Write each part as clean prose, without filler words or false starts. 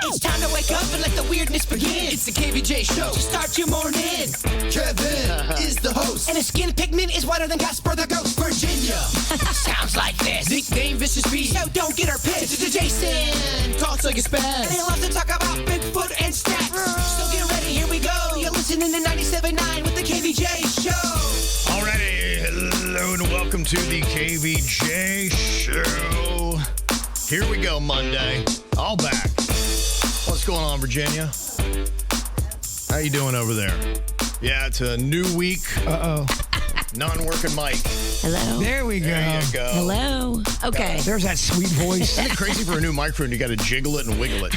It's time to wake up and let the weirdness begin. It's the KVJ show to start your morning. Kevin is the host, and his skin pigment is whiter than Casper the Ghost. Virginia sounds like this. Nickname Vicious Beast, so don't get her pissed. It's Jason, talks like a spaz, and he loves to talk about Bigfoot and stats. So get ready, here we go. You're listening to 97.9 with the KVJ show. Alrighty, hello and welcome to the KVJ show. Here we go, Monday. All back. What's going on, Virginia? How you doing over there? Yeah, it's a new week. Uh-oh. Non-working mic. Hello. There we go. There you go. Hello. Okay. There's that sweet voice. Isn't it crazy for a new microphone? You got to jiggle it and wiggle it.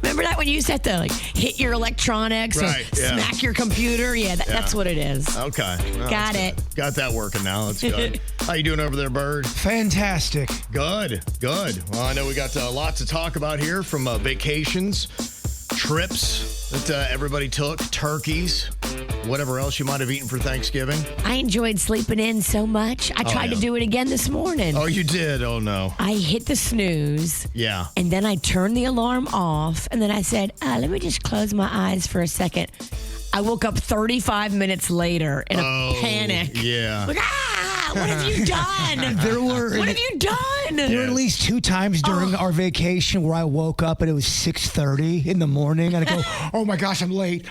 Remember that when you used to have to hit your electronics Right, or yeah. smack your computer? Yeah, that's what it is. Okay. Well, Got that's it. good. Got that working now. That's good. How you doing over there, Bird? Fantastic. Good. Well, I know we got a lot to talk about here, from vacations, trips that everybody took, turkeys, whatever else you might have eaten for Thanksgiving. I enjoyed sleeping in so much. I tried to do it again this morning. Oh, you did? Oh, no. I hit the snooze. Yeah. And then I turned the alarm off. And then I said, let me just close my eyes for a second. I woke up 35 minutes later in a panic. Yeah. Like, what have you done? What have you done? There were at least 2 times during our vacation where I woke up and it was 6:30 in the morning and I go, oh my gosh, I'm late.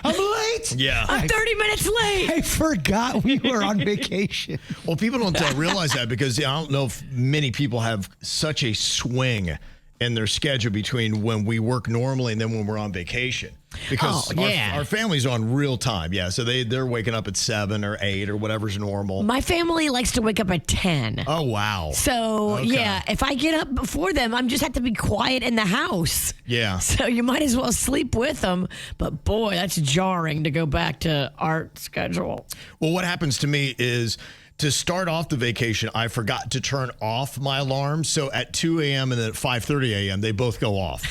Yeah. I'm 30 minutes late. I forgot we were on vacation. Well, people don't realize that because I don't know if many people have such a swing in their schedule between when we work normally and then when we're on vacation. Because our family's on real time. Yeah, so they're waking up at 7 or 8 or whatever's normal. My family likes to wake up at 10. Oh, wow. So, yeah, if I get up before them, I'm just have to be quiet in the house. Yeah. So you might as well sleep with them. But, boy, that's jarring to go back to our schedule. Well, what happens to me is, to start off the vacation, I forgot to turn off my alarm. So at 2 a.m. and then at 5:30 a.m., they both go off.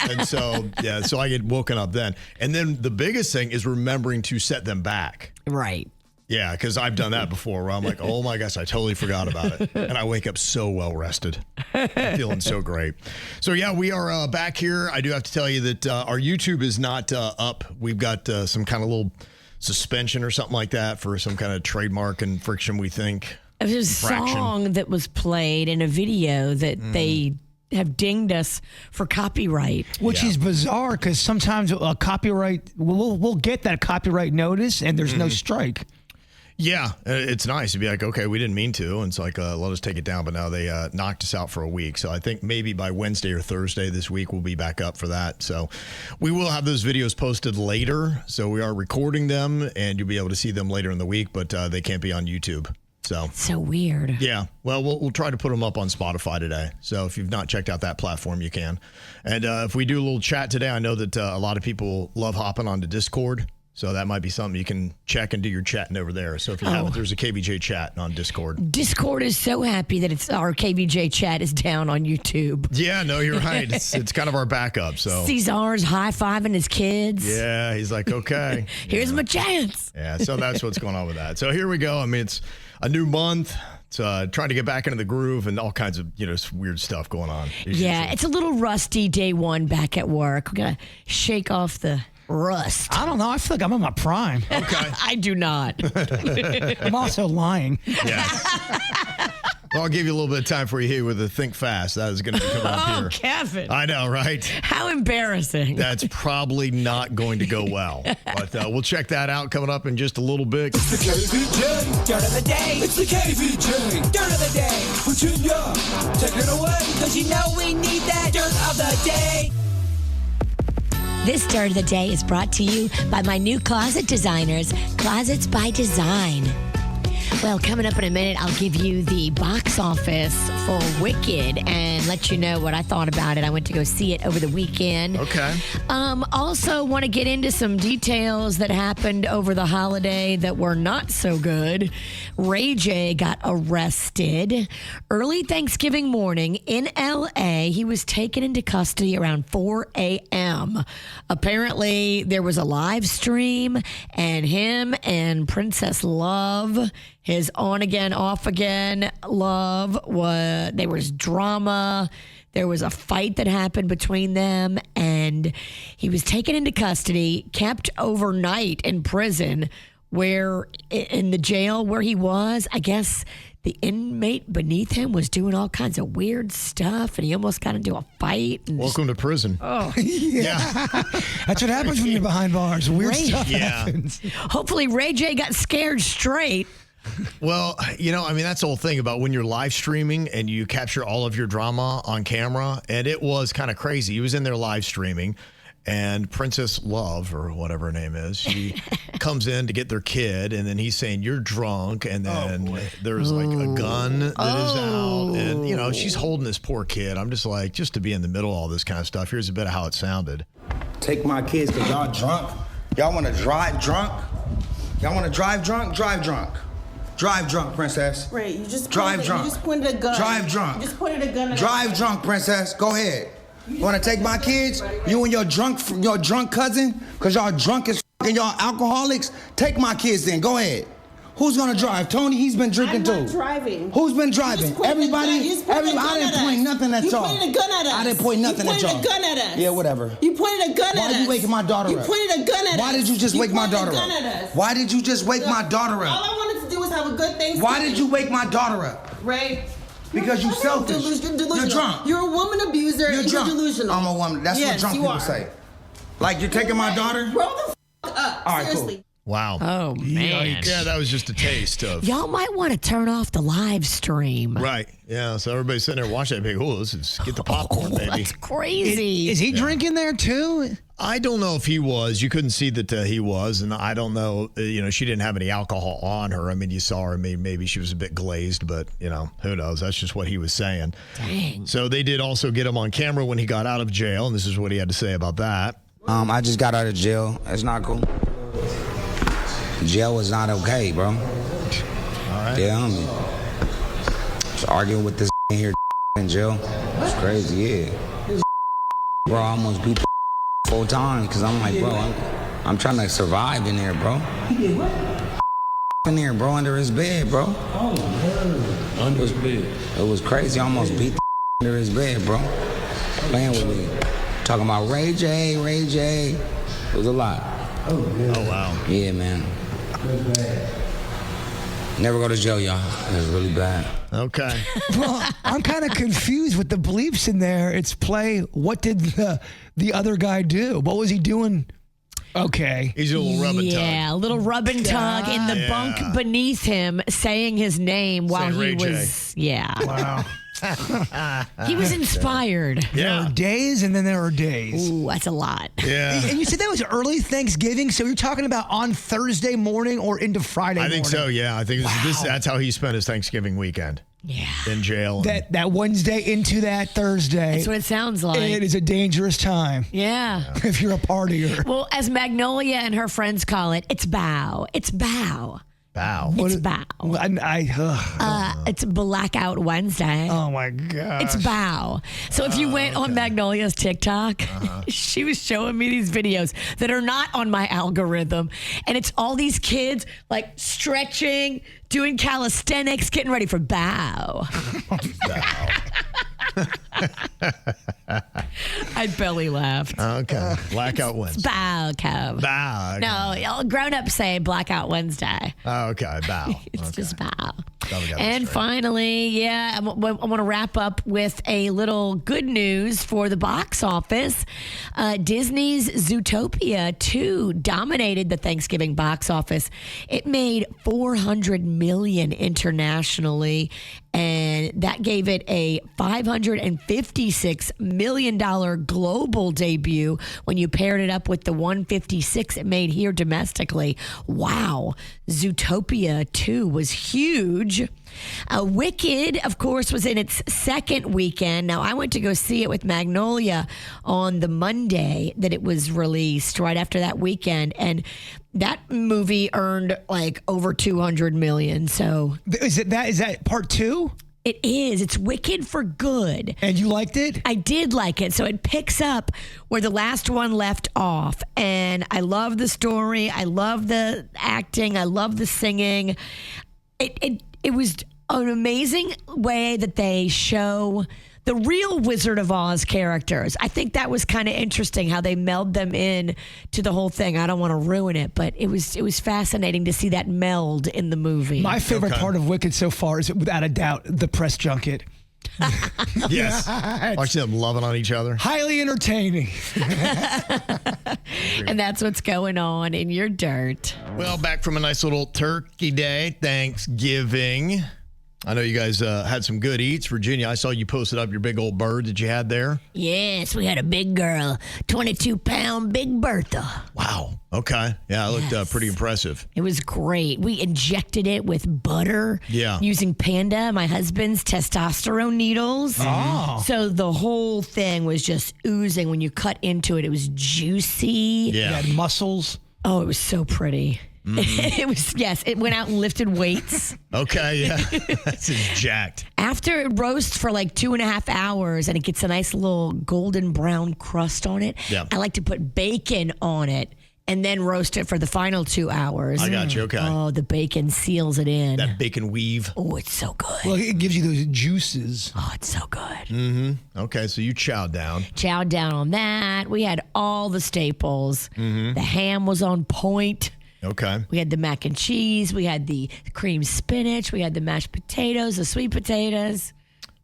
And so, so I get woken up then. And then the biggest thing is remembering to set them back. Right. Yeah, because I've done that before where I'm like, oh my gosh, I totally forgot about it. And I wake up so well rested. I'm feeling so great. So yeah, we are back here. I do have to tell you that our YouTube is not up. We've got some kind of little suspension or something like that for some kind of trademark infraction, we think. There's a song that was played in a video that they have dinged us for copyright. Which is bizarre because sometimes a copyright, we'll get that copyright notice and there's no strike. Yeah, it's nice to be like, okay, we didn't mean to. And it's like, let us take it down. But now they knocked us out for a week. So I think maybe by Wednesday or Thursday this week, we'll be back up for that. So we will have those videos posted later. So we are recording them and you'll be able to see them later in the week, but they can't be on YouTube. So weird. Yeah. Well, we'll try to put them up on Spotify today. So if you've not checked out that platform, you can. And if we do a little chat today, I know that a lot of people love hopping onto Discord. So that might be something you can check and do your chatting over there. So if you haven't, there's a KVJ chat on Discord. Discord is so happy that our KVJ chat is down on YouTube. Yeah, no, you're right. It's kind of our backup. So Cesar's high-fiving his kids. Yeah, he's like, okay. Here's my chance. Yeah, so that's what's going on with that. So here we go. I mean, it's a new month. It's trying to get back into the groove and all kinds of, weird stuff going on. It's a little rusty day one back at work. We're going to shake off the rust. I don't know. I feel like I'm in my prime. Okay. I do not. I'm also lying. Yeah. Well, I'll give you a little bit of time for you here with the Think Fast. That is going to be coming up here. Oh, Kevin. I know, right? How embarrassing. That's probably not going to go well. But we'll check that out coming up in just a little bit. It's the KVJ Dirt of the Day. It's the KVJ Dirt of the Day. Virginia, take it away. Because you know we need that Dirt of the Day. This Dirt of the Day is brought to you by my new closet designers, Closets by Design. Well, coming up in a minute, I'll give you the box office for Wicked and let you know what I thought about it. I went to go see it over the weekend. Okay. Also want to get into some details that happened over the holiday that were not so good. Ray J got arrested early Thanksgiving morning in L.A. He was taken into custody around 4 a.m. Apparently, there was a live stream, and him and Princess Love, his on-again, off-again love, there was drama. There was a fight that happened between them, and he was taken into custody, kept overnight in prison, where in the jail where he was, I guess the inmate beneath him was doing all kinds of weird stuff, and he almost got into a fight. And Welcome to prison. Oh, yeah. That's what happens when you're behind bars. Weird stuff Yeah. happens. hopefully Ray J got scared straight. Well, that's the whole thing about when you're live streaming and you capture all of your drama on camera. And it was kind of crazy. He was in there live streaming, and Princess Love, or whatever her name is, she comes in to get their kid. And then he's saying, "You're drunk." And then there's like a gun that is out. And, she's holding this poor kid. I'm just like, just to be in the middle of all this kind of stuff. Here's a bit of how it sounded. Take my kids because y'all drunk. Y'all want to drive drunk? Y'all want to drive drunk? Drive drunk. Drive drunk, princess. Right, you just drive drunk. You just pointed a gun. Drive drunk. You just pointed a gun at Drive drunk, princess. Go ahead. You want to take my kids? You and your drunk cousin? Because y'all drunk as and y'all alcoholics? Take my kids then. Go ahead. Who's gonna drive? Tony, he's been drinking I'm not too. driving. Who's been driving? Everybody? I didn't point nothing at y'all. You pointed a gun at us. I didn't point nothing at y'all. You pointed a gun at us. Yeah, whatever. You pointed a gun at us. Why are you waking my daughter up? You pointed a gun at us. Why did you just wake my daughter up? Why did you just wake my daughter All up? I wanted to do was have a good Thanksgiving. Why did you wake my daughter up? Ray. Because you selfish. You're delusional. You're drunk. You're a woman abuser. You're and drunk. You're delusional. I'm a woman. That's what drunk people say. Like, you're taking my daughter? Grow the up. All right, Seriously. cool. Wow. Oh, man. Yeah, that was just a taste of. Y'all might want to turn off the live stream. Right. Yeah. So everybody's sitting there watching that big. Oh, get the popcorn, baby. That's crazy. Is he drinking there too? I don't know if he was. You couldn't see that he was, and I don't know. She didn't have any alcohol on her. I mean, you saw her. Maybe she was a bit glazed, but who knows? That's just what he was saying. Dang. So they did also get him on camera when he got out of jail, and this is what he had to say about that. I just got out of jail. It's not cool. Jail was not okay, bro. All right. Yeah, I'm just arguing with this here in jail. It's crazy, yeah. Bro, I almost beat the 4 times because I'm like, bro, I'm trying to survive in there, bro. In there, bro, under his bed, bro. Oh, under his bed. It was crazy. I almost beat the under his bed, bro. Playing with me. Talking about Ray J. It was a lot. Oh, wow. Yeah, man. Never go to jail, y'all. It was really bad. Okay. Well, I'm kind of confused with the bleeps in there. It's play. What did the other guy do? What was he doing? Okay. He's a little rub and tug. Yeah, a little rub and tug in the bunk beneath him, saying his name while Saying he Ray J. was. Yeah. Wow. He was inspired. There Yeah. are days and then there are days. Ooh, that's a lot. Yeah. And you said that was early Thanksgiving, so you're talking about on Thursday morning or into Friday I think morning? so, yeah. I think that's how he spent his Thanksgiving weekend. Yeah. In jail. That Wednesday into that Thursday. That's what it sounds like. It is a dangerous time Yeah. if you're a partier. Well, as Magnolia and her friends call it, it's bow. It's bow. Wow. It's bow. It's Blackout Wednesday. Oh my gosh. It's bow. So if you went on Magnolia's TikTok, she was showing me these videos that are not on my algorithm. And it's all these kids like stretching, doing calisthenics, getting ready for bow. I belly laughed. Okay. Blackout Wednesday. Bow, Kev. Bow. Okay. No, y'all grown-ups say Blackout Wednesday. Okay. Bow. It's Okay. just bow. Glad we got And this straight. finally, I want to wrap up with a little good news for the box office. Disney's Zootopia 2 dominated the Thanksgiving box office. It made $400 million internationally, and that gave it a $556 million global debut when you paired it up with the $156 it made here domestically. Wow. Zootopia 2 was huge. Wicked, of course, was in its second weekend. Now, I went to go see it with Magnolia on the Monday that it was released, right after that weekend, and that movie earned like over $200 million. So Is that part 2? it is. It's Wicked for good. And you liked it? I did like it. So it picks up where the last one left off. And I love the story. I love the acting. I love the singing. It was an amazing way that they show the real Wizard of Oz characters. I think that was kind of interesting how they meld them in to the whole thing. I don't want to ruin it, but it was fascinating to see that meld in the movie. My favorite part of Wicked so far is, without a doubt, the press junket. Yes. Watch them loving on each other. Highly entertaining. And that's what's going on in your dirt. Well, back from a nice little turkey day, Thanksgiving. I know you guys had some good eats. Virginia, I saw you posted up your big old bird that you had there. Yes, we had a big girl, 22-pound Big Bertha. Wow. Okay. Yeah, it looked pretty impressive. It was great. We injected it with butter using Panda, my husband's testosterone needles. Oh. So the whole thing was just oozing. When you cut into it, it was juicy. Yeah. It had muscles. Oh, it was so pretty. It was, yes, it went out and lifted weights. Okay, yeah. That's just jacked. After it roasts for like 2.5 hours and it gets a nice little golden brown crust on it, I like to put bacon on it and then roast it for the final 2 hours. I got you, okay. Oh, the bacon seals it in. That bacon weave. Oh, it's so good. Well, it gives you those juices. Oh, it's so good. Mm-hmm. Okay, so you chowed down. Chowed down on that. We had all the staples. The ham was on point. Okay. We had the mac and cheese. We had the cream spinach. We had the mashed potatoes, the sweet potatoes.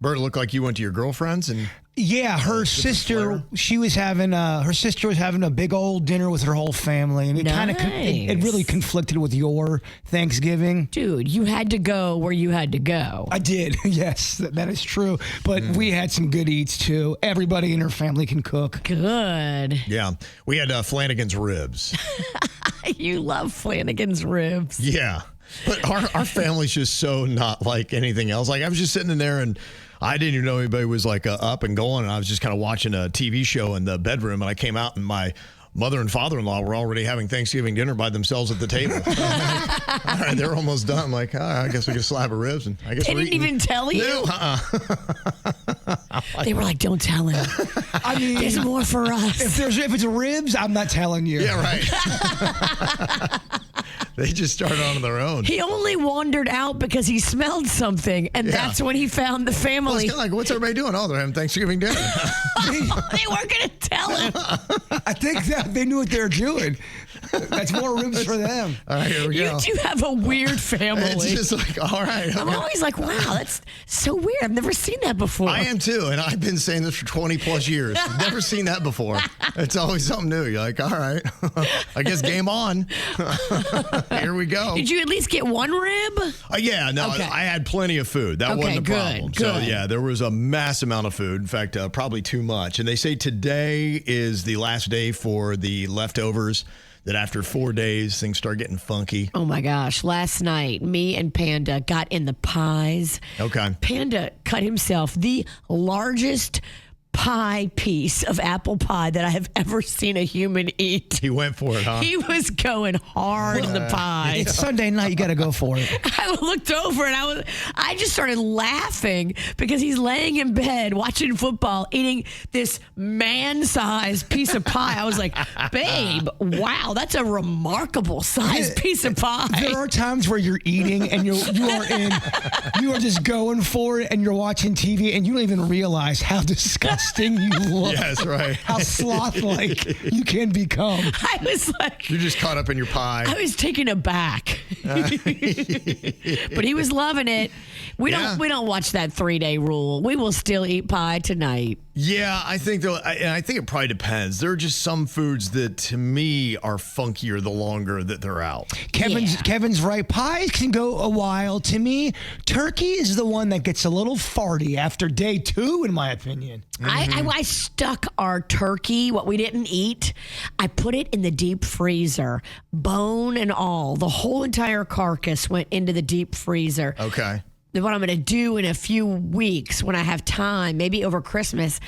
Bert, it looked like you went to your girlfriend's and... Yeah, her sister, she was having, her sister was having a big old dinner with her whole family. And it kind of, it really conflicted with your Thanksgiving. Dude, you had to go where you had to go. I did. Yes, that is true. But we had some good eats too. Everybody in her family can cook. Good. Yeah. We had Flanagan's ribs. You love Flanagan's ribs. Yeah. But our family's just so not like anything else. Like I was just sitting in there and I didn't even know anybody was like up and going. And I was just kind of watching a TV show in the bedroom. And I came out and my mother and father-in-law were already having Thanksgiving dinner by themselves at the table. All right, they're almost done. I'm like, I guess we get a slab of ribs. And I guess They we're didn't eating. even tell you? No, They were like, don't tell him. I mean, There's more for us. if it's ribs, I'm not telling you. Yeah, right. They just started on their own. He only wandered out because he smelled something, and that's when he found the Well, family. it's kind of like, what's everybody doing? Oh, they're having Thanksgiving dinner. They weren't going to tell him. I think that they knew what they were doing. That's more ribs for them. All right, here we go. You do have a weird family. It's just like, all right. I'm always like, wow, that's so weird. I've never seen that before. I am too, and I've been saying this for 20 plus years. Never seen that before. It's always something new. You're like, all right, I guess game on. Here we go. Did you at least get one rib? Yeah, no, Okay. I had plenty of food. That wasn't a good, problem. good. So yeah, there was a mass amount of food. In fact, probably too much. And they say today is the last day for the leftovers. That after 4 days, things start getting funky. Oh my gosh. Last night, me and Panda got in the pies. Okay. Panda cut himself the largest pie piece of apple pie that I have ever seen a human eat. He went for it, huh? He was going hard in the pie. It's Sunday night. You got to go for it. I looked over and I just started laughing because he's laying in bed watching football, eating this man-sized piece of pie. I was like, babe, wow, that's a remarkable sized piece of pie. There are times where you're eating and you are just going for it and you're watching TV and you don't even realize how disgusting you look. Yes, right. How sloth-like you can become. I was like, You're just caught up in your pie. I was taken aback. But he was loving it. We don't watch that 3-day rule. We will still eat pie tonight. Yeah, I think I think it probably depends. There are just some foods that to me are funkier the longer that they're out. Kevin's right. Pies can go a while. To me, turkey is the one that gets a little farty after day 2, in my opinion. I stuck our turkey, what we didn't eat, I put it in the deep freezer, bone and all. The whole entire carcass went into the deep freezer. Okay. Then what I'm going to do in a few weeks when I have time, maybe over Christmas,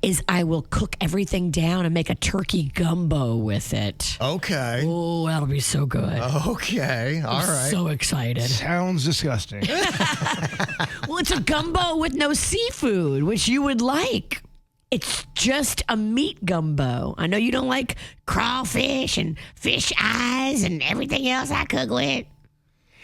is I will cook everything down and make a turkey gumbo with it. Okay. Oh, that'll be so good. Okay. All right. So excited. Sounds disgusting. Well, it's a gumbo with no seafood, which you would like. It's just a meat gumbo. I know you don't like crawfish and fish eyes and everything else I cook with.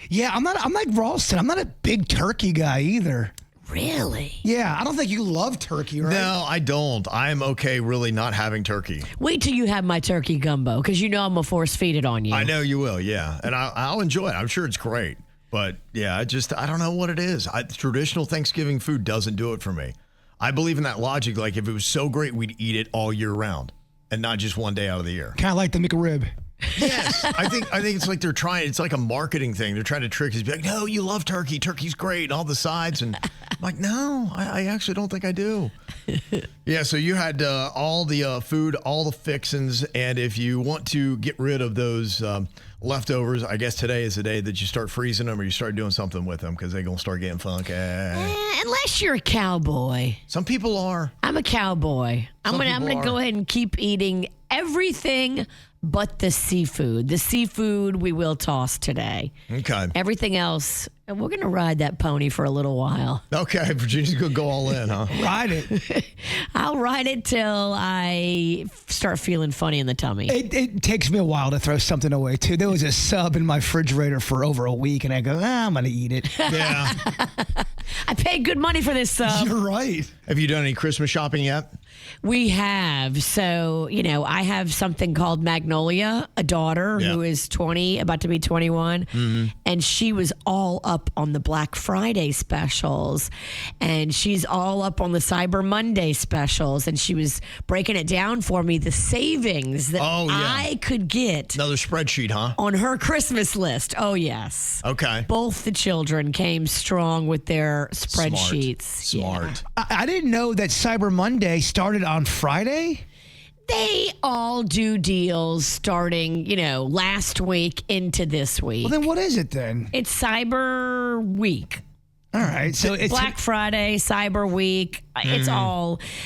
Yeah, I'm like Ralston. I'm not a big turkey guy either. Really? Yeah, I don't think you love turkey, right? No, I don't. I'm okay really not having turkey. Wait till you have my turkey gumbo, because you know I'm going to force feed it on you. I know you will, yeah. And I'll enjoy it. I'm sure it's great. But, yeah, I don't know what it is. Traditional Thanksgiving food doesn't do it for me. I believe in that logic. Like, if it was so great, we'd eat it all year round and not just one day out of the year. Kind of like the McRib. Yes. I think it's like it's like a marketing thing. They're trying to trick us. Be like, no, you love turkey. Turkey's great. And all the sides. And I'm like, no, I actually don't think I do. Yeah, so you had all the food, all the fixins. And if you want to get rid of those leftovers, I guess today is the day that you start freezing them or you start doing something with them because they're going to start getting funky. Unless you're a cowboy. Some people are. I'm a cowboy. I'm gonna go ahead and keep eating everything but the seafood. The seafood we will toss today. Okay. Everything else, we're going to ride that pony for a little while. Okay. Virginia's going to go all in, huh? Ride it. I'll ride it till I start feeling funny in the tummy. It takes me a while to throw something away, too. There was a sub in my refrigerator for over a week, and I go, I'm going to eat it. Yeah. I paid good money for this sub. You're right. Have you done any Christmas shopping yet? We have. So, I have something called Magnolia, a daughter who is 20, about to be 21. Mm-hmm. And she was all up on the Black Friday specials. And she's all up on the Cyber Monday specials. And she was breaking it down for me, the savings that I could get. Another spreadsheet, huh? On her Christmas list. Oh, yes. Okay. Both the children came strong with their spreadsheets. Smart. Yeah. I didn't know that Cyber Monday started on Friday. They all do deals starting, last week into this week. Well, then what is it then? It's Cyber Week. All right. So it's Black Friday, Cyber Week. It's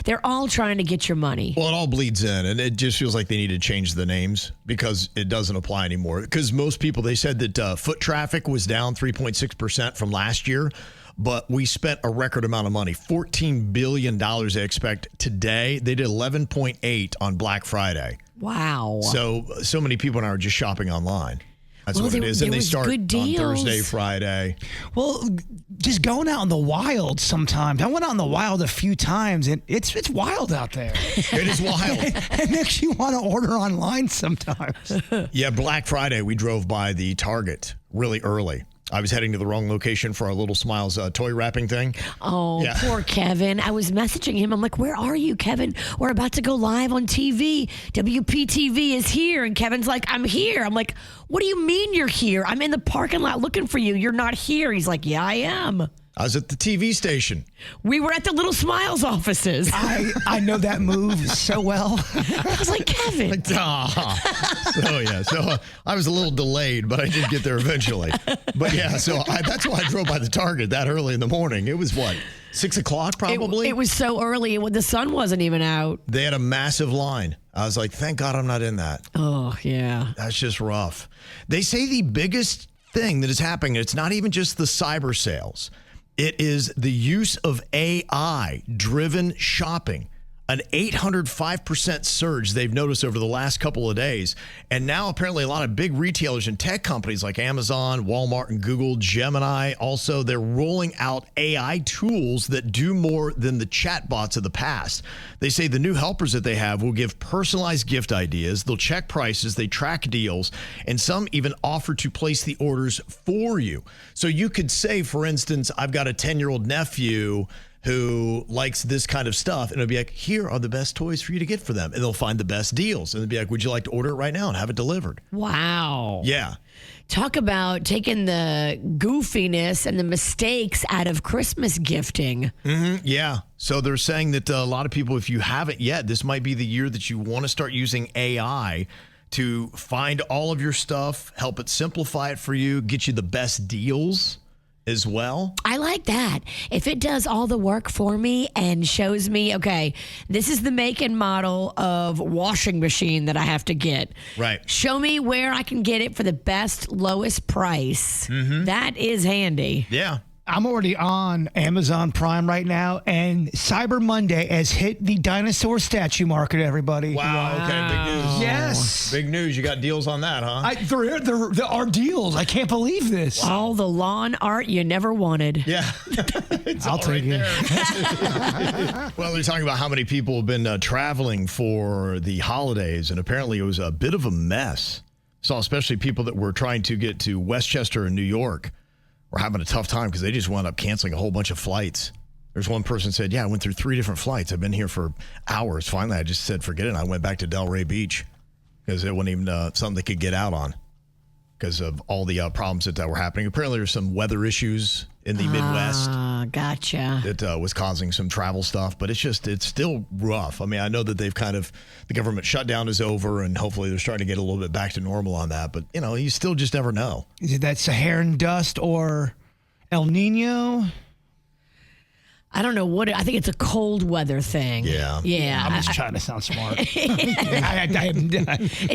they're all trying to get your money. Well, it all bleeds in, and it just feels like they need to change the names because it doesn't apply anymore. Because most people, they said that foot traffic was down 3.6% from last year. But we spent a record amount of money, $14 billion they expect today. They did 11.8 on Black Friday. Wow. So many people now are just shopping online. That's what it is. And they start on Thursday, Friday. Well, just going out in the wild sometimes. I went out in the wild a few times, and it's wild out there. It is wild. It makes you want to order online sometimes. Yeah, Black Friday, we drove by the Target really early. I was heading to the wrong location for our Little Smiles toy wrapping thing. Oh, yeah. Poor Kevin. I was messaging him. I'm like, where are you, Kevin? We're about to go live on TV. WPTV is here. And Kevin's like, I'm here. I'm like, what do you mean you're here? I'm in the parking lot looking for you. You're not here. He's like, yeah, I am. I was at the TV station. We were at the Little Smiles offices. I know that move so well. I was like, Kevin. So I was a little delayed, but I did get there eventually. But yeah, that's why I drove by the Target that early in the morning. It was 6 o'clock probably? It was so early. The sun wasn't even out. They had a massive line. I was like, thank God I'm not in that. Oh, yeah. That's just rough. They say the biggest thing that is happening, it's not even just the cyber sales. It is the use of AI-driven shopping, an 805% surge they've noticed over the last couple of days. And now apparently a lot of big retailers and tech companies like Amazon, Walmart, and Google, Gemini, also they're rolling out AI tools that do more than the chatbots of the past. They say the new helpers that they have will give personalized gift ideas. They'll check prices, they track deals, and some even offer to place the orders for you. So you could say, for instance, I've got a 10-year-old nephew who likes this kind of stuff, and it'll be like, here are the best toys for you to get for them. And they'll find the best deals. And they'll be like, would you like to order it right now and have it delivered? Wow. Yeah. Talk about taking the goofiness and the mistakes out of Christmas gifting. Mm-hmm. Yeah. So they're saying that a lot of people, if you haven't yet, this might be the year that you want to start using AI to find all of your stuff, help it simplify it for you, get you the best deals as well. I like that. If it does all the work for me and shows me, okay, this is the make and model of washing machine that I have to get. Right. Show me where I can get it for the best, lowest price. Mm-hmm. That is handy. Yeah. I'm already on Amazon Prime right now, and Cyber Monday has hit the dinosaur statue market, everybody. Wow. Okay, big news. Yes. Big news. You got deals on that, huh? There are deals. I can't believe this. All the lawn art you never wanted. Yeah. I'll take it. Well, they're talking about how many people have been traveling for the holidays, and apparently it was a bit of a mess. Saw especially people that were trying to get to Westchester in New York were having a tough time because they just wound up canceling a whole bunch of flights. There's one person said, I went through 3 different flights. I've been here for hours. Finally, I just said, forget it. I went back to Delray Beach because it wasn't even something they could get out on because of all the problems that were happening. Apparently, there's some weather issues in the Midwest. Gotcha. That was causing some travel stuff, but it's still rough. I mean, I know that the government shutdown is over, and hopefully they're starting to get a little bit back to normal on that. But, you still just never know. Is it that Saharan dust or El Nino? I don't know I think it's a cold weather thing. Yeah. Yeah. I'm just trying to sound smart. It's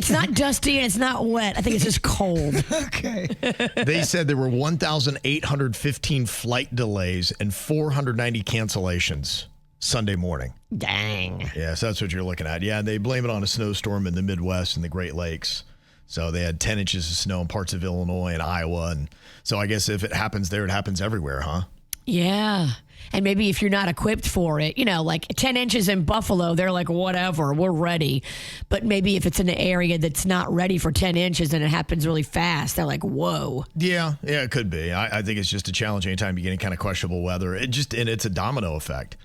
not dusty and it's not wet. I think it's just cold. Okay. They said there were 1,815 flight delays and 490 cancellations Sunday morning. Dang. Yeah, so that's what you're looking at. Yeah, they blame it on a snowstorm in the Midwest and the Great Lakes. So they had 10 inches of snow in parts of Illinois and Iowa. And so I guess if it happens there, it happens everywhere, huh? Yeah. And maybe if you're not equipped for it, like 10 inches in Buffalo, they're like, whatever, we're ready. But maybe if it's in an area that's not ready for 10 inches and it happens really fast, they're like, whoa. Yeah, it could be. I think it's just a challenge anytime you get any kind of questionable weather. And it's a domino effect.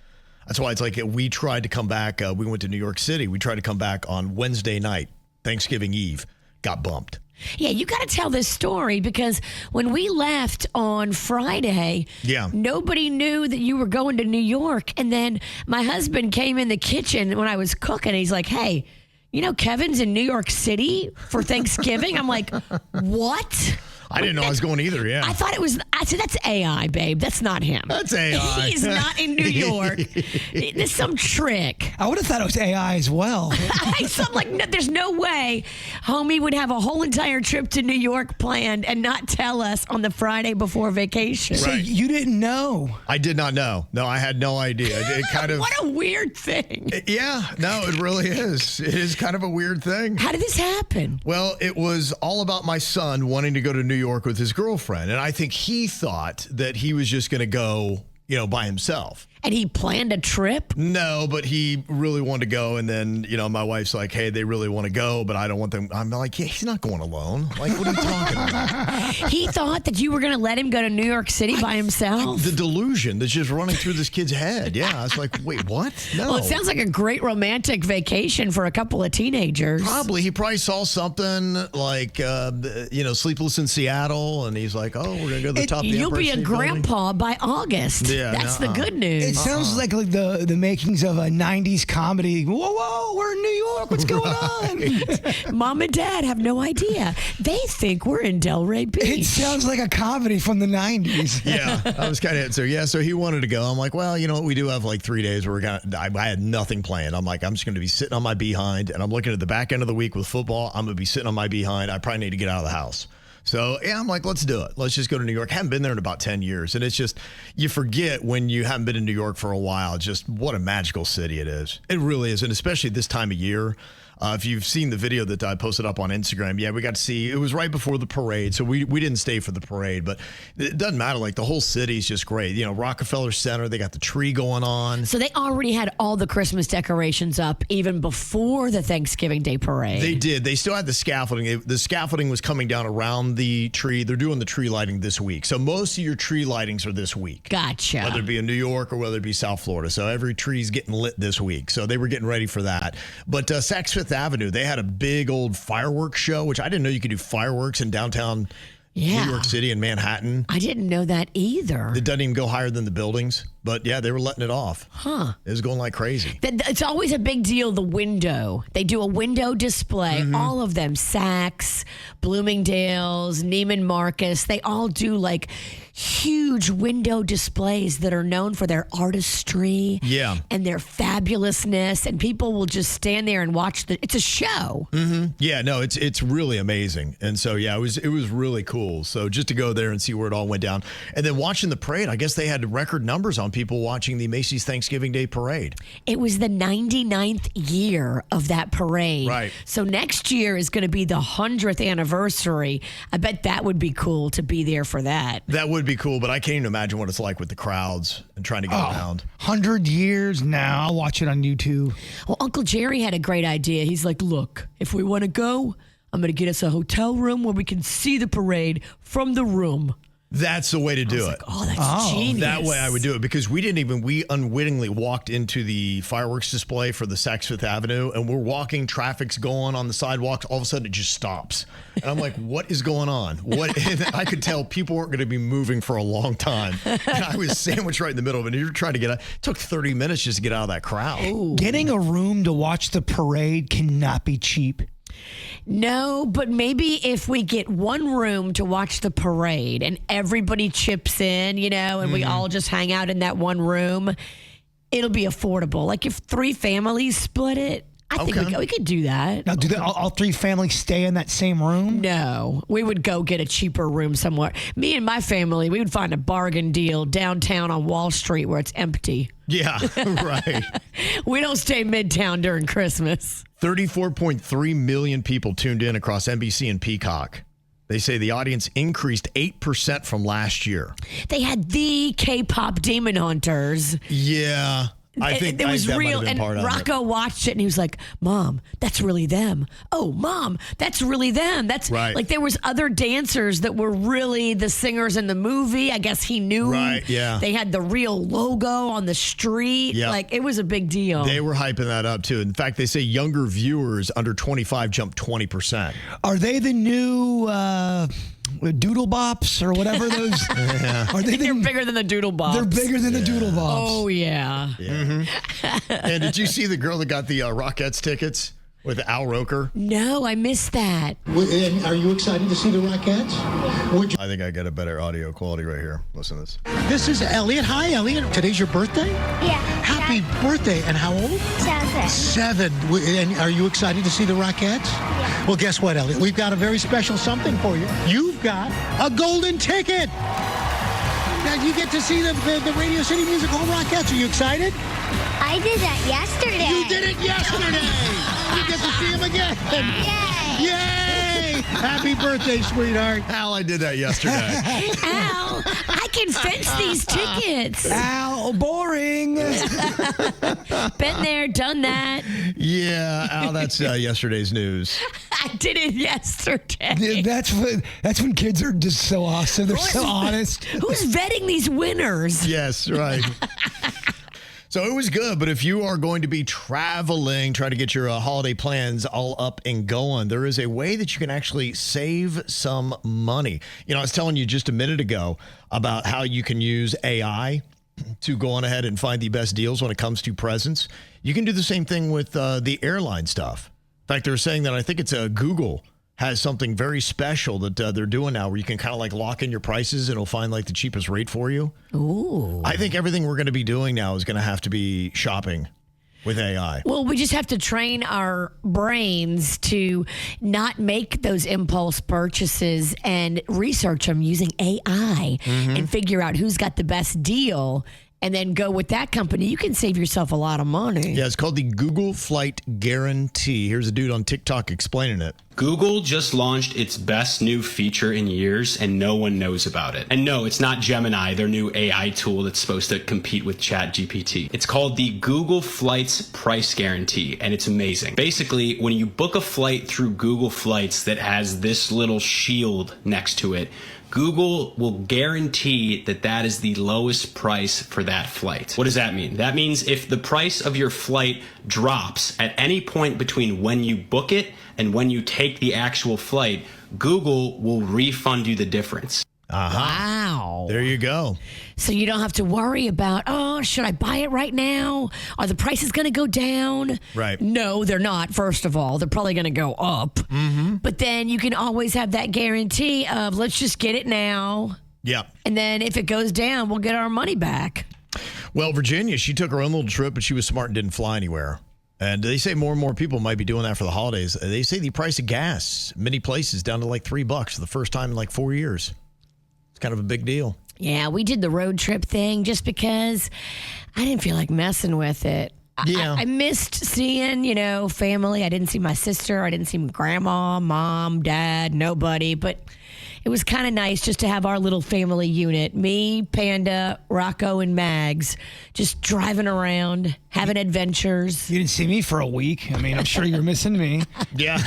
That's why it's like we tried to come back. We went to New York City. We tried to come back on Wednesday night, Thanksgiving Eve, got bumped. Yeah, you got to tell this story because when we left on Friday, nobody knew that you were going to New York. And then my husband came in the kitchen when I was cooking. And he's like, hey, Kevin's in New York City for Thanksgiving? I'm like, what? I didn't know I was going either, yeah. I thought it was, I said, that's AI, babe. That's not him. That's AI. He's not in New York. There's some trick. I would have thought it was AI as well. I'm like, no, there's no way homie would have a whole entire trip to New York planned and not tell us on the Friday before vacation. So you didn't know? I did not know. No, I had no idea. It kind of. What a weird thing. Yeah, no, it really is. It is kind of a weird thing. How did this happen? Well, it was all about my son wanting to go to New York with his girlfriend. And I think he thought that he was just going to go, by himself. And he planned a trip? No, but he really wanted to go. And then, my wife's like, hey, they really want to go, but I don't want them. I'm like, yeah, he's not going alone. Like, what are you talking about? He thought that you were going to let him go to New York City by himself? The delusion that's just running through this kid's head. Yeah, I was like, wait, what? No. Well, it sounds like a great romantic vacation for a couple of teenagers. Probably. He probably saw something like, Sleepless in Seattle, and he's like, oh, we're going to go to the top of the You'll Empire be a State grandpa by August. Yeah, that's the good news. It sounds like the makings of a 90s comedy. Whoa, we're in New York. What's going on? Mom and Dad have no idea. They think we're in Delray Beach. It sounds like a comedy from the 90s. Yeah, I was kind of so he wanted to go. I'm like, well, you know what? We do have like 3 days where I had nothing planned. I'm like, I'm just going to be sitting on my behind, and I'm looking at the back end of the week with football. I'm going to be sitting on my behind. I probably need to get out of the house. So, yeah, I'm like, let's do it. Let's just go to New York. Haven't been there in about 10 years. And it's just, you forget when you haven't been in New York for a while, just what a magical city it is. It really is. And especially this time of year. If you've seen the video that I posted up on Instagram, we got to see, it was right before the parade. So we didn't stay for the parade, but it doesn't matter. Like the whole city's just great. Rockefeller Center, they got the tree going on. So they already had all the Christmas decorations up even before the Thanksgiving Day parade. They did. They still had the scaffolding. The scaffolding was coming down around the tree. They're doing the tree lighting this week. So most of your tree lightings are this week. Gotcha. Whether it be in New York or whether it be South Florida. So every tree's getting lit this week. So they were getting ready for that. But Saks Fifth Avenue, they had a big old fireworks show, which I didn't know you could do fireworks in downtown New York City and Manhattan. I didn't know that either. It doesn't even go higher than the buildings. But, yeah, they were letting it off. Huh. It was going like crazy. It's always a big deal, the window. They do a window display. Mm-hmm. All of them, Saks, Bloomingdale's, Neiman Marcus, they all do like huge window displays that are known for their artistry and their fabulousness. And people will just stand there and watch it's a show. Mm-hmm. Yeah, no, it's really amazing. And so, yeah, it was really cool. cool. So just to go there and see where it all went down. And then watching the parade, I guess they had record numbers on people watching the Macy's Thanksgiving Day Parade. It was the 99th year of that parade. Right. So next year is going to be the 100th anniversary. I bet that would be cool to be there for that. That would be cool, but I can't even imagine what it's like with the crowds and trying to get around. 100 years now. I'll watch it on YouTube. Well, Uncle Jerry had a great idea. He's like, look, if we want to go, I'm going to get us a hotel room where we can see the parade from the room. That's the way to do it. Like, oh, that's genius. That way I would do it because we unwittingly walked into the fireworks display for the Saks Fifth Avenue and we're walking, traffic's going on the sidewalks. All of a sudden it just stops. And I'm like, what is going on? And I could tell people weren't going to be moving for a long time. And I was sandwiched right in the middle of it. And you're trying to get out. It took 30 minutes just to get out of that crowd. Ooh. Getting a room to watch the parade cannot be cheap. No, but maybe if we get one room to watch the parade and everybody chips in, and we all just hang out in that one room, it'll be affordable. Like if 3 families split it, I think we could do that. Now, do all 3 families stay in that same room? No, we would go get a cheaper room somewhere. Me and my family, we would find a bargain deal downtown on Wall Street where it's empty. Yeah, right. We don't stay midtown during Christmas. 34.3 million people tuned in across NBC and Peacock. They say the audience increased 8% from last year. They had the K-pop Demon Hunters. Yeah. I think it was that real, and Rocco watched it, and he was like, "Mom, that's really them. Oh, Mom, that's really them. That's right." Like there was other dancers that were really the singers in the movie. I guess he knew. Right? Yeah. They had the real logo on the street. Yep. Like it was a big deal. They were hyping that up too. In fact, they say younger viewers under 25 jumped 20%. Are they the new Doodle Bops or whatever those? Are they? They're bigger than the Doodle Bops. They're bigger than the Doodle Bops. Oh yeah. And did you see the girl that got the Rockettes tickets with Al Roker? No, I missed that. And are you excited to see the Rockettes? I think I got a better audio quality right here. Listen to this. This is Elliot. Hi, Elliot. Today's your birthday? Yeah. Happy birthday. And how old? 7. And are you excited to see the Rockettes? Yeah. Well, guess what, Elliot? We've got a very special something for you. You've got a golden ticket. Now you get to see the Radio City Music Hall Rockettes. Are you excited? I did that yesterday. You did it yesterday. You get to see them again. Yay! Yay! Happy birthday, sweetheart. Al, I did that yesterday. Al, I can fence these tickets. Al, boring. Been there, done that. Yeah, Al, that's yesterday's news. I did it yesterday. Yeah, that's when kids are just so awesome. They're so honest. Who's vetting these winners? Yes, right. So it was good, but if you are going to be traveling, try to get your holiday plans all up and going, there is a way that you can actually save some money. I was telling you just a minute ago about how you can use AI to go on ahead and find the best deals when it comes to presents. You can do the same thing with the airline stuff. In fact, they're saying that I think it's Google has something very special that they're doing now where you can kind of like lock in your prices and it'll find like the cheapest rate for you. Ooh. I think everything we're going to be doing now is going to have to be shopping with AI. Well, we just have to train our brains to not make those impulse purchases and research them using AI and figure out who's got the best deal and then go with that company. You can save yourself a lot of money. Yeah, it's called the Google Flight Guarantee. Here's a dude on TikTok explaining it. Google just launched its best new feature in years, and no one knows about it. And no, it's not Gemini, their new AI tool that's supposed to compete with ChatGPT. It's called the Google Flights Price Guarantee, and it's amazing. Basically, when you book a flight through Google Flights that has this little shield next to it, Google will guarantee that that is the lowest price for that flight. What does that mean? That means if the price of your flight drops at any point between when you book it and when you take the actual flight, Google will refund you the difference. Wow. There you go. So you don't have to worry about, should I buy it right now? Are the prices going to go down? Right. No, they're not, first of all. They're probably going to go up. Mm-hmm. But then you can always have that guarantee of let's just get it now. Yeah. And then if it goes down, we'll get our money back. Well, Virginia, she took her own little trip, but she was smart and didn't fly anywhere. And they say more and more people might be doing that for the holidays. They say the price of gas, many places, down to like $3 for the first time in like 4 years. It's kind of a big deal. Yeah, we did the road trip thing just because I didn't feel like messing with it. Yeah. I missed seeing, family. I didn't see my sister. I didn't see grandma, mom, dad, nobody. But it was kind of nice just to have our little family unit. Me, Panda, Rocco, and Mags just driving around, having adventures. You didn't see me for a week. I mean, I'm sure you're missing me. Yeah.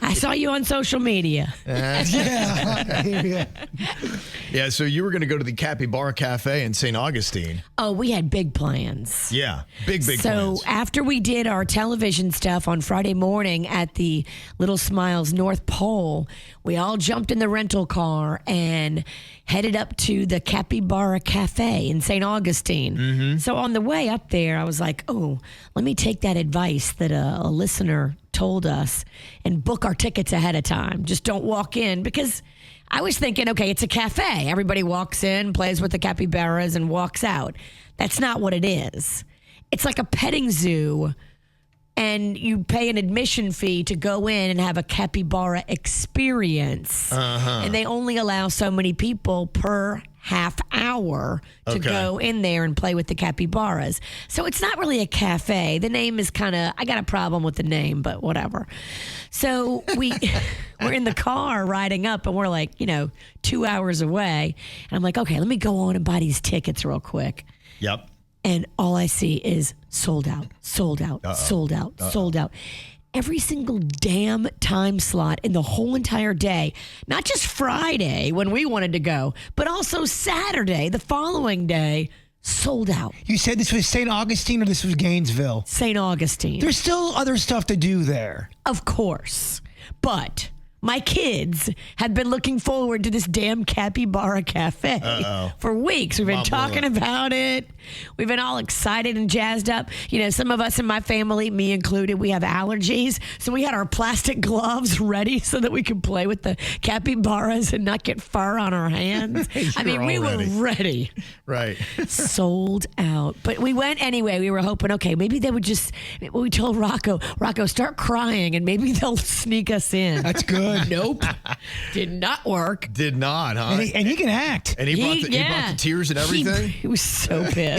I saw you on social media. Yeah. Yeah, so you were going to go to the Capybara Cafe in St. Augustine. Oh, we had big plans. Yeah, big plans. So after we did our television stuff on Friday morning at the Little Smiles North Pole, we all jumped in the rental car and headed up to the Capybara Cafe in St. Augustine. Mm-hmm. So on the way up there, I was like, oh, let me take that advice that a listener told us and book our tickets ahead of time. Just don't walk in, because I was thinking, okay, it's a cafe. Everybody walks in, plays with the capybaras, and walks out. That's not what it is. It's like a petting zoo, and you pay an admission fee to go in and have a capybara experience. And they only allow so many people per half hour to go in there and play with the capybaras. So it's not really a cafe. The name is I got a problem with the name, but whatever. So we're in the car riding up, and we're like, 2 hours away. And I'm like, okay, let me go on and buy these tickets real quick. Yep. And all I see is sold out, sold out, sold out, sold out. Every single damn time slot in the whole entire day, not just Friday when we wanted to go, but also Saturday, the following day, sold out. You said this was St. Augustine or this was Gainesville? St. Augustine. There's still other stuff to do there. Of course. But my kids have been looking forward to this damn Capybara Cafe for weeks. We've been talking about it. We've been all excited and jazzed up. Some of us in my family, me included, we have allergies. So we had our plastic gloves ready so that we could play with the capybaras and not get fur on our hands. We were ready. Right. Sold out. But we went anyway. We were hoping, okay, maybe they would we told Rocco, start crying and maybe they'll sneak us in. That's good. Nope. Did not work. Did not, huh? And he can act. And he brought the tears and everything? He was so pissed.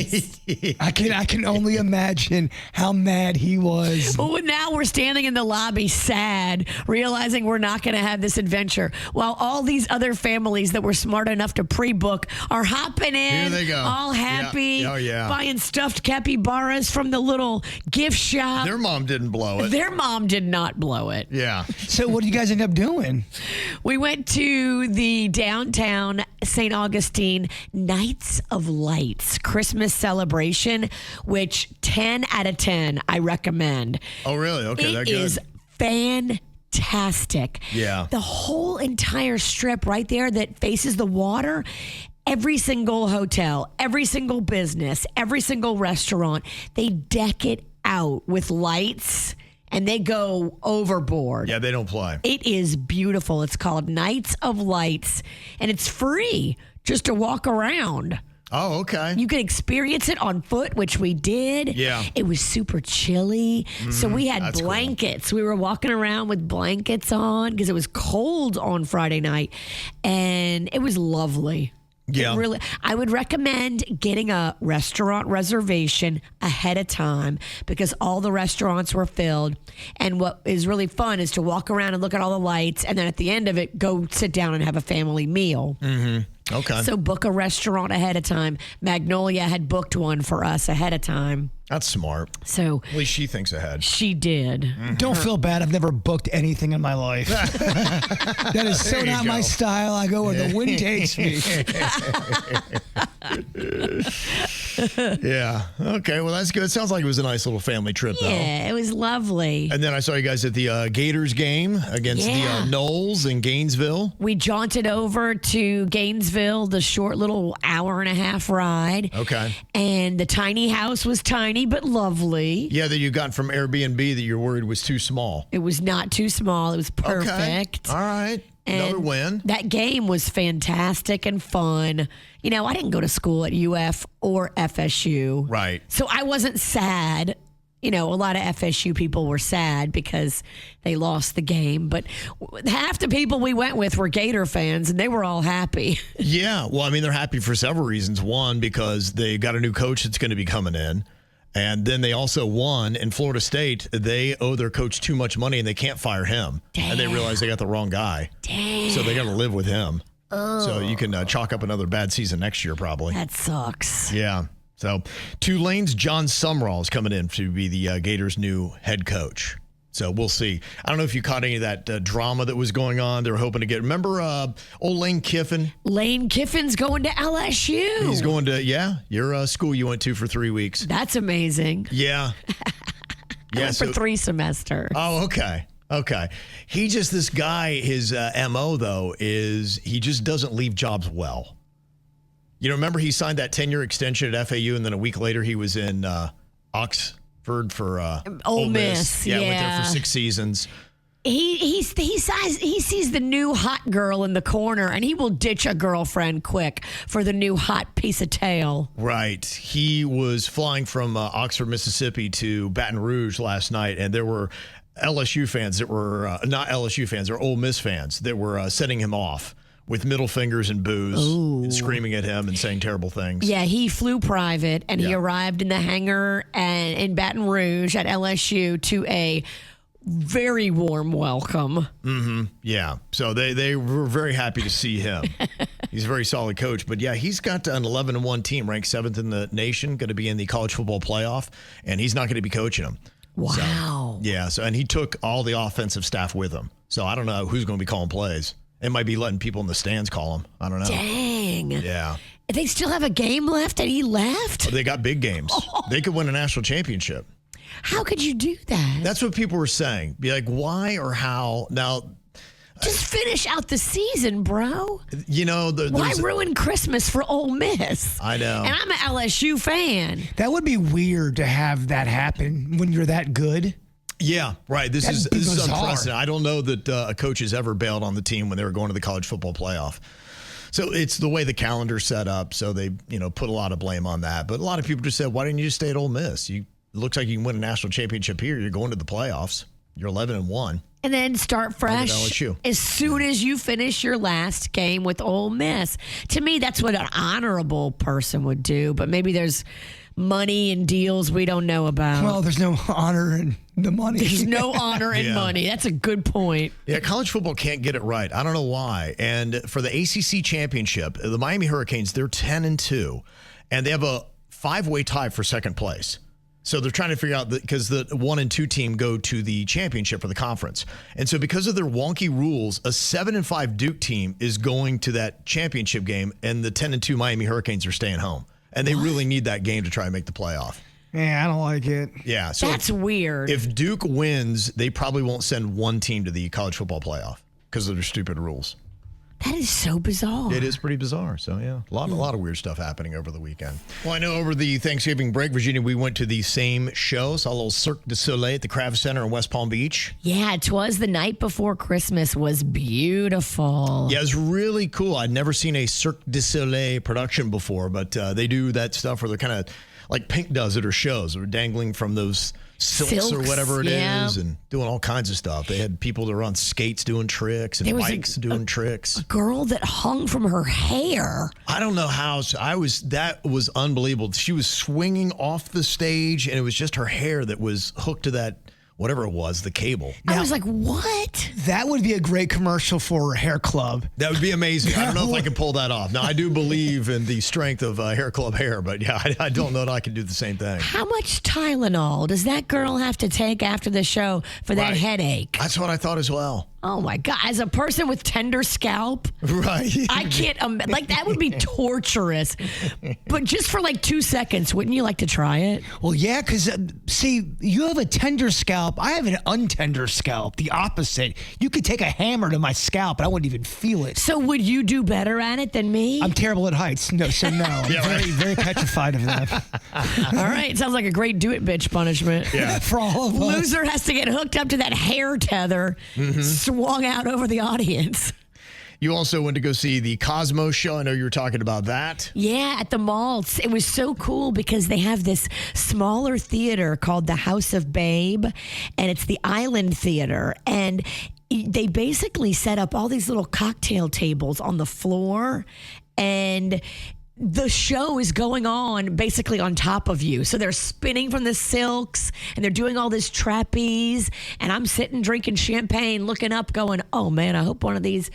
I can only imagine how mad he was. Well, now we're standing in the lobby sad, realizing we're not going to have this adventure, while all these other families that were smart enough to pre-book are hopping in. Here they go. All happy. Yeah. Oh, yeah. Buying stuffed capybaras from the little gift shop. Their mom didn't blow it. Their mom did not blow it. Yeah. So what did you guys end up doing? We went to the downtown St. Augustine Nights of Lights Christmas celebration, which 10 out of 10 I recommend. Oh, really? Okay, It is fantastic. Yeah. The whole entire strip right there that faces the water, every single hotel, every single business, every single restaurant, they deck it out with lights. And they go overboard. Yeah, they don't play. It is beautiful. It's called Nights of Lights, and it's free just to walk around. Oh, okay. You can experience it on foot, which we did. Yeah. It was super chilly. So we had That's blankets. Cool. We were walking around with blankets on because it was cold on Friday night, and it was lovely. Yeah. I would recommend getting a restaurant reservation ahead of time because all the restaurants were filled. And what is really fun is to walk around and look at all the lights, and then at the end of it, go sit down and have a family meal. Mm-hmm. Okay. So book a restaurant ahead of time. Magnolia had booked one for us ahead of time. That's smart. So at least she thinks ahead. She did. Mm-hmm. Don't feel bad. I've never booked anything in my life. That is so not my style. I go where the wind takes me. Yeah. Okay. Well, that's good. Sounds like it was a nice little family trip, though. Yeah, it was lovely. And then I saw you guys at the Gators game against the Knowles in Gainesville. We jaunted over to Gainesville, the short little hour and a half ride. Okay. And the tiny house was tiny but lovely. Yeah, that you got from Airbnb that you're worried was too small. It was not too small. It was perfect. Okay. All right. Another win. That game was fantastic and fun. You know, I didn't go to school at UF or FSU. Right. So I wasn't sad a lot of FSU people were sad because they lost the game. But half the people we went with were Gator fans, and they were all happy. Yeah. Well, I mean, they're happy for several reasons. One, because they got a new coach that's going to be coming in. And then they also won in Florida State. They owe their coach too much money, and they can't fire him. Damn. And they realize they got the wrong guy. Damn. So they got to live with him. Oh. So you can chalk up another bad season next year, probably. That sucks. Yeah. So Tulane's John Sumrall is coming in to be the Gators' new head coach. So we'll see. I don't know if you caught any of that drama that was going on. They were hoping to get. Remember old Lane Kiffin? Lane Kiffin's going to LSU. He's going to, your school you went to for 3 weeks. That's amazing. Yeah. I went for 3 semesters. Oh, okay. Okay. This guy, his MO, though, is he just doesn't leave jobs well. Remember he signed that 10-year extension at FAU, and then a week later he was in Oxford for Ole Miss. Yeah, went there for 6 seasons. He sees the new hot girl in the corner, and he will ditch a girlfriend quick for the new hot piece of tail. Right. He was flying from Oxford, Mississippi to Baton Rouge last night, and there were LSU fans that were not LSU fans, they're Ole Miss fans that were setting him off with middle fingers and boos and screaming at him and saying terrible things. Yeah, he flew private, and he arrived in the hangar and in Baton Rouge at LSU to a very warm welcome. Mm-hmm. Yeah. So they were very happy to see him. He's a very solid coach. But, yeah, he's got an 11-1 team, ranked 7th in the nation, going to be in the college football playoff, and he's not going to be coaching them. Wow. So, and he took all the offensive staff with him. So I don't know who's going to be calling plays. It might be letting people in the stands call him. I don't know. Dang. Yeah. They still have a game left and he left? They got big games. They could win a national championship. How could you do that? That's what people were saying. Be like, why or how? Now, just finish out the season, bro. Why ruin Christmas for Ole Miss? I know. And I'm an LSU fan. That would be weird to have that happen when you're that good. Yeah, right. This is unprecedented. I don't know that a coach has ever bailed on the team when they were going to the college football playoff. So it's the way the calendar's set up. So they, put a lot of blame on that. But a lot of people just said, why didn't you just stay at Ole Miss? It looks like you can win a national championship here. You're going to the playoffs. You're 11-1. And then start fresh as soon as you finish your last game with Ole Miss. To me, that's what an honorable person would do. But maybe there's money and deals we don't know about. Well, there's no honor in the money. There's no honor in money. That's a good point. Yeah, college football can't get it right. I don't know why. And for the ACC championship, the Miami Hurricanes, they're 10-2, and they have a 5-way tie for second place. So they're trying to figure out because the 1 and 2 team go to the championship for the conference. And so because of their wonky rules, a 7-5 Duke team is going to that championship game, and the 10-2 Miami Hurricanes are staying home. And they really need that game to try and make the playoff. Yeah, I don't like it. Yeah. So that's weird. If Duke wins, they probably won't send one team to the college football playoff because of their stupid rules. That is so bizarre. It is pretty bizarre. So, yeah, a lot of weird stuff happening over the weekend. Well, I know over the Thanksgiving break, Virginia, we went to the same show. Saw a little Cirque du Soleil at the Kraft Center in West Palm Beach. Yeah, it was the night before Christmas. Was beautiful. Yeah, it was really cool. I'd never seen a Cirque du Soleil production before, but they do that stuff where they're kind of like Pink does at her shows. They're dangling from those silks or whatever it is and doing all kinds of stuff. They had people that were on skates doing tricks and bikes doing tricks. A girl that hung from her hair. I don't know how. That was unbelievable. She was swinging off the stage, and it was just her hair that was hooked to that, whatever it was, the cable. I was like, what? That would be a great commercial for Hair Club. That would be amazing. I don't know if I can pull that off. Now, I do believe in the strength of Hair Club hair, but yeah, I don't know that I can do the same thing. How much Tylenol does that girl have to take after the show for that headache? That's what I thought as well. Oh, my God. As a person with tender scalp, right? I can't, that would be torturous. But just for 2 seconds, wouldn't you like to try it? Well, yeah, because, see, you have a tender scalp. I have an untender scalp, the opposite. You could take a hammer to my scalp, and I wouldn't even feel it. So would you do better at it than me? I'm terrible at heights. No. I'm very petrified of that. All right. Sounds like a great do-it bitch punishment. Yeah. For all of us. Loser has to get hooked up to that hair tether, swung out over the audience. You also went to go see the Cosmo show. I know you were talking about that. Yeah, at the malls. It was so cool because they have this smaller theater called the House of Babe, and it's the Island Theater. And they basically set up all these little cocktail tables on the floor, and the show is going on basically on top of you. So they're spinning from the silks and they're doing all this trapeze. And I'm sitting drinking champagne, looking up, going, oh man, I hope one of these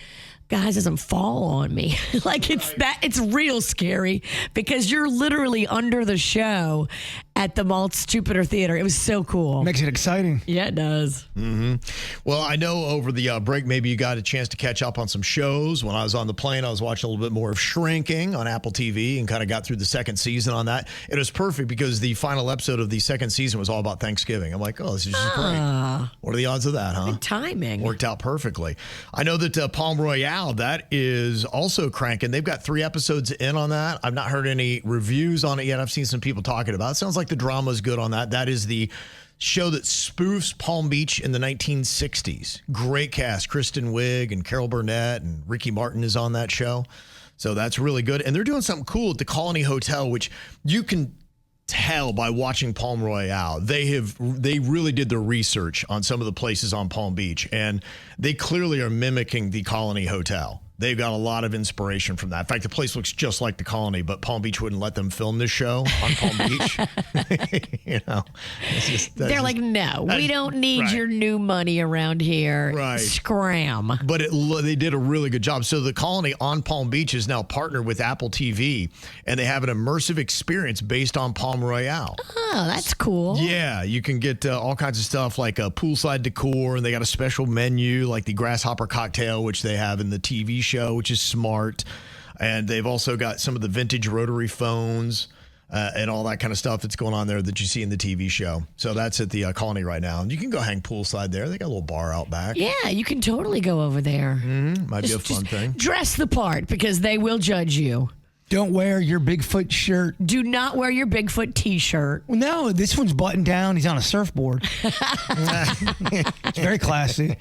guys doesn't fall on me. Like it's real scary because you're literally under the show at the Maltz Jupiter Theater. It was so cool. Makes it exciting. Yeah, it does. Mm-hmm. Well, I know over the break, maybe you got a chance to catch up on some shows. When I was on the plane, I was watching a little bit more of Shrinking on Apple TV and kind of got through the second season on that. It was perfect because the final episode of the second season was all about Thanksgiving. I'm like, oh, this is just great. What are the odds of that, huh? Good timing. Worked out perfectly. I know that Palm Royale, that is also cranking. They've got 3 episodes in on that. I've not heard any reviews on it yet. I've seen some people talking about it. Sounds like the drama is good on that. That is the show that spoofs Palm Beach in the 1960s. Great cast. Kristen Wiig and Carol Burnett and Ricky Martin is on that show. So that's really good. And they're doing something cool at the Colony Hotel, which you can tell by watching Palm Royale. They really did their research on some of the places on Palm Beach, and they clearly are mimicking the Colony Hotel. They've got a lot of inspiration from that. In fact, the place looks just like the Colony, but Palm Beach wouldn't let them film this show on Palm Beach. They're like, no, we don't need your new money around here. Right. Scram. But they did a really good job. So the Colony on Palm Beach is now partnered with Apple TV, and they have an immersive experience based on Palm Royale. Oh, that's cool. Yeah, you can get all kinds of stuff like a poolside decor, and they got a special menu like the grasshopper cocktail, which they have in the TV show, which is smart. And they've also got some of the vintage rotary phones and all that kind of stuff that's going on there that you see in the TV show. So that's at the Colony right now. And you can go hang poolside there. They got a little bar out back. Yeah, you can totally go over there. Mm-hmm. Might be a fun thing. Dress the part because they will judge you. Don't wear your Bigfoot shirt. Do not wear your Bigfoot t-shirt. Well, no, this one's buttoned down. He's on a surfboard. It's very classy.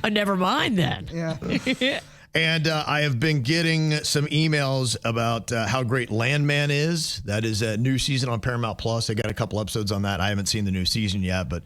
Oh, never mind then. Yeah. And I have been getting some emails about how great Landman is. That is a new season on Paramount Plus. They got a couple episodes on that. I haven't seen the new season yet, but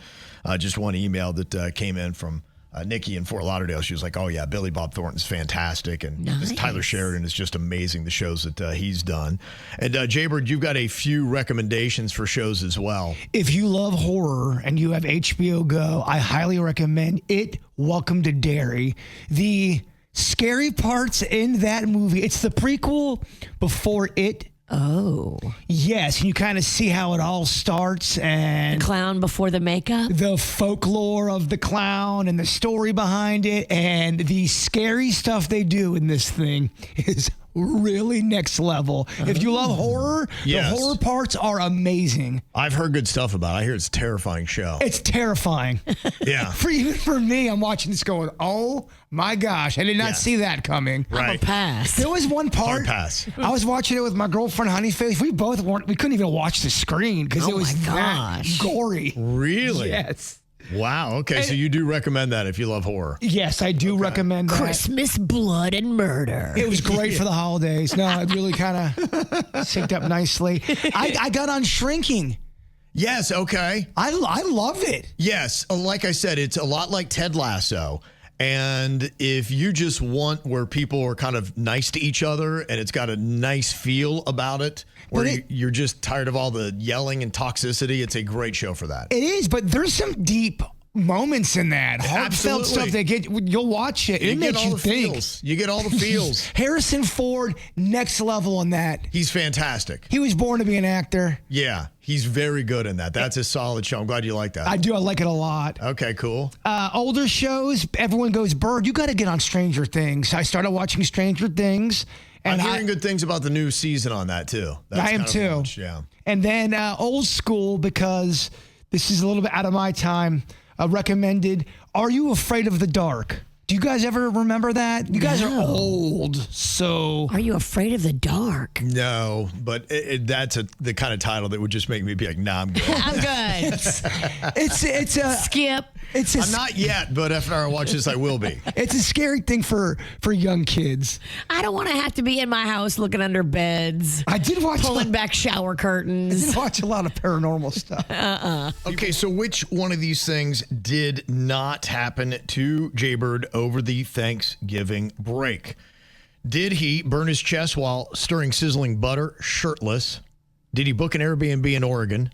just one email that came in from Nikki in Fort Lauderdale. She was like, oh, yeah, Billy Bob Thornton's fantastic. And Tyler Sheridan is just amazing, the shows that he's done. And Jbird, you've got a few recommendations for shows as well. If you love horror and you have HBO Go, I highly recommend It, Welcome to Derry. The scary parts in that movie, it's the prequel before It. Oh. Yes, and you kind of see how it all starts and the clown before the makeup. The folklore of the clown and the story behind it and the scary stuff they do in this thing is really next level. If you love horror, the horror parts are amazing. I've heard good stuff about it. I hear it's a terrifying show. It's terrifying. Yeah. Even for me, I'm watching this going, oh my gosh, I did not see that coming. Right. I'm a pass. There was one part. Hard pass. I was watching it with my girlfriend Honeyface. We couldn't even watch the screen because it was that gory. Really? Yes. Wow. Okay. So you do recommend that if you love horror. Yes, I do recommend that. Christmas Blood and Murder. It was great for the holidays. No, it really kind of synced up nicely. I got on Shrinking. Yes. Okay. I love it. Yes. Like I said, it's a lot like Ted Lasso. And if you just want where people are kind of nice to each other and it's got a nice feel about it, where you're just tired of all the yelling and toxicity, it's a great show for that. It is, but there's some deep moments in that. Heartfelt stuff they get. You'll watch it. It makes you think. Feels. You get all the feels. Harrison Ford, next level on that. He's fantastic. He was born to be an actor. Yeah, he's very good in that. That's a solid show. I'm glad you like that. I do. I like it a lot. Okay, cool. Older shows, everyone goes, Bird, you got to get on Stranger Things. I started watching Stranger Things. And I'm hearing good things about the new season on that, too. I am, too. Yeah. And then old school, because this is a little bit out of my time, recommended Are You Afraid of the Dark? Do you guys ever remember that? You guys are old, so... Are You Afraid of the Dark? No, but that's the kind of title that would just make me be like, nah, I'm good. I'm good. It's a... Skip. I'm not yet, but after I watch this, I will be. It's a scary thing for young kids. I don't want to have to be in my house looking under beds. I did watch pulling back shower curtains. I did watch a lot of paranormal stuff. Okay, so which one of these things did not happen to Jbird over the Thanksgiving break? Did he burn his chest while stirring sizzling butter shirtless? Did he book an Airbnb in Oregon?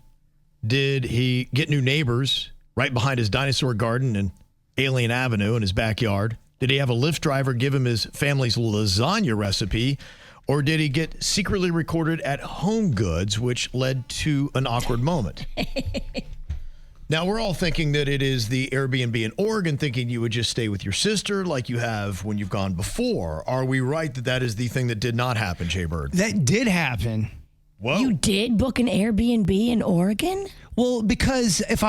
Did he get new neighbors right behind his dinosaur garden and Alien Avenue in his backyard? Did he have a Lyft driver give him his family's lasagna recipe? Or did he get secretly recorded at Home Goods, which led to an awkward moment? Now, we're all thinking that it is the Airbnb in Oregon, thinking you would just stay with your sister like you have when you've gone before. Are we right that that is the thing that did not happen, Jbird? That did happen. Whoa. You did book an Airbnb in Oregon? Well, because if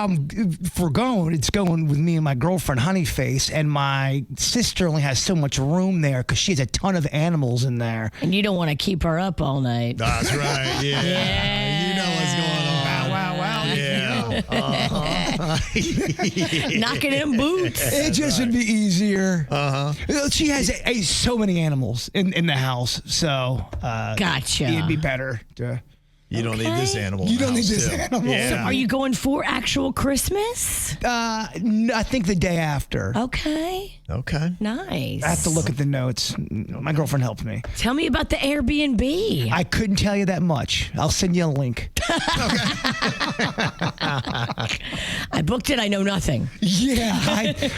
we're going, it's going with me and my girlfriend, Honeyface, and my sister only has so much room there because she has a ton of animals in there. And you don't want to keep her up all night. That's right. Yeah. You know what's going on. Wow. Yeah. Knocking in boots. It just would be easier. She has so many animals in the house, so Gotcha. It'd be better to. You don't need this animal. You don't need this too. animal. Yeah. So are you going for actual Christmas? No, I think the day after. Okay. Okay. Nice. I have to look at the notes. My girlfriend helped me. Tell me about the Airbnb. I couldn't tell you that much. I'll send you a link. I booked it. I know nothing. Yeah,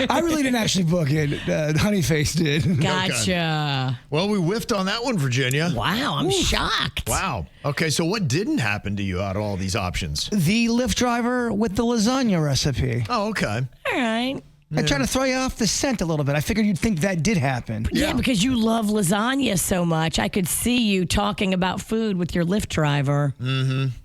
I really didn't actually book it. Honeyface did. Gotcha. Well, we whiffed on that one, Virginia. Wow, I'm shocked. Wow. Okay, so what didn't happen to you out of all these options? The Lyft driver with the lasagna recipe. Oh, okay. All right. I tried to throw you off the scent a little bit. I figured you'd think that did happen. Yeah, because you love lasagna so much. I could see you talking about food with your Lyft driver.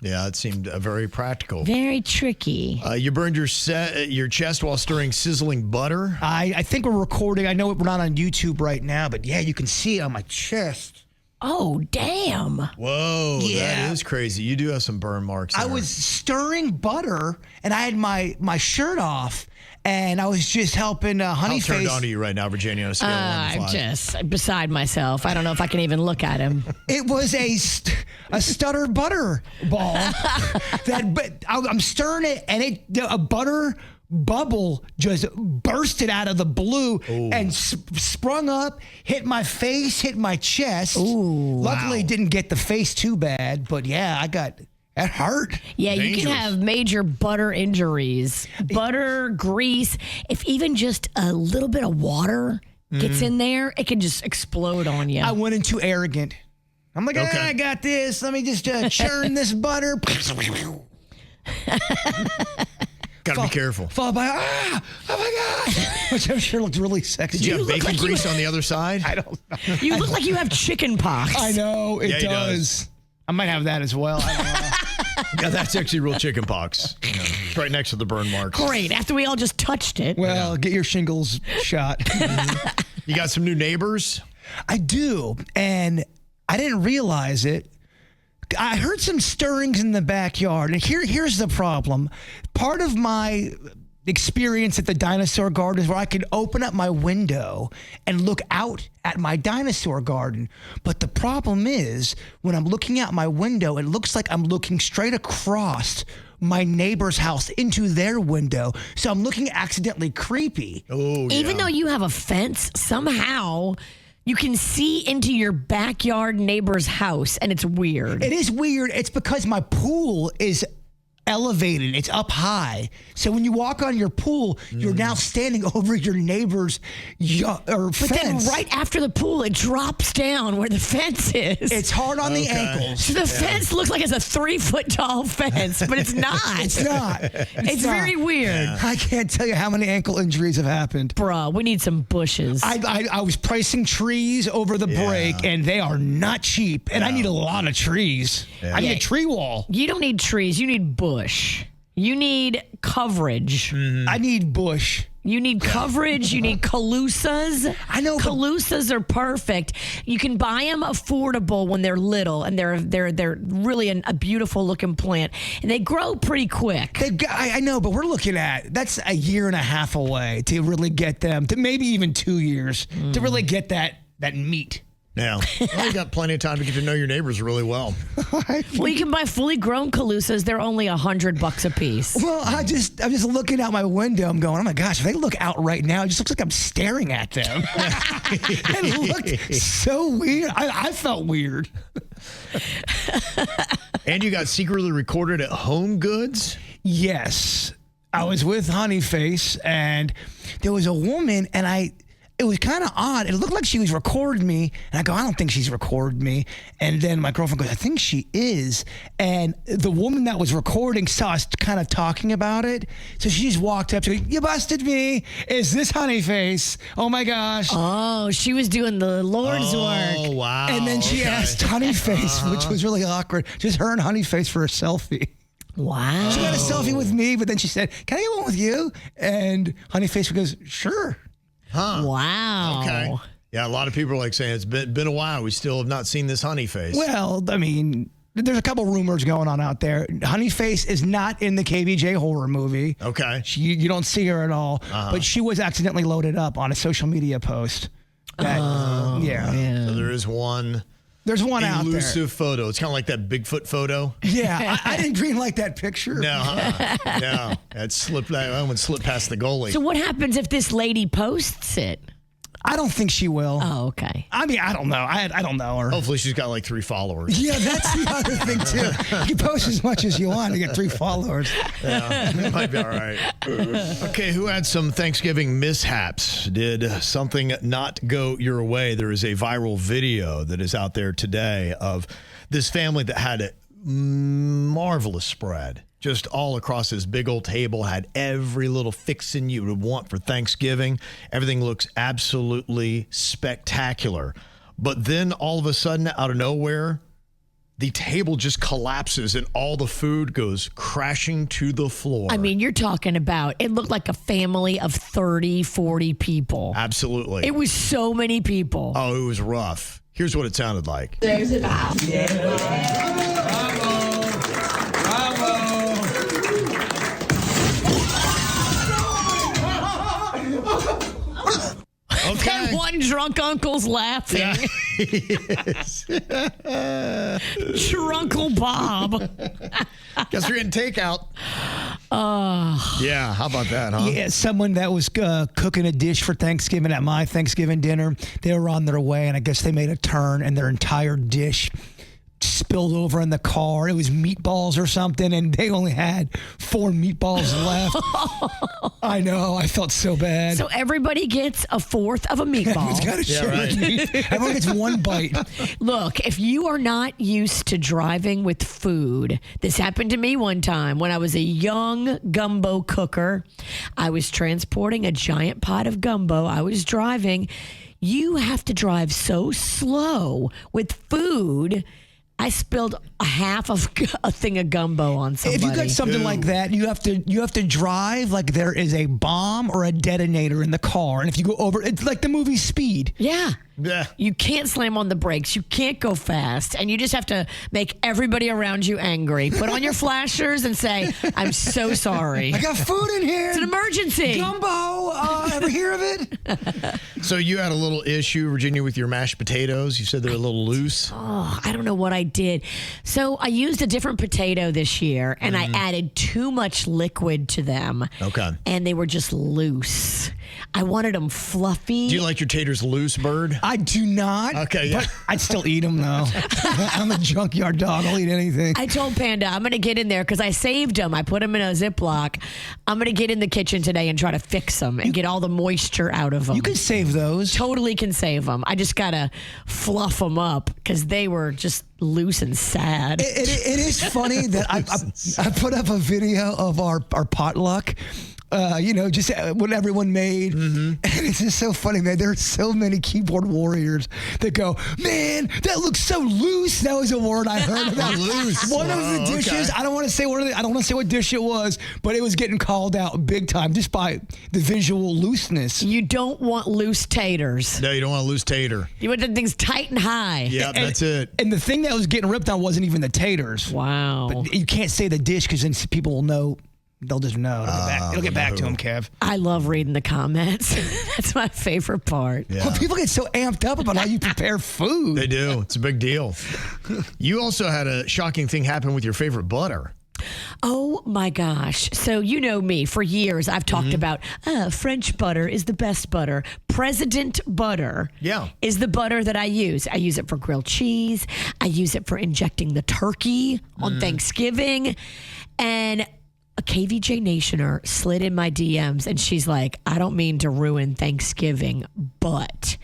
Yeah, it seemed very practical. Very tricky. You burned your chest while stirring sizzling butter. I think we're recording. I know we're not on YouTube right now, but yeah, you can see it on my chest. Oh, damn. Whoa, that is crazy. You do have some burn marks there. I was stirring butter, and I had my shirt off, and I was just helping How Honeyface. turned on to you right now, Virginia, on a scale of 1 to 5? I'm just beside myself. I don't know if I can even look at him. It was a stutter butter ball. I'm stirring it, and a butter bubble just bursted out of the blue and sprung up, hit my face, hit my chest. Luckily, didn't get the face too bad, but yeah, that hurt. Yeah, Dangerous. you can have major butter injuries. Butter, grease, if even just a little bit of water gets in there, it can just explode on you. I went in too arrogant. I'm like, Okay. I got this. Let me just churn this butter. Gotta be careful. Followed by, oh my God. Which I'm sure looked really sexy. Did you have look bacon like you- grease on the other side? I don't know. You look like you have chicken pox. I know, it Yeah, he does. does. I might have that as well. I don't know. Yeah, that's actually real chicken pox. You know, it's right next to the burn marks. Great. After we all just touched it. Well, get your shingles shot. You got some new neighbors? I do, and I didn't realize it. I heard some stirrings in the backyard, and here's the problem. Part of my experience at the dinosaur garden is where I could open up my window and look out at my dinosaur garden. But the problem is, when I'm looking out my window, it looks like I'm looking straight across my neighbor's house into their window. So I'm looking accidentally creepy. Oh, Even though you have a fence, somehow you can see into your backyard neighbor's house, and it's weird. It is weird. It's because my pool is elevated. It's up high. So when you walk on your pool, you're now standing over your neighbor's But fence. then right after the pool, it drops down where the fence is. It's hard on the ankles. So the fence looks like it's a 3-foot tall fence, but it's not. It's not. It's not. very weird. I can't tell you how many ankle injuries have happened. Bruh, we need some bushes. I was pricing trees over the break, and they are not cheap. And I need a lot of trees. I need a tree wall. You don't need trees. You need bush. You need coverage. I need bush. You need coverage. You need Calusas. I know. Calusas are perfect. You can buy them affordable when they're little, and they're really a beautiful looking plant, and they grow pretty quick. I know, but we're looking at that's a year and a half away to really get them, to maybe even 2 years to really get that meat. Yeah. Well, you got plenty of time to get to know your neighbors really well. Well, you can buy fully grown Calusas. They're only $100 a piece. Well, I'm just looking out my window. I'm going, oh my gosh, if they look out right now, it just looks like I'm staring at them. It looked so weird. I felt weird. And you got secretly recorded at Home Goods? Yes. I was with Honeyface, and there was a woman, and it was kind of odd. It looked like she was recording me. And I go, I don't think she's recording me. And then my girlfriend goes, I think she is. And the woman that was recording saw us kind of talking about it. So she just walked up to me, you busted me. Is this Honeyface? Oh, my gosh. Oh, she was doing the Lord's work. Oh, wow. And then she asked Honeyface, which was really awkward, just her and Honeyface for a selfie. Wow. She got a selfie with me, but then she said, can I get one with you? And Honeyface goes, sure. Huh. Wow. Okay. Yeah, a lot of people are like saying it's been a while. We still have not seen this Honeyface. Well, I mean, there's a couple rumors going on out there. Honeyface is not in the KVJ horror movie. Okay. You don't see her at all, but she was accidentally loaded up on a social media post. Yeah. So there is one. There's one out there. Elusive photo. It's kind of like that Bigfoot photo. Yeah, I didn't green like that picture. No, huh? No. That one slipped past the goalie. So what happens if this lady posts it? I don't think she will. Oh, okay. I mean, I don't know. I don't know her. Hopefully she's got like 3 followers. Yeah, that's the other thing, too. You post as much as you want to get 3 followers. Yeah, it might be all right. Okay, who had some Thanksgiving mishaps? Did something not go your way? There is a viral video that is out there today of this family that had a marvelous spread. Just all across this big old table, had every little fixin' you would want for Thanksgiving. Everything looks absolutely spectacular. But then all of a sudden, out of nowhere, the table just collapses and all the food goes crashing to the floor. I mean, you're talking about, it looked like a family of 30, 40 people. Absolutely. It was so many people. Oh, it was rough. Here's what it sounded like. There's it out. Okay. That one drunk uncle's laughing. Yeah. Yes. Drunkle Bob. Guess we're getting takeout. Yeah, how about that, huh? Yeah, someone that was cooking a dish for Thanksgiving at my Thanksgiving dinner, they were on their way, and I guess they made a turn, and their entire dish spilled over in the car. It was meatballs or something, and they only had 4 meatballs left. I know. I felt so bad. So everybody gets a fourth of a meatball. Everyone's got a share of meat. Everyone gets 1 bite. Look, if you are not used to driving with food, this happened to me one time when I was a young gumbo cooker. I was transporting a giant pot of gumbo. I was driving. You have to drive so slow with food. I spilled a half of a thing of gumbo on somebody. If you got something like that, you have to drive like there is a bomb or a detonator in the car. And if you go over, it's like the movie Speed. Yeah. Yeah. You can't slam on the brakes. You can't go fast. And you just have to make everybody around you angry. Put on your flashers and say, I'm so sorry. I got food in here. It's an emergency. Gumbo. Ever hear of it? So you had a little issue, Virginia, with your mashed potatoes. You said they're a little loose. Oh, I don't know what I did. So I used a different potato this year, and I added too much liquid to them. Okay. And they were just loose. I wanted them fluffy. Do you like your taters loose, Bird? I do not. Okay, yeah. But I'd still eat them, though. I'm a junkyard dog. I'll eat anything. I told Panda, I'm going to get in there because I saved them. I put them in a Ziploc. I'm going to get in the kitchen today and try to fix them and get all the moisture out of them. You can save those. Totally can save them. I just got to fluff them up because they were just loose and sad. It is funny that I put up a video of our potluck Just what everyone made. Mm-hmm. And it's just so funny, man. There are so many keyboard warriors that go, man, that looks so loose. That was a word I heard about. Loose. One of the dishes, okay. I don't want to say what dish it was, but it was getting called out big time just by the visual looseness. You don't want loose taters. No, you don't want to lose tater. You want the things tight and high. Yeah, that's it. And the thing that was getting ripped on wasn't even the taters. Wow. But you can't say the dish because then people will know. They'll just know. It'll get back to them, Kev. I love reading the comments. That's my favorite part. Yeah. Well, people get so amped up about how you prepare food. They do. It's a big deal. You also had a shocking thing happen with your favorite butter. Oh my gosh. So you know me, for years I've talked about French butter is the best butter. President butter is the butter that I use. I use it for grilled cheese. I use it for injecting the turkey on Thanksgiving. And a KVJ Nationer slid in my DMs and she's like, I don't mean to ruin Thanksgiving, but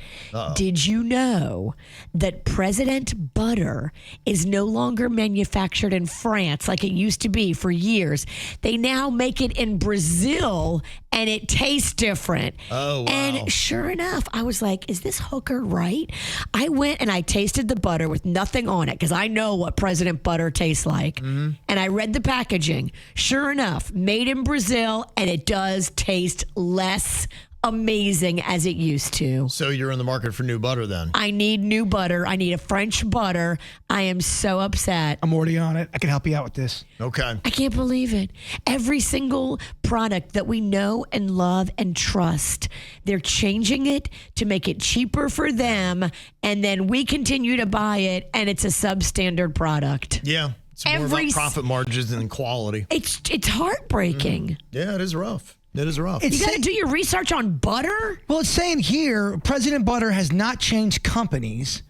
did you know that President butter is no longer manufactured in France like it used to be for years? They now make it in Brazil and it tastes different. Oh, wow. And sure enough, I was like, is this hooker right? I went and I tasted the butter with nothing on it because I know what President butter tastes like. And I read the packaging. Sure enough, made in Brazil, and it does taste less amazing as it used to. So you're in the market for new butter then? I need new butter. I need a French butter. I am so upset. I'm already on it. I can help you out with this. Okay. I can't believe it. Every single product that we know and love and trust, they're changing it to make it cheaper for them, and then we continue to buy it, and it's a substandard product. Yeah. It's more about profit margins than quality. It's heartbreaking. Yeah, it is rough. It is rough. You got to do your research on butter? Well, it's saying here, President Butter has not changed companies.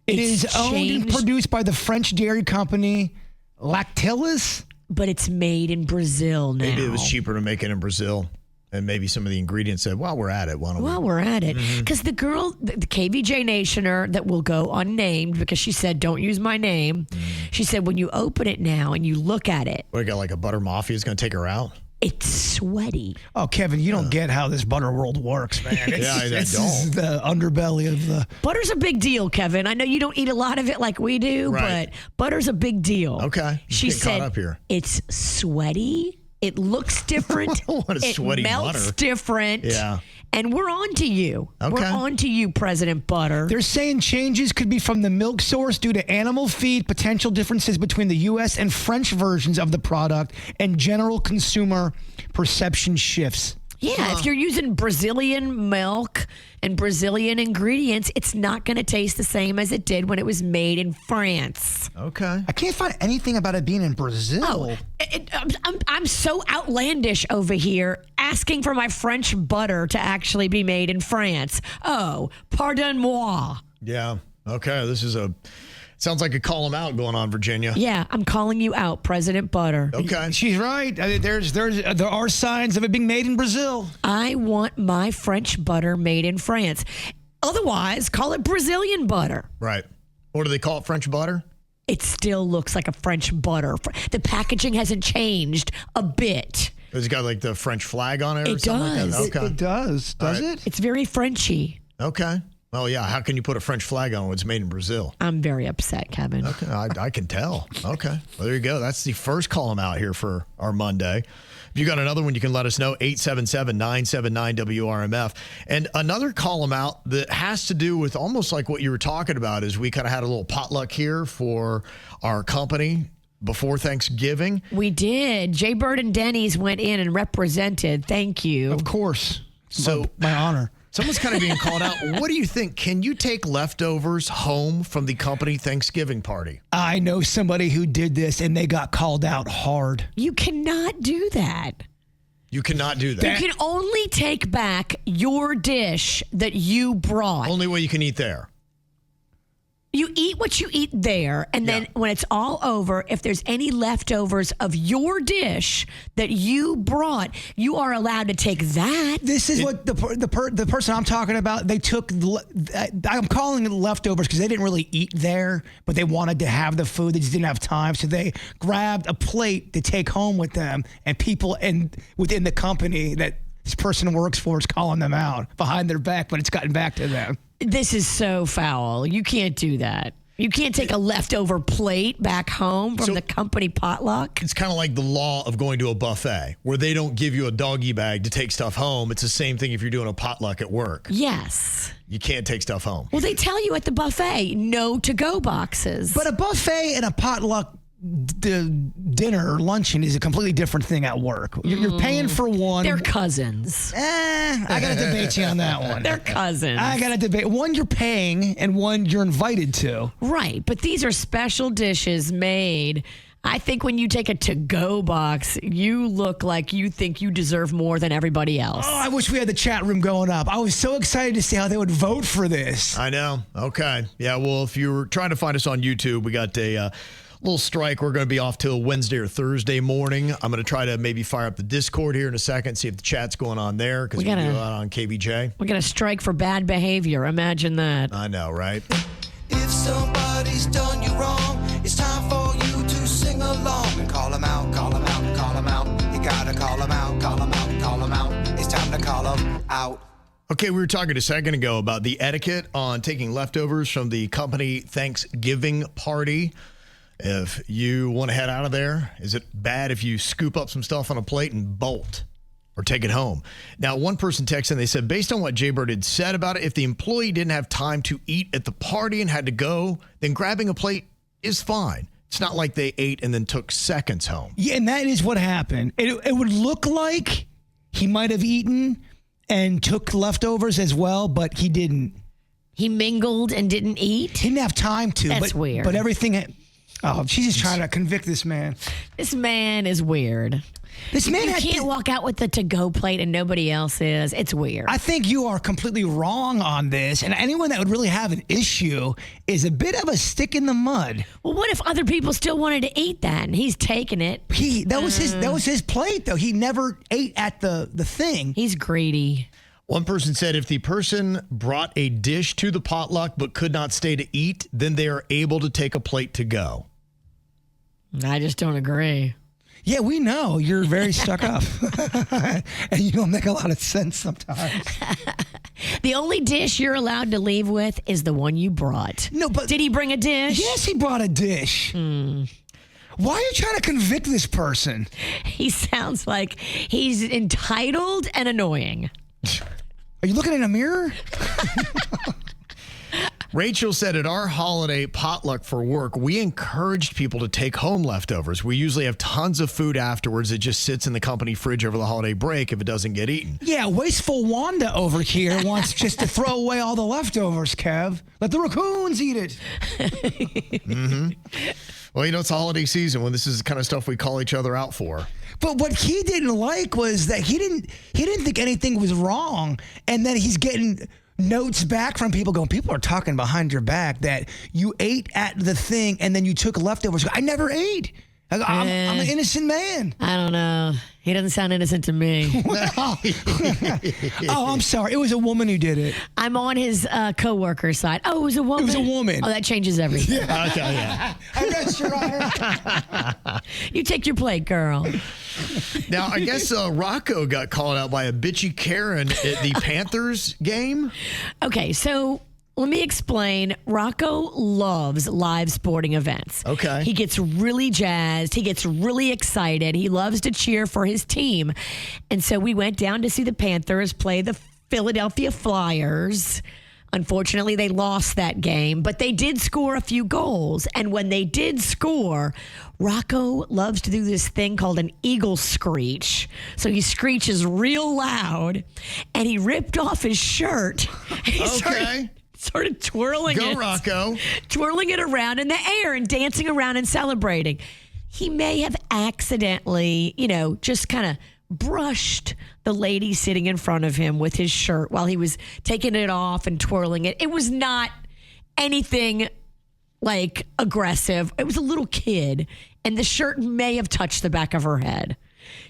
It is owned and produced by the French dairy company Lactalis. But it's made in Brazil now. Maybe it was cheaper to make it in Brazil. And maybe some of the ingredients said, while we're at it, why don't we? While we're at it. Because the girl, the KVJ Nationer that will go unnamed because she said, don't use my name. She said, when you open it now and you look at it. What, you got like a butter mafia is going to take her out? It's sweaty. Oh, Kevin, you don't get how this butter world works, man. It's the underbelly of the... Butter's a big deal, Kevin. I know you don't eat a lot of it like we do, but butter's a big deal. Okay. She said, caught up here. It's sweaty. It looks different. What a sweaty melts butter. different. Yeah. And we're on to you. Okay. We're on to you, President Butter. They're saying changes could be from the milk source due to animal feed, potential differences between the U.S. and French versions of the product, and general consumer perception shifts. Yeah, if you're using Brazilian milk and Brazilian ingredients, it's not going to taste the same as it did when it was made in France. Okay. I can't find anything about it being in Brazil. I'm so outlandish over here asking for my French butter to actually be made in France. Oh, pardon-moi. Yeah. Okay. This is sounds like a call them out going on, Virginia. Yeah, I'm calling you out, President Butter. Okay. She's right. There are signs of it being made in Brazil. I want my French butter made in France. Otherwise, call it Brazilian butter. Right. Or do they call it French butter? It still looks like a French butter. The packaging hasn't changed a bit. Has it got like the French flag on it or It something does. like that? Okay. It does. Does it? It's very Frenchy. Okay. Well, yeah. How can you put a French flag on when it's made in Brazil? I'm very upset, Kevin. Okay. I can tell. Okay. Well, there you go. That's the first call them out here for our Monday. If you got another one, you can let us know, 877-979-WRMF. And another call them out that has to do with almost like what you were talking about is we kind of had a little potluck here for our company before Thanksgiving. We did. Jbird and Denny's went in and represented. Thank you. Of course. So my honor. Someone's kind of being called out. What do you think? Can you take leftovers home from the company Thanksgiving party? I know somebody who did this and they got called out hard. You cannot do that. You cannot do that. You can only take back your dish that you brought. Only way you can eat there. You eat what you eat there, and then when it's all over, if there's any leftovers of your dish that you brought, you are allowed to take that. This is what the person I'm talking about, they took, I'm calling it leftovers because they didn't really eat there, but they wanted to have the food. They just didn't have time. So they grabbed a plate to take home with them, and people within the company that this person works for is calling them out behind their back, but it's gotten back to them. This is so foul. You can't do that. You can't take a leftover plate back home from the company potluck. It's kind of like the law of going to a buffet where they don't give you a doggy bag to take stuff home. It's the same thing if you're doing a potluck at work. Yes. You can't take stuff home. Well, they tell you at the buffet, no to-go boxes. But a buffet and a potluck dinner or luncheon is a completely different thing at work. You're paying for one. They're cousins. I got to debate you on that one. They're cousins. I got to debate. One you're paying and one you're invited to. Right. But these are special dishes made. I think when you take a to-go box, you look like you think you deserve more than everybody else. Oh, I wish we had the chat room going up. I was so excited to see how they would vote for this. I know. Okay. Yeah, well, if you're trying to find us on YouTube, we got a little strike. We're going to be off till Wednesday or Thursday morning. I'm going to try to maybe fire up the Discord here in a second, see if the chat's going on there, because we do that on KBJ. We're going to strike for bad behavior. Imagine that. I know, right? If somebody's done you wrong, it's time for you to sing along and call them out, call them out, call them out. You gotta call them out, call them out, call them out. It's time to call them out. Okay, we were talking a second ago about the etiquette on taking leftovers from the company Thanksgiving party. If you want to head out of there, is it bad if you scoop up some stuff on a plate and bolt or take it home? Now, one person texted and they said, based on what Jbird had said about it, if the employee didn't have time to eat at the party and had to go, then grabbing a plate is fine. It's not like they ate and then took seconds home. Yeah, and that is what happened. It would look like he might have eaten and took leftovers as well, but he didn't. He mingled and didn't eat? He didn't have time to. That's weird. But everything... Oh, she's just trying to convict this man. This man is weird. This man can't walk out with the to-go plate and nobody else is. It's weird. I think you are completely wrong on this, and anyone that would really have an issue is a bit of a stick in the mud. Well, what if other people still wanted to eat that and he's taking it? That was his plate, though. He never ate at the thing. He's greedy. One person said if the person brought a dish to the potluck but could not stay to eat, then they are able to take a plate to go. I just don't agree. Yeah, we know you're very stuck up. And you don't make a lot of sense sometimes. The only dish you're allowed to leave with is the one you brought. No, but... Did he bring a dish? Yes, he brought a dish. Why are you trying to convict this person? He sounds like he's entitled and annoying. Are you looking in a mirror? Rachel said at our holiday potluck for work, we encouraged people to take home leftovers. We usually have tons of food afterwards. It just sits in the company fridge over the holiday break if it doesn't get eaten. Yeah, wasteful Wanda over here wants just to throw away all the leftovers, Kev. Let the raccoons eat it. Well, you know, it's a holiday season when this is the kind of stuff we call each other out for. But what he didn't like was that he didn't think anything was wrong, and then he's getting notes back from people going, people are talking behind your back that you ate at the thing and then you took leftovers. I never ate. I'm an innocent man. I don't know. He doesn't sound innocent to me. Oh, I'm sorry. It was a woman who did it. I'm on his co-worker side. Oh, it was a woman? It was a woman. Oh, that changes everything. Yeah. Okay, yeah. I guess you're right. You take your plate, girl. Now, I guess Rocco got called out by a bitchy Karen at the Panthers game. Okay, so let me explain. Rocco loves live sporting events. Okay. He gets really jazzed. He gets really excited. He loves to cheer for his team. And so we went down to see the Panthers play the Philadelphia Flyers. Unfortunately, they lost that game, but they did score a few goals. And when they did score, Rocco loves to do this thing called an eagle screech. So he screeches real loud, and he ripped off his shirt. Okay. Started twirling Go, it. Rocco. Twirling it around in the air and dancing around and celebrating. He may have accidentally, just kind of brushed the lady sitting in front of him with his shirt while he was taking it off and twirling it. It was not anything like aggressive. It was a little kid, and the shirt may have touched the back of her head.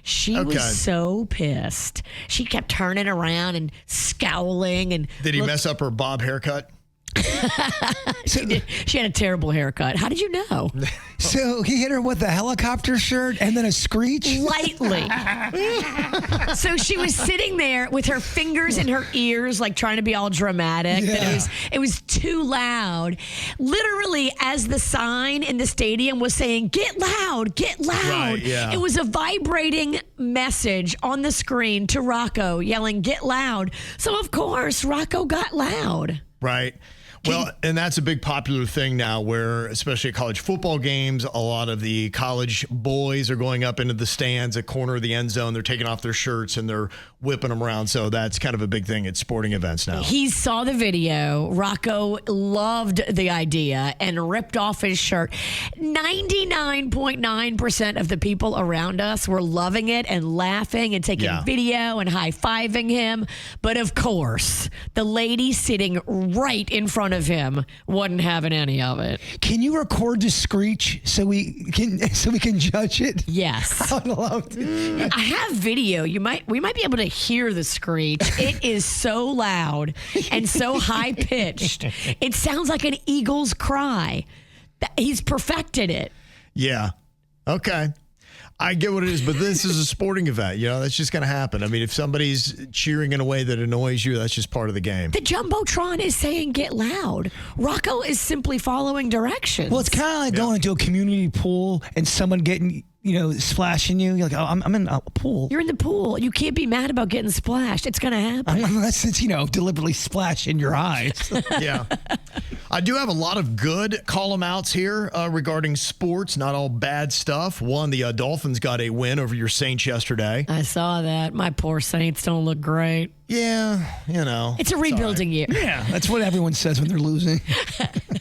She was so pissed. She kept turning around and scowling. And did he mess up her bob haircut? She had a terrible haircut. How did you know? So he hit her with a helicopter shirt and then a screech? Lightly. So she was sitting there with her fingers in her ears, like trying to be all dramatic. Yeah. It was too loud. Literally, as the sign in the stadium was saying, "Get loud, get loud." Right, yeah. It was a vibrating message on the screen to Rocco yelling, "Get loud." So, of course, Rocco got loud. Right. Well, and that's a big popular thing now where, especially at college football games, a lot of the college boys are going up into the stands at corner of the end zone. They're taking off their shirts and they're whipping them around. So that's kind of a big thing at sporting events now. He saw the video. Rocco loved the idea and ripped off his shirt. 99.9% of the people around us were loving it and laughing and taking video and high-fiving him. But of course, the lady sitting right in front of him wasn't having any of it. Can you record the screech so we can judge it? Yes. I would love to. I have video. We might be able to hear the screech. It is so loud and so high pitched. It sounds like an eagle's cry. He's perfected it. Yeah. Okay. I get what it is, but this is a sporting event. You know, that's just going to happen. I mean, if somebody's cheering in a way that annoys you, that's just part of the game. The Jumbotron is saying get loud. Rocco is simply following directions. Well, it's kind of like going into a community pool and someone getting, splashing you. You're like, oh, I'm in a pool. You're in the pool. You can't be mad about getting splashed. It's going to happen. Unless it's, deliberately splash in your eyes. Yeah. I do have a lot of good call-em-outs here regarding sports, not all bad stuff. One, the Dolphins got a win over your Saints yesterday. I saw that. My poor Saints don't look great. Yeah, It's a rebuilding year. Yeah, that's what everyone says when they're losing.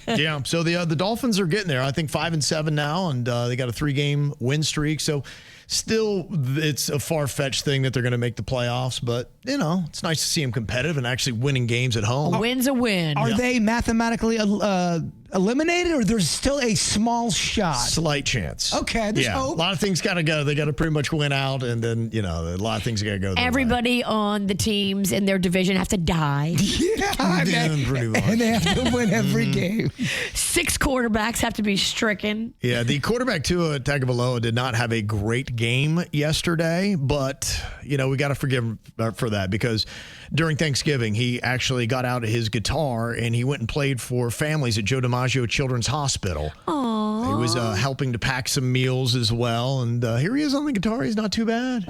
Yeah, so the Dolphins are getting there. I think 5-7 now, and they got a 3-game win streak. So still, it's a far-fetched thing that they're going to make the playoffs, but, it's nice to see them competitive and actually winning games at home. A win's a win. Are they mathematically eliminated, or there's still a small shot? Slight chance. Okay, there's hope. A lot of things got to go. They got to pretty much win out, and then, a lot of things got to go. Everybody on the teams in their division have to die. Pretty much. And they have to win every game. 6 quarterbacks have to be stricken. Yeah, the quarterback, Tua Tagovailoa, did not have a great game yesterday, but, we got to forgive him for that because during Thanksgiving, he actually got out his guitar and he went and played for families at Joe DiMaggio Children's Hospital. Aww. He was helping to pack some meals as well, and here he is on the guitar. He's not too bad.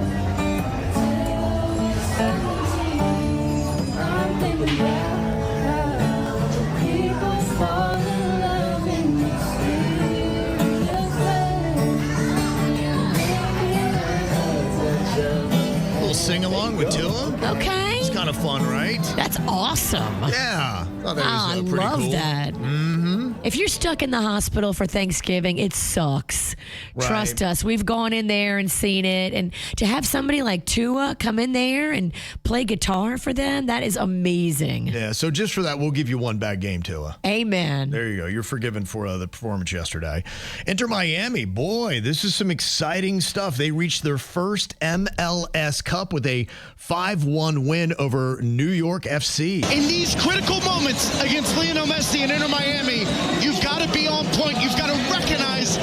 Sing along with Tua. Okay. It's kind of fun, right? That's awesome. Yeah. I love cool. that. Mm-hmm. If you're stuck in the hospital for Thanksgiving, it sucks. Right. Trust us. We've gone in there and seen it. And to have somebody like Tua come in there and play guitar for them, that is amazing. Yeah, so just for that, we'll give you one bad game, Tua. Amen. There you go. You're forgiven for the performance yesterday. Enter Miami. Boy, this is some exciting stuff. They reached their first MLS Cup with a 5-1 win over New York FC. In these critical moments against Lionel Messi and Inter Miami, you've got to be on point. You've got to recognize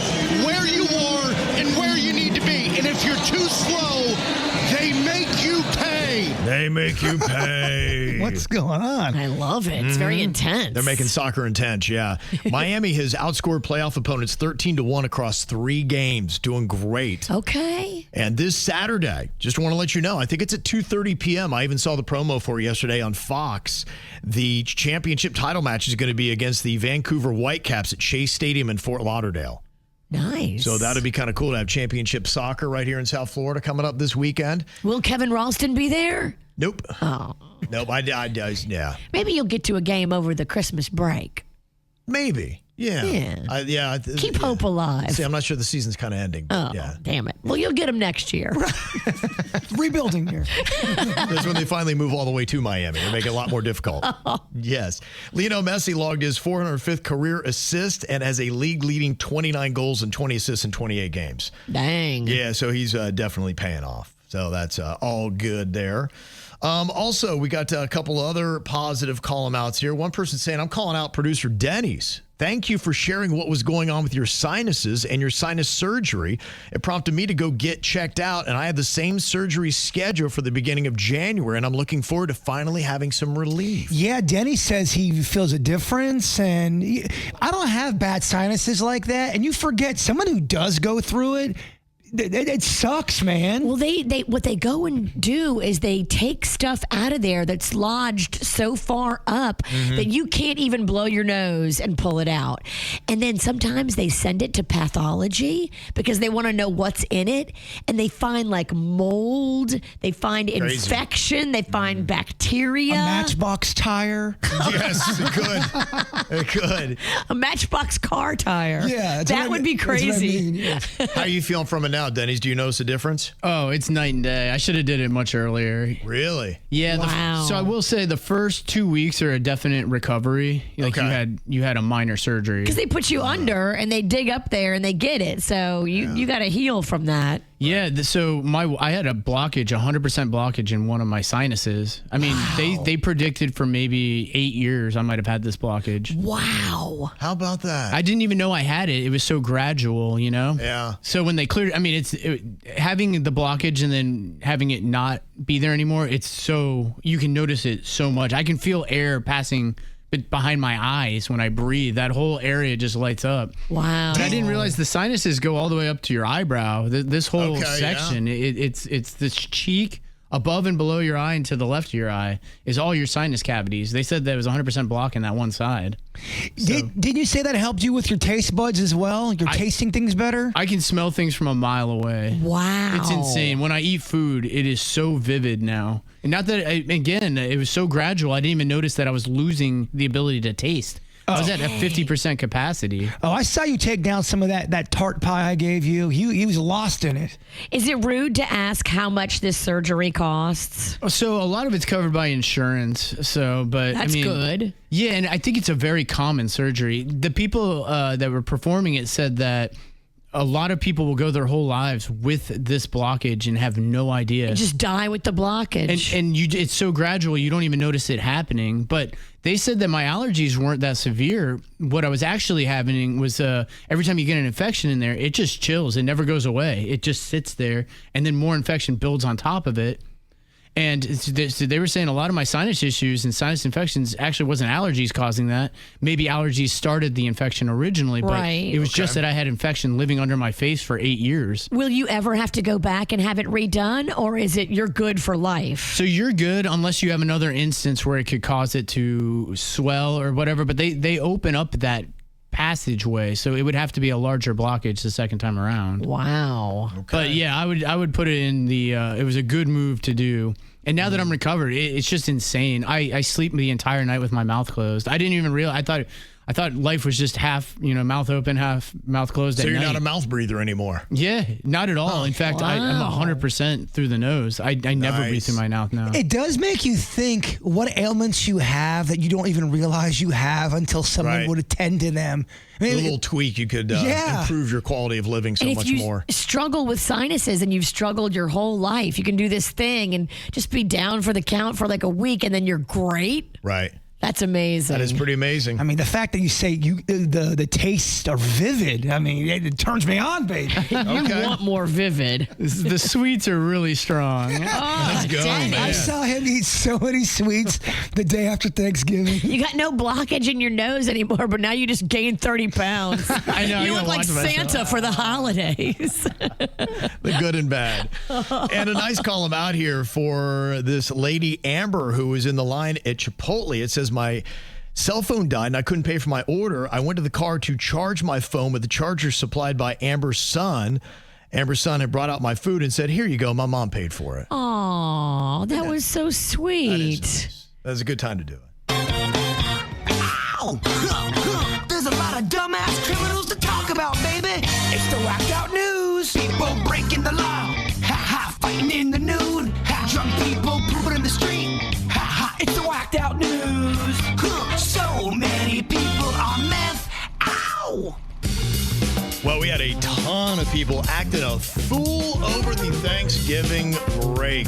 where you are and where you need to be. And if you're too slow, they make you pay. They make you pay. What's going on? I love it. It's very intense. They're making soccer intense, yeah. Miami has outscored playoff opponents 13-1 across 3 games. Doing great. Okay. And this Saturday, just want to let you know, I think it's at 2:30 p.m. I even saw the promo for it yesterday on Fox. The championship title match is going to be against the Vancouver Whitecaps at Shea Stadium in Fort Lauderdale. Nice. So that'd be kind of cool to have championship soccer right here in South Florida coming up this weekend. Will Kevin Ralston be there? Nope. Oh. Nope. Yeah. Maybe you'll get to a game over the Christmas break. Maybe. Yeah. Keep hope alive. See, I'm not sure the season's kind of ending. But Damn it. Well, you'll get them next year. Rebuilding here. That's when they finally move all the way to Miami. They make it a lot more difficult. Yes. Lionel Messi logged his 405th career assist and has a league-leading 29 goals and 20 assists in 28 games. Dang. Yeah, so he's definitely paying off. So that's all good there. Also, we got a couple other positive call-em-outs here. One person saying, I'm calling out producer Denny's. Thank you for sharing what was going on with your sinuses and your sinus surgery. It prompted me to go get checked out, and I have the same surgery scheduled for the beginning of January, and I'm looking forward to finally having some relief. Yeah, Denny says he feels a difference, and I don't have bad sinuses like that, and you forget someone who does go through it. It sucks, man. Well, they what they go and do is they take stuff out of there that's lodged so far up that you can't even blow your nose and pull it out. And then sometimes they send it to pathology because they want to know what's in it. And they find like mold, they find infection, they find bacteria. A Matchbox tire. Yes, it could. A Matchbox car tire. Yeah, that would be crazy. How are you feeling from it now, Denny's? Do you notice a difference? Oh, it's night and day. I should have did it much earlier. Really? Yeah. Wow. So I will say the first 2 weeks are a definite recovery. Like you had a minor surgery. Because they put you under and they dig up there and they get it. So you got to heal from that. Yeah, so I had a blockage, 100% blockage in one of my sinuses. I mean, they predicted for maybe 8 years I might have had this blockage. Wow. How about that? I didn't even know I had it. It was so gradual, you know? Yeah. So when they cleared, I mean, having the blockage and then having it not be there anymore, it's so, you can notice it so much. I can feel air passing behind my eyes when I breathe. That whole area just lights up. Wow. But I didn't realize the sinuses go all the way up to your eyebrow. This whole section, it's this cheek above and below your eye and to the left of your eye is all your sinus cavities. They said that it was 100% blocking that one side. Did you say that helped you with your taste buds as well? You're tasting things better? I can smell things from a mile away. Wow. It's insane. When I eat food, it is so vivid now. And not that, again, it was so gradual, I didn't even notice that I was losing the ability to taste. I was at a 50% capacity. Oh, I saw you take down some of that tart pie I gave you. He was lost in it. Is it rude to ask how much this surgery costs? So a lot of it's covered by insurance. But that's good. Yeah, and I think it's a very common surgery. The people that were performing it said that a lot of people will go their whole lives with this blockage and have no idea. And just die with the blockage. And it's so gradual, you don't even notice it happening. But they said that my allergies weren't that severe. What I was actually happening was every time you get an infection in there, it just chills. It never goes away. It just sits there, and then more infection builds on top of it. And they were saying a lot of my sinus issues and sinus infections actually wasn't allergies causing that. Maybe allergies started the infection originally, but it was just that I had infection living under my face for 8 years. Will you ever have to go back and have it redone, or is it you're good for life? So you're good unless you have another instance where it could cause it to swell or whatever, but they open up that passageway, so it would have to be a larger blockage the second time around. Wow. Okay. But yeah, I would put it in the it was a good move to do. And now that I'm recovered, it's just insane. I sleep the entire night with my mouth closed. I didn't even realize. I thought life was just half, mouth open, half mouth closed. So at you're night. not a mouth breather anymore? Yeah, not at all. In fact, I'm 100% through the nose. I never breathe through my mouth now. It does make you think what ailments you have that you don't even realize you have until someone would attend to them. I mean, a little tweak, you could improve your quality of living so much more. If you struggle with sinuses and you've struggled your whole life, you can do this thing and just be down for the count for like a week and then you're great. Right. That's amazing. That is pretty amazing. I mean, the fact that you say the tastes are vivid, I mean, it turns me on, baby. You want more vivid. The sweets are really strong. Let's go, man. I saw him eat so many sweets the day after Thanksgiving. You got no blockage in your nose anymore, but now you just gained 30 pounds. I know. You look like Santa for the holidays. The good and bad. And a nice column out here for this lady, Amber, who was in the line at Chipotle. It says, my cell phone died and I couldn't pay for my order. I went to the car to charge my phone with the charger supplied by Amber's son. Amber's son had brought out my food and said, here you go. My mom paid for it. Aw, that was so sweet. That was a good time to do it. Ow! This there's a lot of dumbass criminals to talk about, baby. It's the whacked out news. People breaking the law. Ha ha, fighting in the nude. Ha, drunk people pooping in the street. Ha ha, it's the whacked out news. Huh, so many people on meth. Ow! Well, we had a ton of people acting a fool over the Thanksgiving break.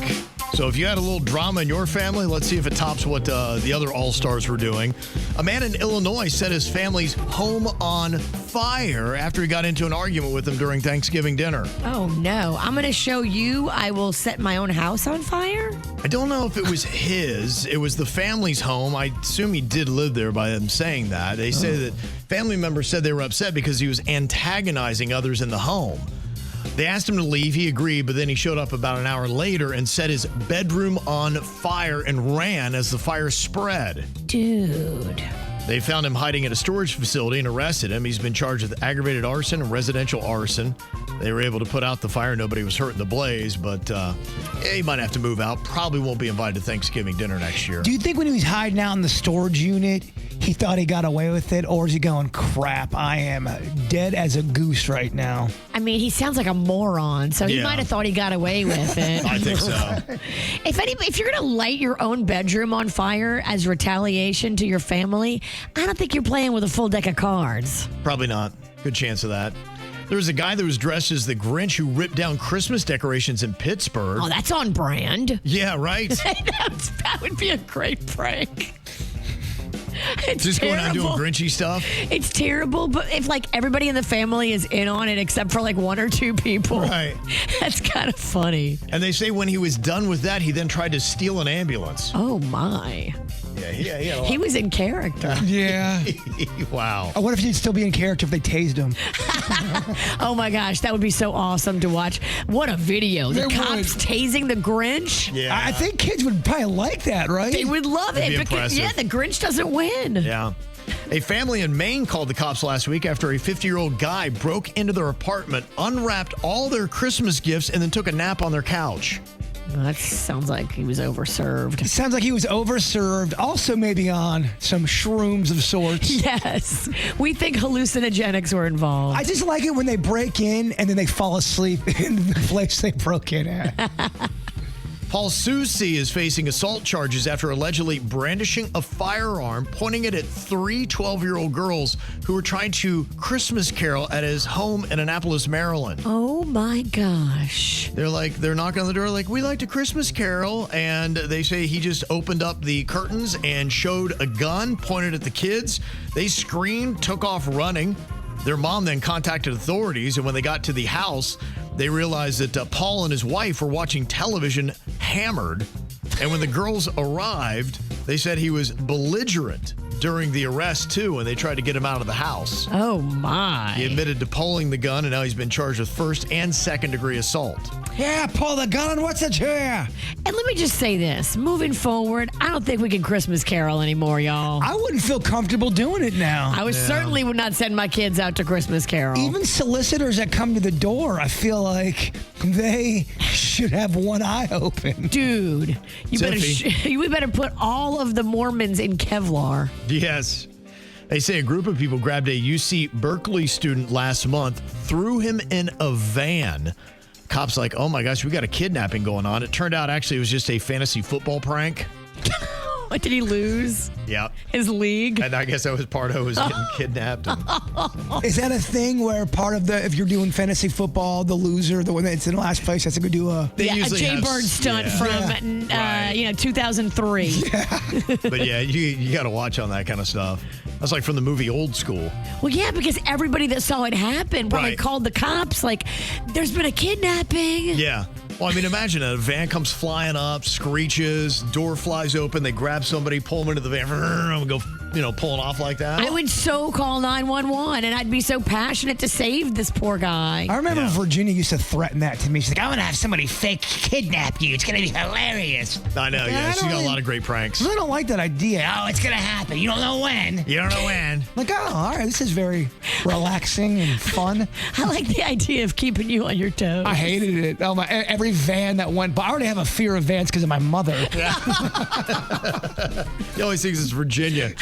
So if you had a little drama in your family, let's see if it tops what the other All-Stars were doing. A man in Illinois set his family's home on fire after he got into an argument with them during Thanksgiving dinner. Oh, no. I'm going to show you I will set my own house on fire? I don't know if it was his. It was the family's home. I assume he did live there by them saying that. They say that family members said they were upset because he was antagonizing others in the home. They asked him to leave. He agreed, but then he showed up about an hour later and set his bedroom on fire and ran as the fire spread. Dude. They found him hiding at a storage facility and arrested him. He's been charged with aggravated arson and residential arson. They were able to put out the fire. Nobody was hurt in the blaze, but he might have to move out. Probably won't be invited to Thanksgiving dinner next year. Do you think when he was hiding out in the storage unit, he thought he got away with it? Or is he going, crap, I am dead as a goose right now? I mean, he sounds like a moron, so he might have thought he got away with it. I think so. If you're going to light your own bedroom on fire as retaliation to your family, I don't think you're playing with a full deck of cards. Probably not. Good chance of that. There was a guy that was dressed as the Grinch who ripped down Christmas decorations in Pittsburgh. Oh, that's on brand. Yeah, right? That would be a great prank. It's just terrible. Going on doing Grinchy stuff? It's terrible, but if like everybody in the family is in on it except for like one or two people, right? That's kind of funny. And they say when he was done with that, he then tried to steal an ambulance. Oh, my. Yeah, he was in character. Yeah. Wow. What if he'd still be in character if they tased him? Oh my gosh, that would be so awesome to watch. What a video. The cops tasing the Grinch. Yeah. I think kids would probably like that, right? They would love it. Because, yeah, the Grinch doesn't win. Yeah. A family in Maine called the cops last week after a 50-year-old guy broke into their apartment, unwrapped all their Christmas gifts, and then took a nap on their couch. That sounds like he was overserved. It sounds like he was overserved. Also, maybe on some shrooms of sorts. Yes. We think hallucinogenics were involved. I just like it when they break in and then they fall asleep in the place they broke in at. Paul Soucy is facing assault charges after allegedly brandishing a firearm, pointing it at three 12-year-old girls who were trying to Christmas carol at his home in Annapolis, Maryland. Oh, my gosh. They're knocking on the door like, we like to Christmas carol. And they say he just opened up the curtains and showed a gun, pointed at the kids. They screamed, took off running. Their mom then contacted authorities, and when they got to the house, they realized that Paul and his wife were watching television hammered. And when the girls arrived, they said he was belligerent during the arrest, too, and they tried to get him out of the house. Oh, my. He admitted to pulling the gun, and now he's been charged with first and second-degree assault. Yeah, pull the gun. What's a chair? And let me just say this. Moving forward, I don't think we can Christmas carol anymore, y'all. I wouldn't feel comfortable doing it now. I certainly would not send my kids out to Christmas carol. Even solicitors that come to the door, I feel like they should have one eye open. Dude, you better put all of the Mormons in Kevlar. Yes. They say a group of people grabbed a UC Berkeley student last month, threw him in a van. Cops like, oh my gosh, we got a kidnapping going on. It turned out actually it was just a fantasy football prank. What, did he lose? Yeah. His league? And I guess that was part of it, was getting kidnapped. Is that a thing where part of if you're doing fantasy football, the loser, the one that's in last place, has to go do a Jbird stunt from 2003. Yeah. But yeah, you got to watch on that kind of stuff. That's like from the movie Old School. Well, yeah, because everybody that saw it happen probably called the cops like, there's been a kidnapping. Yeah. Well, I mean, imagine a van comes flying up, screeches, door flies open, they grab somebody, pull them into the van, and go, pulling off like that. I would so call 911, and I'd be so passionate to save this poor guy. I remember Virginia used to threaten that to me. She's like, I'm going to have somebody fake kidnap you. It's going to be hilarious. I know, she's got a lot of great pranks. I don't like that idea. Oh, it's going to happen. You don't know when. You don't know when. Like, oh, all right, this is very relaxing and fun. I like the idea of keeping you on your toes. I hated it. Oh, every van that went, but I already have a fear of vans because of my mother. He always thinks it's Virginia.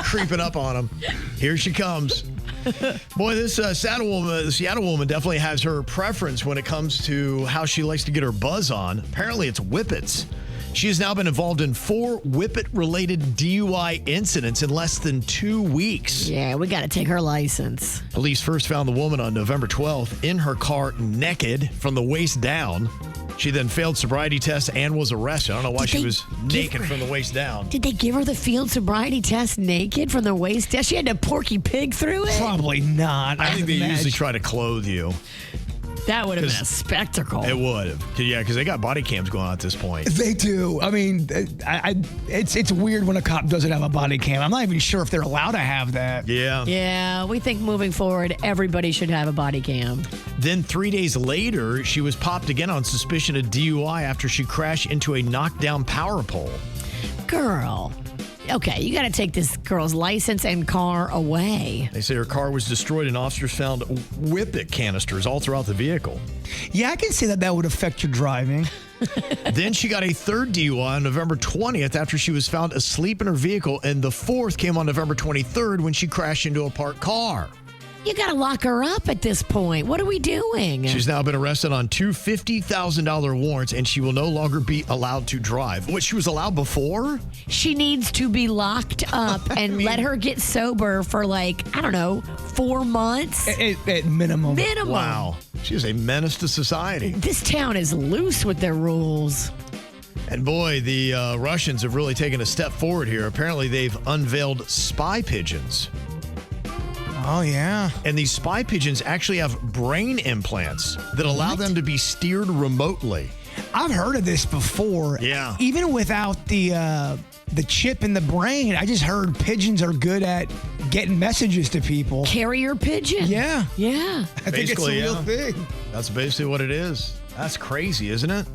creeping up on him. Here she comes. Boy, this Seattle woman definitely has her preference when it comes to how she likes to get her buzz on. Apparently, it's whippets. She has now been involved in 4 whippet-related DUI incidents in less than 2 weeks. Yeah, we got to take her license. Police first found the woman on November 12th in her car naked from the waist down. She then failed sobriety tests and was arrested. I don't know why she was naked from the waist down. Did they give her the field sobriety test naked from the waist down? She had to Porky Pig through it? Probably not. I think they usually try to clothe you. That would have been a spectacle. It would have. Yeah, because they got body cams going on at this point. They do. I mean, it's weird when a cop doesn't have a body cam. I'm not even sure if they're allowed to have that. Yeah. Yeah, we think moving forward, everybody should have a body cam. Then 3 days later, she was popped again on suspicion of DUI after she crashed into a knockdown power pole. Girl. Okay, you got to take this girl's license and car away. They say her car was destroyed and officers found whippet canisters all throughout the vehicle. Yeah, I can see that would affect your driving. Then she got a 3rd DUI on November 20th after she was found asleep in her vehicle, and the 4th came on November 23rd when she crashed into a parked car. You got to lock her up at this point. What are we doing? She's now been arrested on 2 $50,000 warrants, and she will no longer be allowed to drive. What, she was allowed before? She needs to be locked up and let her get sober for 4 months. At minimum. Minimum. Wow. She is a menace to society. This town is loose with their rules. And boy, the Russians have really taken a step forward here. Apparently, they've unveiled spy pigeons. Oh, yeah. And these spy pigeons actually have brain implants that allow them to be steered remotely. I've heard of this before. Yeah. Even without the chip in the brain, I just heard pigeons are good at getting messages to people. Carrier pigeon? Yeah. Yeah. I think it's a real thing. That's basically what it is. That's crazy, isn't it?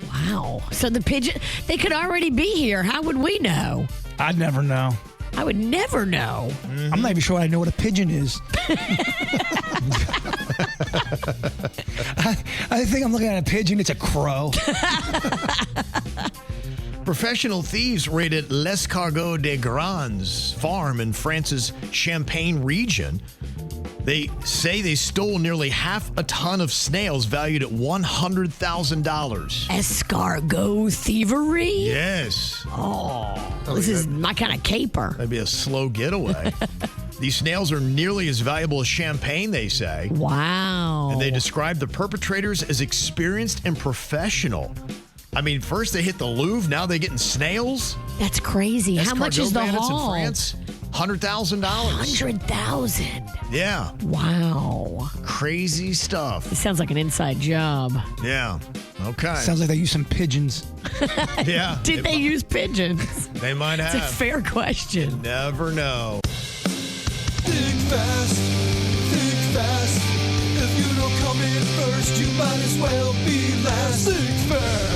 Wow. So the pigeon, they could already be here. How would we know? I'd never know. I would never know. Mm-hmm. I'm not even sure I know what a pigeon is. I think I'm looking at a pigeon. It's a crow. Professional thieves raided L'Escargot des Grands farm in France's Champagne region. They say they stole nearly half a ton of snails valued at $100,000. Escargot thievery? Yes. Oh, this is my kind of caper. That'd be a slow getaway. These snails are nearly as valuable as champagne, they say. Wow. And they describe the perpetrators as experienced and professional. I mean, first they hit the Louvre, now they're getting snails? That's crazy. How much is the haul? In France? $100,000. $100,000. Yeah. Wow. Crazy stuff. It sounds like an inside job. Yeah. Okay. Sounds like they use some pigeons. Yeah. Did they use pigeons? They might have. It's a fair question. Never know. Think fast, think fast. If you don't come in first, you might as well be last. Think fast.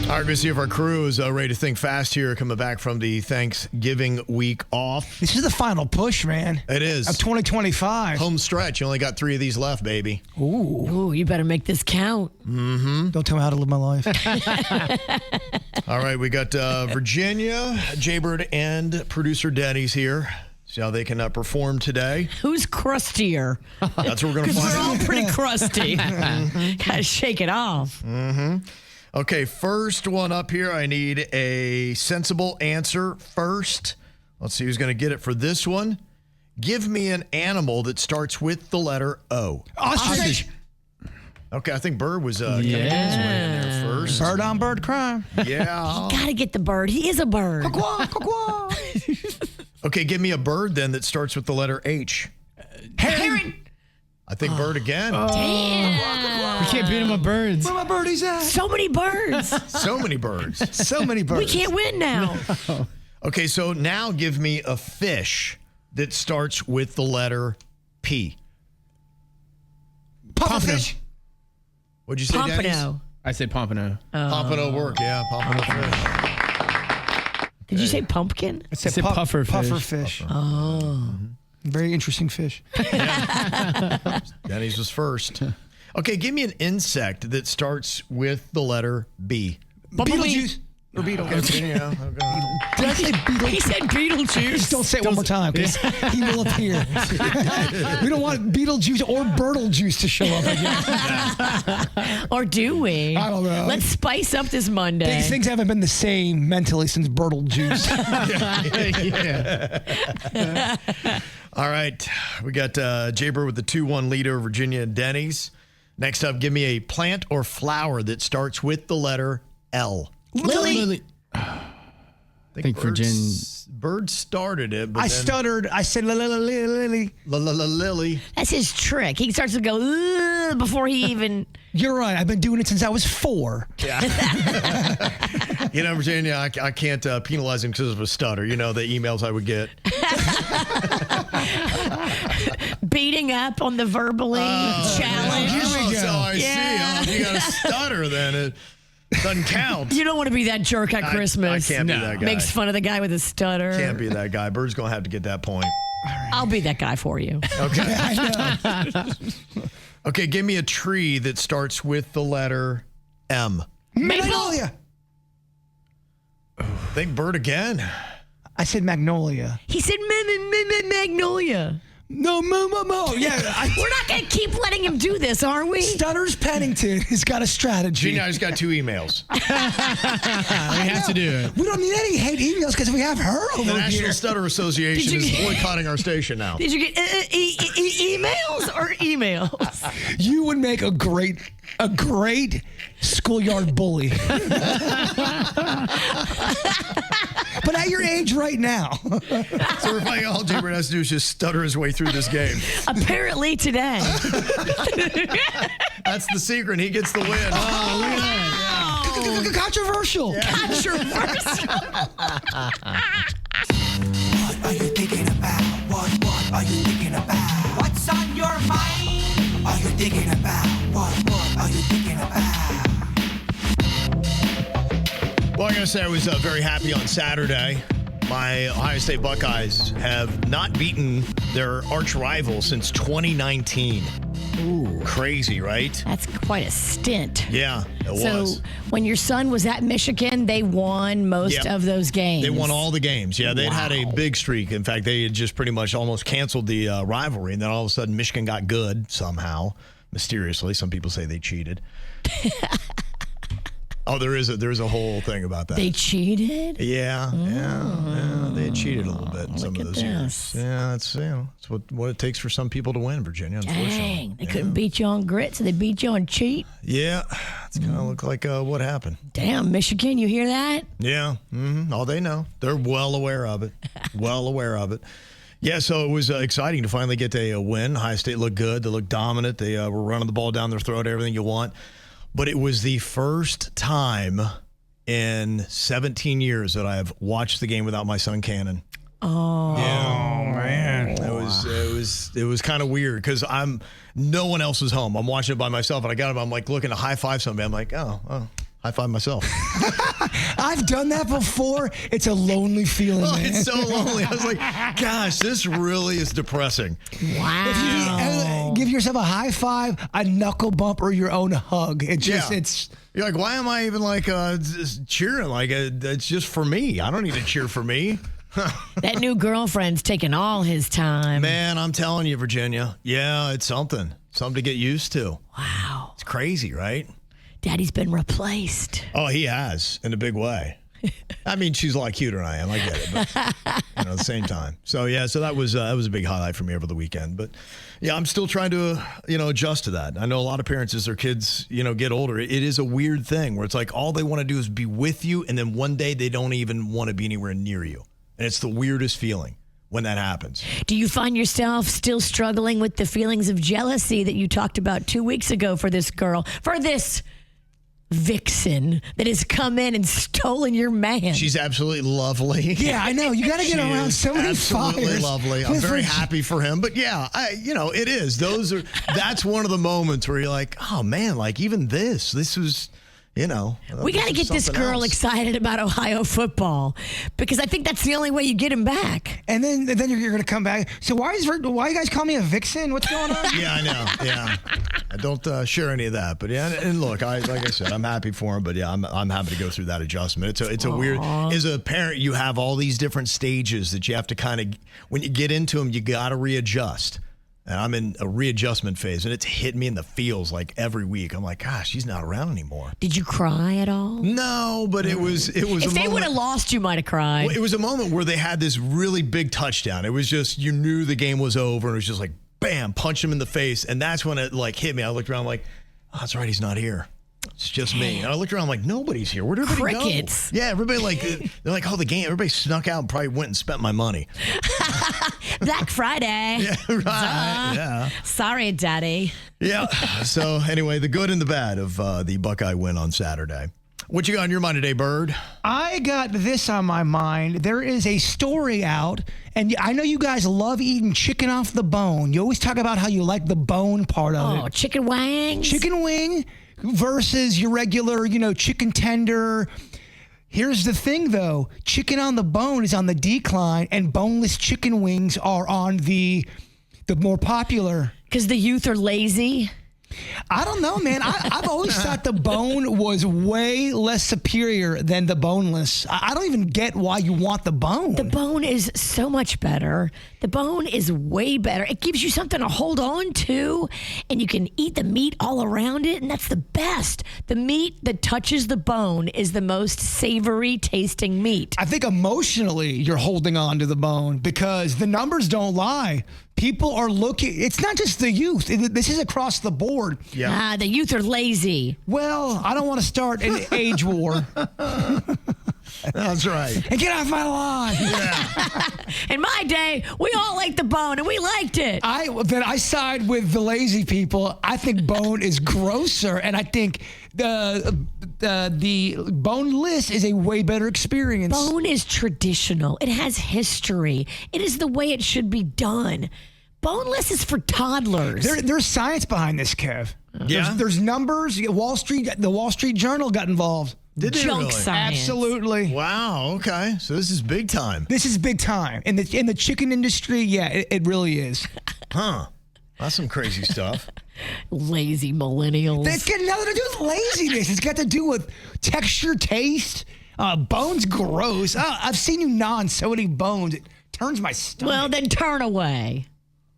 All right, let's see if our crew is ready to think fast here, coming back from the Thanksgiving week off. This is the final push, man. It is. Of 2025. Home stretch. You only got 3 of these left, baby. Ooh, you better make this count. Mm-hmm. Don't tell me how to live my life. All right, we got Virginia, Jbird, and producer Denny's here. See how they can perform today. Who's crustier? That's what we're going to Because find we're all out. pretty crusty. Gotta shake it off. Mm-hmm. Okay, first one up here. I need a sensible answer first. Let's see who's going to get it for this one. Give me an animal that starts with the letter O. Ostrich. Okay, I think Bird was coming his way in there first. Bird on bird crime. Yeah. You gotta get the bird. He is a bird. Okay, give me a bird then that starts with the letter H. Heron. I think Bird again. Damn. We can't beat him with birds. Where my birdies at? So many birds. So many birds. So many birds. We can't win now. Okay, so now give me a fish that starts with the letter P. Pufferfish. What'd you say, Dennis? Pompano. I said pompano. Pompano work, yeah. Pompano fish. Did you say pumpkin? I said pufferfish. Pufferfish. Oh. Very interesting fish. Denny's was first. Okay, give me an insect that starts with the letter B. Beetlejuice. Or Beetlejuice. Virginia. Did I say Beetlejuice? He said Beetlejuice. Just don't say it one more time, because he will appear. We don't want Beetlejuice or Bertlejuice to show up again. Or do we? I don't know. Let's spice up this Monday. These things haven't been the same mentally since Bertlejuice. All right. We got Jbird with the 2-1 lead over Virginia and Denny's. Next up, give me a plant or flower that starts with the letter L. Lily. I think Virginia. Bird started it, but I stuttered. I said lily. Lily. That's his trick. He starts to go "Ugh," before he even. You're right. I've been doing it since I was 4. Yeah. Virginia, I can't penalize him because of a stutter. The emails I would get. Beating up on the verbally challenge. Here we go. So I see. You got a stutter then. It doesn't count. You don't want to be that jerk at Christmas. I can't be that guy. Makes fun of the guy with a stutter. Can't be that guy. Bird's going to have to get that point. I'll be that guy for you. Okay. Okay, give me a tree that starts with the letter M. Magnolia. Think Bird again. I said magnolia. He said magnolia. No, mo. Yeah, We're not going to keep letting him do this, are we? Stutters Pennington has got a strategy. Virginia, I just got 2 emails. We have to do it. We don't need any hate emails because we have her over The here. National Stutter Association is boycotting our station now. Did you get emails or emails? You would make a great schoolyard bully. But at your age right now. So we're playing all Jbird has to do is just stutter his way through this game. Apparently today. That's the secret. He gets the win. Oh, look at that. Controversial. Controversial. What are you thinking about? What are you thinking about? What's on your mind? Are you thinking about? What are you thinking about? Well, I got to say I was very happy on Saturday. My Ohio State Buckeyes have not beaten their arch rival since 2019. Ooh. Crazy, right? That's quite a stint. Yeah, it was. So when your son was at Michigan, they won most of those games. They won all the games. Yeah, they'd had a big streak. In fact, they had just pretty much almost canceled the rivalry. And then all of a sudden, Michigan got good somehow, mysteriously. Some people say they cheated. Oh, there's a whole thing about that. They cheated? Yeah, they had cheated a little bit in some of those years. Yeah, it's it's what it takes for some people to win, Virginia. Unfortunately, dang, they couldn't beat you on grit, so they beat you on cheat. Yeah, it's kind of look like what happened. Damn, Michigan, you hear that? Yeah, all they know, they're well aware of it. Yeah, so it was exciting to finally get a win. Ohio State looked good. They looked dominant. They were running the ball down their throat, everything you want. But it was the first time in 17 years that I have watched the game without my son Cannon. Oh, yeah. Man, it was kind of weird because no one else was home. I'm watching it by myself, and I got him. I'm like looking to high five somebody. I'm like, oh. High five myself. I've done that before. It's a lonely feeling, man. It's so lonely. I was like, gosh, this really is depressing. Wow. If you give yourself a high five, a knuckle bump, or your own hug. It's You're like, why am I even like just cheering? Like, it's just for me. I don't need to cheer for me. That new girlfriend's taking all his time. Man, I'm telling you, Virginia. Yeah, it's something to get used to. Wow. It's crazy, right? Daddy's been replaced. Oh, he has, in a big way. I mean, she's a lot cuter than I am. I get it, but at the same time. So that was a big highlight for me over the weekend. But yeah, I'm still trying to adjust to that. I know a lot of parents, as their kids get older, it is a weird thing where it's like all they want to do is be with you, and then one day they don't even want to be anywhere near you, and it's the weirdest feeling when that happens. Do you find yourself still struggling with the feelings of jealousy that you talked about 2 weeks ago for this girl, for this vixen that has come in and stolen your man? She's absolutely lovely. Yeah, I know. You got to get around so many absolutely fires. Lovely. I'm very happy for him. But yeah, it is. That's one of the moments where you're like, oh man, like even this was, you know. We got to get this girl excited about Ohio football because I think that's the only way you get him back. And then you're going to come back. So why you guys call me a vixen? What's going on? Yeah, I know. Yeah, I don't share any of that. But yeah, and look, like I said, I'm happy for him. But yeah, I'm happy to go through that adjustment. It's a weird. As a parent, you have all these different stages that you have to kind of, when you get into them, you got to readjust. And I'm in a readjustment phase, and it's hit me in the feels like every week. I'm like, gosh, she's not around anymore. Did you cry at all? No, but it was. If they would have lost, you might have cried. Well, it was a moment where they had this really big touchdown. It was just, you knew the game was over, and it was just like, bam, punch him in the face, and that's when it like hit me. I looked around like, oh, that's right, he's not here. It's just me. And I looked around like, nobody's here. Where'd everybody Crickets. go? Yeah, everybody they're like, oh, the game. Everybody snuck out and probably went and spent my money. Black Friday. Yeah, right. Yeah. Sorry, Daddy. Yeah. So anyway, the good and the bad of the Buckeye win on Saturday. What you got on your mind today, Bird? I got this on my mind. There is a story out, and I know you guys love eating chicken off the bone. You always talk about how you like the bone part of it. Oh, chicken wings. Chicken wing versus your regular, chicken tender. Here's the thing, though. Chicken on the bone is on the decline, and boneless chicken wings are on the more popular. Because the youth are lazy? I don't know, man. I've always thought the bone was way less superior than the boneless. I don't even get why you want the bone. The bone is so much better. The bone is way better. It gives you something to hold on to, and you can eat the meat all around it, and that's the best. The meat that touches the bone is the most savory tasting meat. I think emotionally you're holding on to the bone because the numbers don't lie. People are looking. It's not just the youth. This is across the board. Yeah. The youth are lazy. Well, I don't want to start an age war. That's right. And get off my lawn. Yeah. In my day, we all ate the bone, and we liked it. I side with the lazy people. I think bone is grosser, and I think the boneless is a way better experience. Bone is traditional. It has history. It is the way it should be done. Boneless is for toddlers. There's science behind this, Kev. Yeah. There's numbers. The Wall Street Journal got involved. Did they Junk really? science. Absolutely. Wow. Okay. So this is big time. This is big time. In the chicken industry, yeah, it really is. Huh. That's some crazy stuff. Lazy millennials. It's got nothing to do with laziness. It's got to do with texture, taste. Bones gross. I've seen you gnaw so many bones. It turns my stomach. Well, then turn away.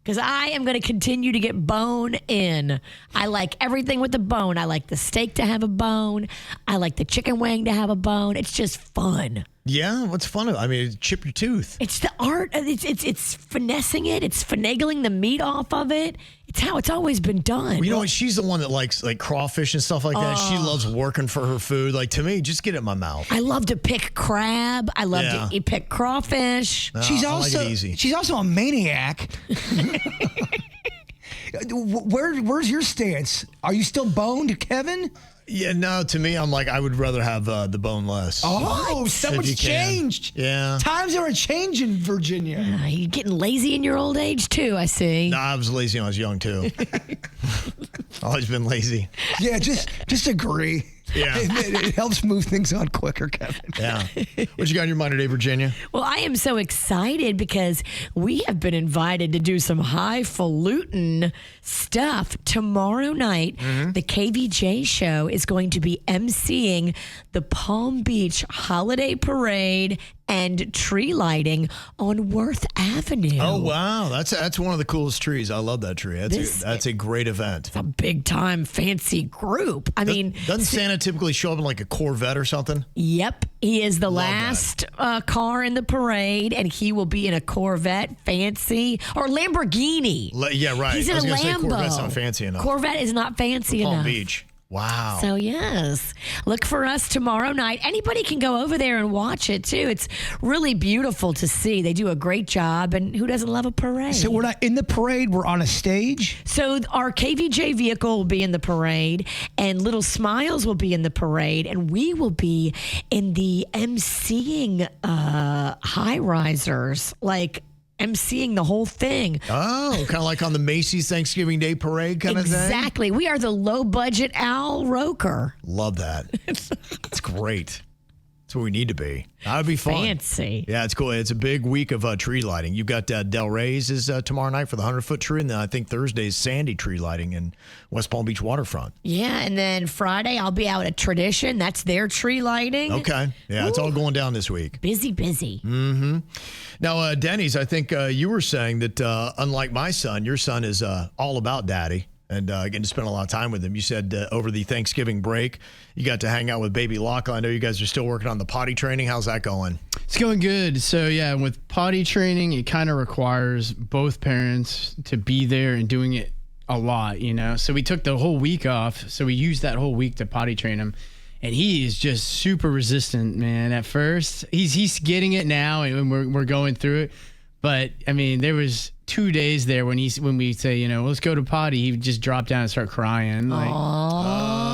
Because I am going to continue to get bone in. I like everything with the bone. I like the steak to have a bone. I like the chicken wing to have a bone. It's just fun. Yeah, what's fun? I mean, chip your tooth. It's the art. It's finessing it. It's finagling the meat off of it. It's how it's always been done. Well, you know what? She's the one that likes like crawfish and stuff like that. She loves working for her food. Like to me, just get it in my mouth. I love to pick crab. I love to pick crawfish. No, she's I also like it easy. She's also a maniac. Where's your stance? Are you still boned, Kevin? Yeah, no, to me, I'm like, I would rather have the boneless. Oh, so much changed. Yeah. Times are changing, Virginia. You getting lazy in your old age, too, I see. No, I was lazy when I was young, too. Always been lazy. Yeah, just agree. Yeah. It helps move things on quicker, Kevin. Yeah. What you got on your mind today, Virginia? Well, I am so excited because we have been invited to do some highfalutin stuff. Tomorrow night, the KVJ show is going to be emceeing the Palm Beach Holiday Parade and tree lighting on Worth Avenue. Oh, wow. That's one of the coolest trees. I love that tree. That's a great event. It's a big time fancy group. I mean, doesn't Santa typically show up in like a Corvette or something? Yep. He is the last car in the parade, and he will be in a Corvette, fancy, or Lamborghini. Yeah, right. He's in I was a gonna say Lambo. Corvette's not fancy enough. Corvette is not fancy enough. Palm Beach. Wow. So, yes, look for us tomorrow night. Anybody can go over there and watch it, too. It's really beautiful to see. They do a great job, and who doesn't love a parade? So we're not in the parade. We're on a stage? So our KVJ vehicle will be in the parade, and Little Smiles will be in the parade, and we will be in the emceeing high-risers, like emceeing the whole thing. Oh, kind of like on the Macy's Thanksgiving Day Parade kind of thing? Exactly. We are the low-budget Al Roker. Love that. It's great. That's where we need to be. That would be fun. Fancy. Yeah, it's cool. It's a big week of tree lighting. You've got Del Rey's is tomorrow night for the 100-foot tree, and then I think Thursday's Sandy tree lighting in West Palm Beach waterfront. Yeah, and then Friday I'll be out at Tradition. That's their tree lighting. Okay. Yeah, it's all going down this week. Busy. Mm-hmm. Now, Denny's, I think you were saying that unlike my son, your son is all about daddy. And getting to spend a lot of time with him. You said over the Thanksgiving break, you got to hang out with baby Lachlan. I know you guys are still working on the potty training. How's that going? It's going good. So, yeah, with potty training, it kind of requires both parents to be there and doing it a lot, you know. So we took the whole week off. So we used that whole week to potty train him. And he is just super resistant, man. At first, he's getting it now, and we're going through it. But, I mean, there was 2 days there when we say, you know, let's go to potty, he would just drop down and start crying. Like,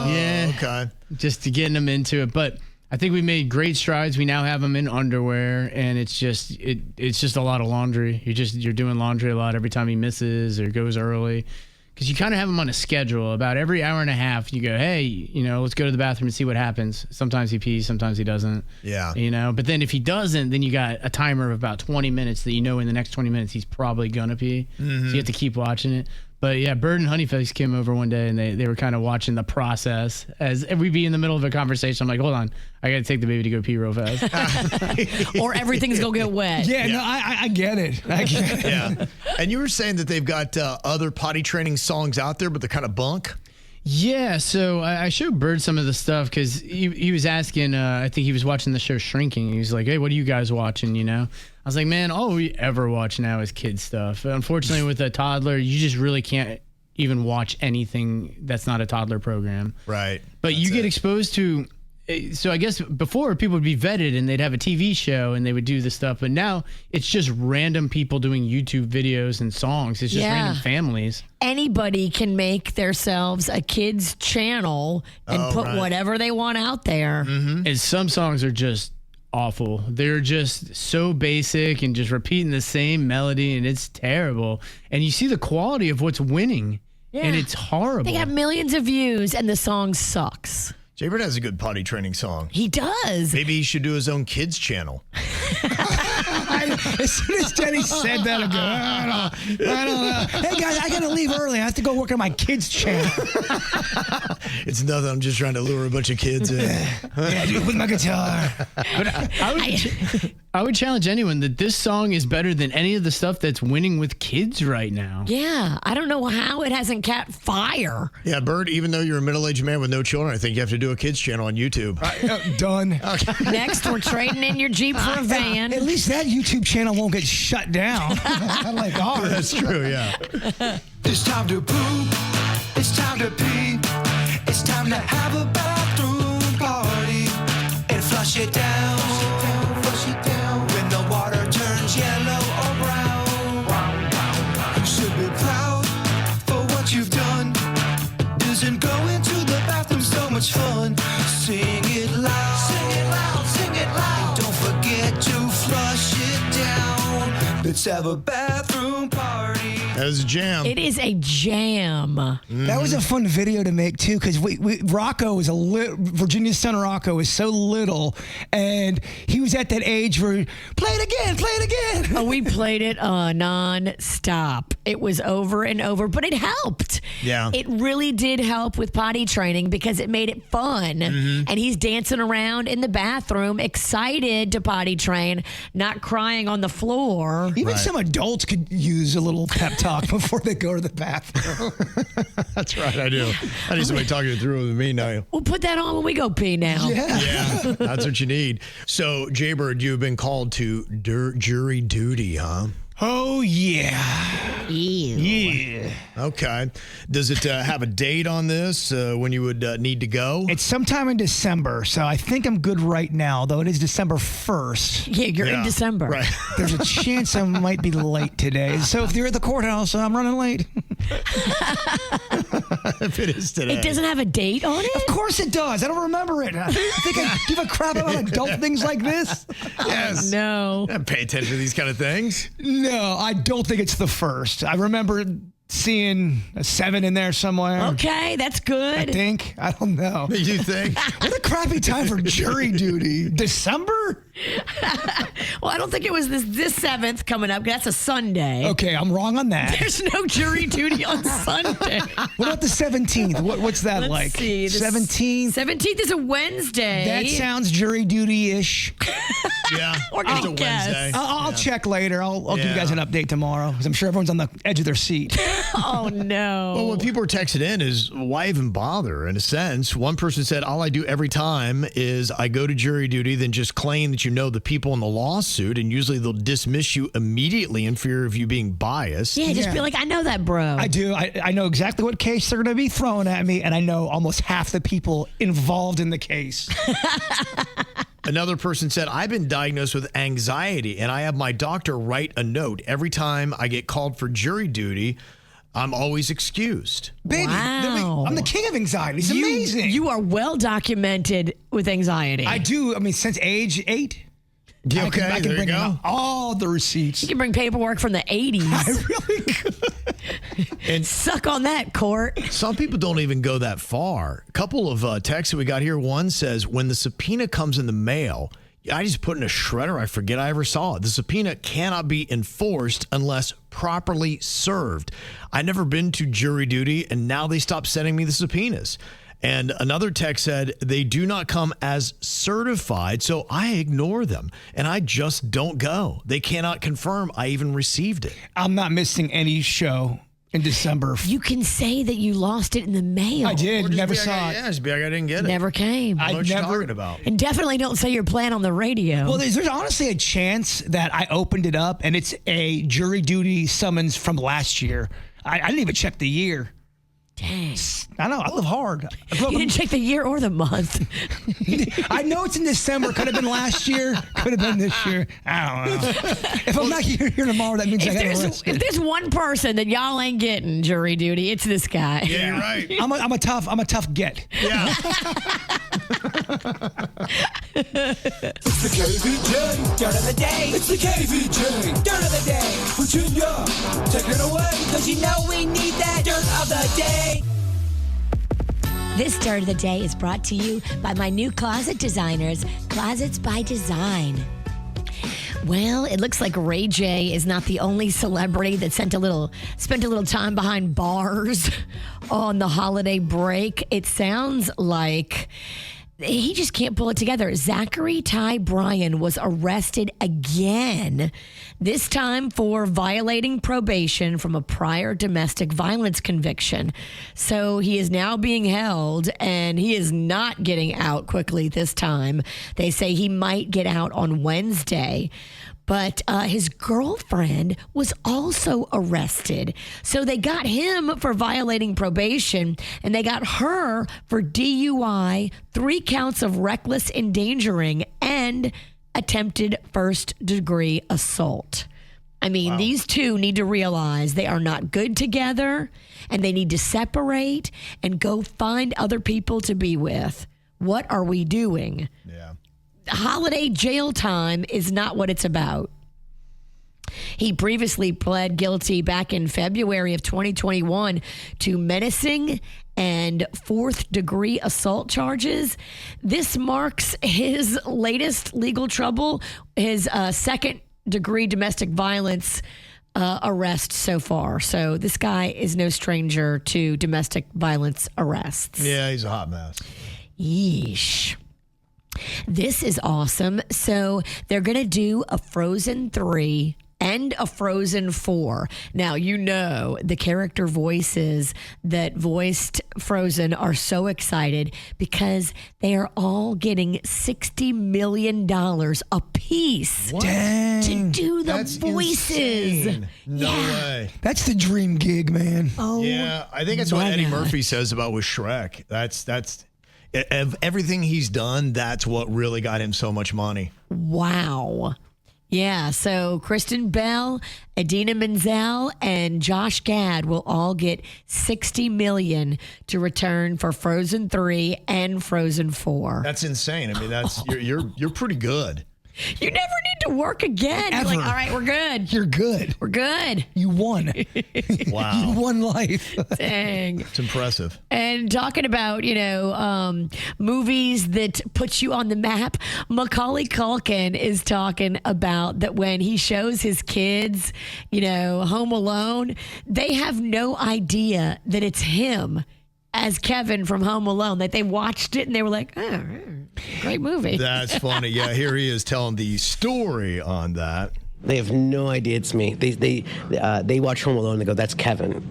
yeah. Okay. Just to getting him into it. But I think we made great strides. We now have him in underwear, and it's just a lot of laundry. You're doing laundry a lot every time he misses or goes early. Because you kind of have him on a schedule. About every hour and a half, you go, hey, you know, let's go to the bathroom and see what happens. Sometimes he pees, sometimes he doesn't. Yeah. You know, but then if he doesn't, then you got a timer of about 20 minutes that you know in the next 20 minutes he's probably going to pee. Mm-hmm. So you have to keep watching it. But yeah, Bird and Honeyface came over one day and they were kind of watching the process as we'd be in the middle of a conversation. I'm like, hold on, I got to take the baby to go pee real fast. Or everything's going to get wet. Yeah, no, I get it. Yeah. And you were saying that they've got other potty training songs out there, but they're kind of bunk. Yeah, so I showed Bird some of the stuff because he was asking, I think he was watching the show Shrinking. He was like, hey, what are you guys watching, you know? I was like, man, all we ever watch now is kids stuff. Unfortunately, with a toddler, you just really can't even watch anything that's not a toddler program. Right. But you get exposed to, so I guess before people would be vetted and they'd have a TV show and they would do this stuff. But now it's just random people doing YouTube videos and songs. It's just random families. Anybody can make themselves a kids channel and put whatever they want out there. Mm-hmm. And some songs are just awful. They're just so basic and just repeating the same melody, and it's terrible. And you see the quality of what's winning, and it's horrible. They got millions of views, and the song sucks. Jbird has a good potty training song. He does. Maybe he should do his own kids channel. As soon as Denny said that, I go, I don't know. Hey, guys, I got to leave early. I have to go work on my kids' channel. It's nothing. I'm just trying to lure a bunch of kids in. Yeah, dude, with my guitar. But I would challenge anyone that this song is better than any of the stuff that's winning with kids right now. Yeah, I don't know how it hasn't caught fire. Yeah, Bird, even though you're a middle-aged man with no children, I think you have to do a kids channel on YouTube. Done. Okay. Next, we're trading in your Jeep for a van. At least that YouTube channel won't get shut down. Like ours. That's true, yeah. It's time to poop. It's time to pee. It's time to have a bathroom party and flush it down. Flush it down. When the water turns yellow or brown, you should be proud for what you've done. Isn't going to the bathroom so much fun? Sing it loud. Sing it loud. Sing it loud. Don't forget to flush it down. Let's have a bathroom party. That was a jam. It is a jam. That was a fun video to make too, because Rocco is Virginia's son Rocco is so little, and he was at that age where play it again. Oh, we played it non-stop. It was over and over, but it helped. Yeah. It really did help with potty training because it made it fun. Mm-hmm. And he's dancing around in the bathroom, excited to potty train, not crying on the floor. Even some adults could use a little pep talk before they go to the bathroom. That's right, I do. I need somebody talking it through with me now. We'll put that on when we go pee now. Yeah, that's what you need. So, Jbird, you've been called to jury duty, huh? Oh, yeah. Ew. Yeah. Okay. Does it have a date on this when you would need to go? It's sometime in December, so I think I'm good right now, though it is December 1st. Yeah, you're in December. Right. There's a chance I might be late today. So if you're at the courthouse, I'm running late. If it is today. It doesn't have a date on it? Of course it does. I don't remember it. I think I give a crap about adult things like this. Yes. No. I pay attention to these kind of things. No, I don't think it's the first. I remember seeing a 7 in there somewhere. Okay, that's good. I think. I don't know. You think? What a crappy time for jury duty. December? Well, I don't think it was this 7th coming up. That's a Sunday. Okay, I'm wrong on that. There's no jury duty on Sunday. What about the 17th? What's that Let's like? see. 17th? 17th is a Wednesday. That sounds jury duty-ish. Yeah. We're going to It's a guess. Wednesday. I'll check later. I'll give you guys an update tomorrow because I'm sure everyone's on the edge of their seat. Oh, no. Well, what people are texting in is, why even bother? In a sense, one person said, all I do every time is I go to jury duty, then just claim that you know the people in the lawsuit, and usually they'll dismiss you immediately in fear of you being biased. Yeah, just be like, I know that, bro. I do. I know exactly what case they're going to be throwing at me, and I know almost half the people involved in the case. Another person said, I've been diagnosed with anxiety, and I have my doctor write a note. Every time I get called for jury duty, I'm always excused. Baby, Wow. I'm the king of anxiety. It's amazing. You are well documented with anxiety. I do. I mean, since age 8. Yeah, I can there you bring go. out all the receipts. You can bring paperwork from the 80s. I really could. And Suck on that, court. some people don't even go that far. A couple of texts that we got here. One says, when the subpoena comes in the mail, I just put in a shredder. I forget I ever saw it. The subpoena cannot be enforced unless properly served. I've never been to jury duty, and now they stopped sending me the subpoenas. And another text said, they do not come as certified, so I ignore them, and I just don't go. They cannot confirm I even received it. I'm not missing any show in December. You can say that you lost it in the mail. I did. Or just Never be like, saw it. Yeah, just be like, I didn't get it. Never came. I know what you're never- talking about. And definitely don't say you're playing on the radio. Well, there's honestly a chance that I opened it up and it's a jury duty summons from last year. I didn't even check the year. Dang. I know. I live hard. You didn't check the year or the month. I know it's in December. Could have been last year. Could have been this year. I don't know. If I'm not here tomorrow, that means I got arrested. If there's one person that y'all ain't getting jury duty, it's this guy. Yeah, you're right. I'm a tough get. Yeah. It's the KVJ dirt of the day. It's the KVJ dirt of the day. Virginia, take it away, cause you know we need that dirt of the day. This Dirt of the Day is brought to you by my new closet designers, Closets by Design. Well, it looks like Ray J is not the only celebrity that spent a little time behind bars on the holiday break. It sounds like he just can't pull it together. Zachary Ty Bryan was arrested again, this time for violating probation from a prior domestic violence conviction. So he is now being held, and he is not getting out quickly this time. They say he might get out on Wednesday. But his girlfriend was also arrested. So they got him for violating probation, and they got her for DUI, 3 counts of reckless endangering, and attempted first-degree assault. I mean, these two need to realize they are not good together, and they need to separate and go find other people to be with. What are we doing? Yeah. Holiday jail time is not what it's about. He previously pled guilty back in February of 2021 to menacing and 4th-degree assault charges. This marks his latest legal trouble, his 2nd-degree domestic violence arrest so far. So this guy is no stranger to domestic violence arrests. Yeah, he's a hot mess. Yeesh. This is awesome. So they're going to do a Frozen 3 and a Frozen 4. Now, you know, the character voices that voiced Frozen are so excited because they are all getting $60 million a piece to do the voices. Insane. No way. That's the dream gig, man. Oh, Yeah, I think that's what my Eddie God. Murphy says about with Shrek. That's of everything he's done, that's what really got him so much money. Wow. Yeah, so Kristen Bell, Idina Menzel, and Josh Gad will all get $60 million to return for Frozen 3 and Frozen 4. That's insane. I mean, that's you're pretty good. You never need to work again. Ever. You're like, all right, we're good. You're good. We're good. You won. Wow. You won life. Dang. It's impressive. And talking about, movies that put you on the map, Macaulay Culkin is talking about that when he shows his kids, Home Alone, they have no idea that it's him as Kevin from Home Alone, that they watched it and they were like, oh, great movie. That's funny. Yeah, here he is telling the story on that. They have no idea it's me. They watch Home Alone and they go, "That's Kevin."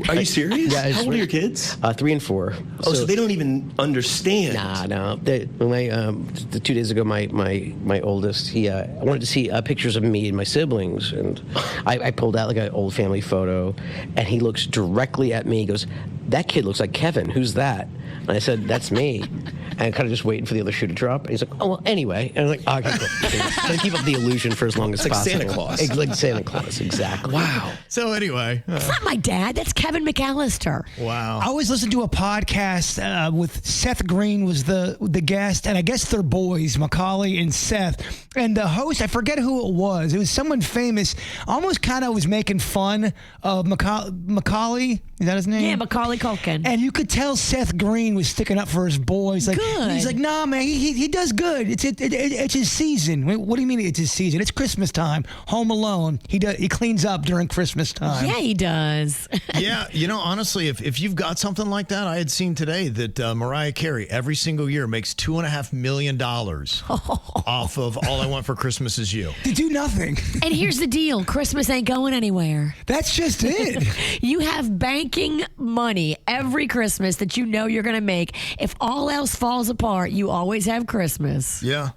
Are you serious? Yeah. How old are your kids? 3 and 4. Oh, so they don't even understand. No. The 2 days ago, my oldest, I wanted to see pictures of me and my siblings, and I pulled out like an old family photo, and he looks directly at me. He goes, "That kid looks like Kevin. Who's that?" And I said, "That's me." And kind of just waiting for the other shoe to drop. And he's like, "Oh, well, anyway." And I'm like, "Oh, okay, cool." So keep up the illusion for as long as like possible. Santa Claus. It's like Santa Claus, exactly. Wow. So anyway. That's not my dad. That's Kevin McAllister. Wow. I always listened to a podcast with Seth Green was the guest, and I guess they're boys, Macaulay and Seth. And the host, I forget who it was. It was someone famous, almost kind of was making fun of Macaulay. Is that his name? Yeah, Macaulay Culkin. And you could tell Seth Green was sticking up for his boys. Like, Good. He's like, "Nah, man, he does good. It's his season." Wait, what do you mean it's his season? It's Christmas time. Home Alone. He cleans up during Christmas time. Yeah, he does. Yeah, honestly, if you've got something like that, I had seen today that Mariah Carey every single year makes $2.5 million off of All I Want for Christmas Is You. To do nothing. And here's the deal. Christmas ain't going anywhere. That's just it. You have banking money every Christmas that you know you're going to make. If all else falls apart, you always have Christmas. Yeah.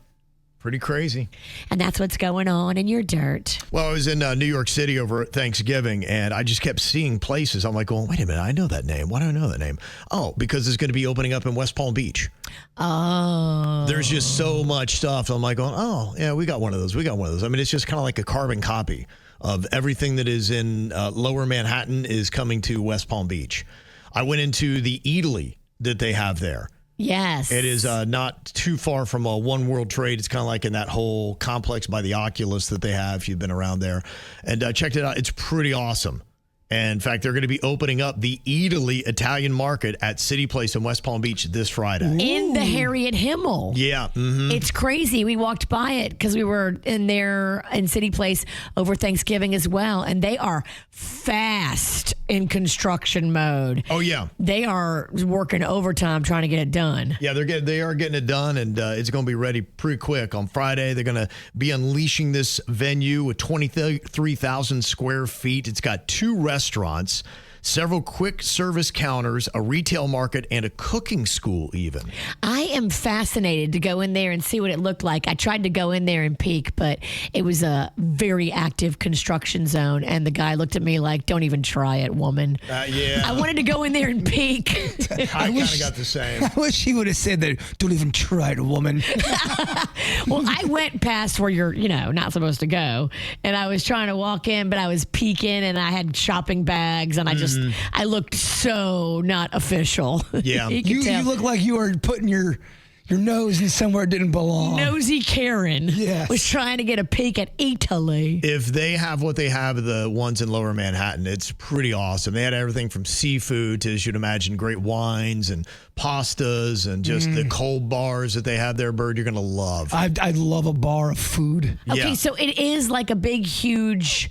Pretty crazy. And that's what's going on in your dirt. Well, I was in New York City over Thanksgiving, and I just kept seeing places. I'm like, wait a minute, I know that name. Why do I know that name? Oh, because it's going to be opening up in West Palm Beach. Oh. There's just so much stuff. I'm like, oh, yeah, we got one of those. I mean, it's just kind of like a carbon copy of everything that is in Lower Manhattan is coming to West Palm Beach. I went into the Eataly that they have there. Yes. It is not too far from One World Trade. It's kind of like in that whole complex by the Oculus that they have, if you've been around there. And checked it out. It's pretty awesome. And in fact, they're going to be opening up the Eataly Italian Market at City Place in West Palm Beach this Friday. In the Harriet Himmel. Yeah. Mm-hmm. It's crazy. We walked by it because we were in there in City Place over Thanksgiving as well. And they are fast in construction mode. Oh, yeah. They are working overtime trying to get it done. Yeah, they are getting it done, and it's going to be ready pretty quick. On Friday, they're going to be unleashing this venue with 23,000 square feet. It's got 2 restaurants, several quick service counters, a retail market, and a cooking school even. I am fascinated to go in there and see what it looked like. I tried to go in there and peek, but it was a very active construction zone, and the guy looked at me like, "Don't even try it, woman." Yeah. I wanted to go in there and peek. I kind of got the same. I wish he would have said that. "Don't even try it, woman." Well, I went past where you're, not supposed to go, and I was trying to walk in, but I was peeking, and I had shopping bags, and I looked so not official. Yeah. You look like you were putting your nose in somewhere it didn't belong. Nosy Karen was trying to get a peek at Italy. If they have what they have, the ones in Lower Manhattan, it's pretty awesome. They had everything from seafood to, as you'd imagine, great wines and pastas and just the cold bars that they have there, Bird, you're going to love. I love a bar of food. Okay, so it is like a big, huge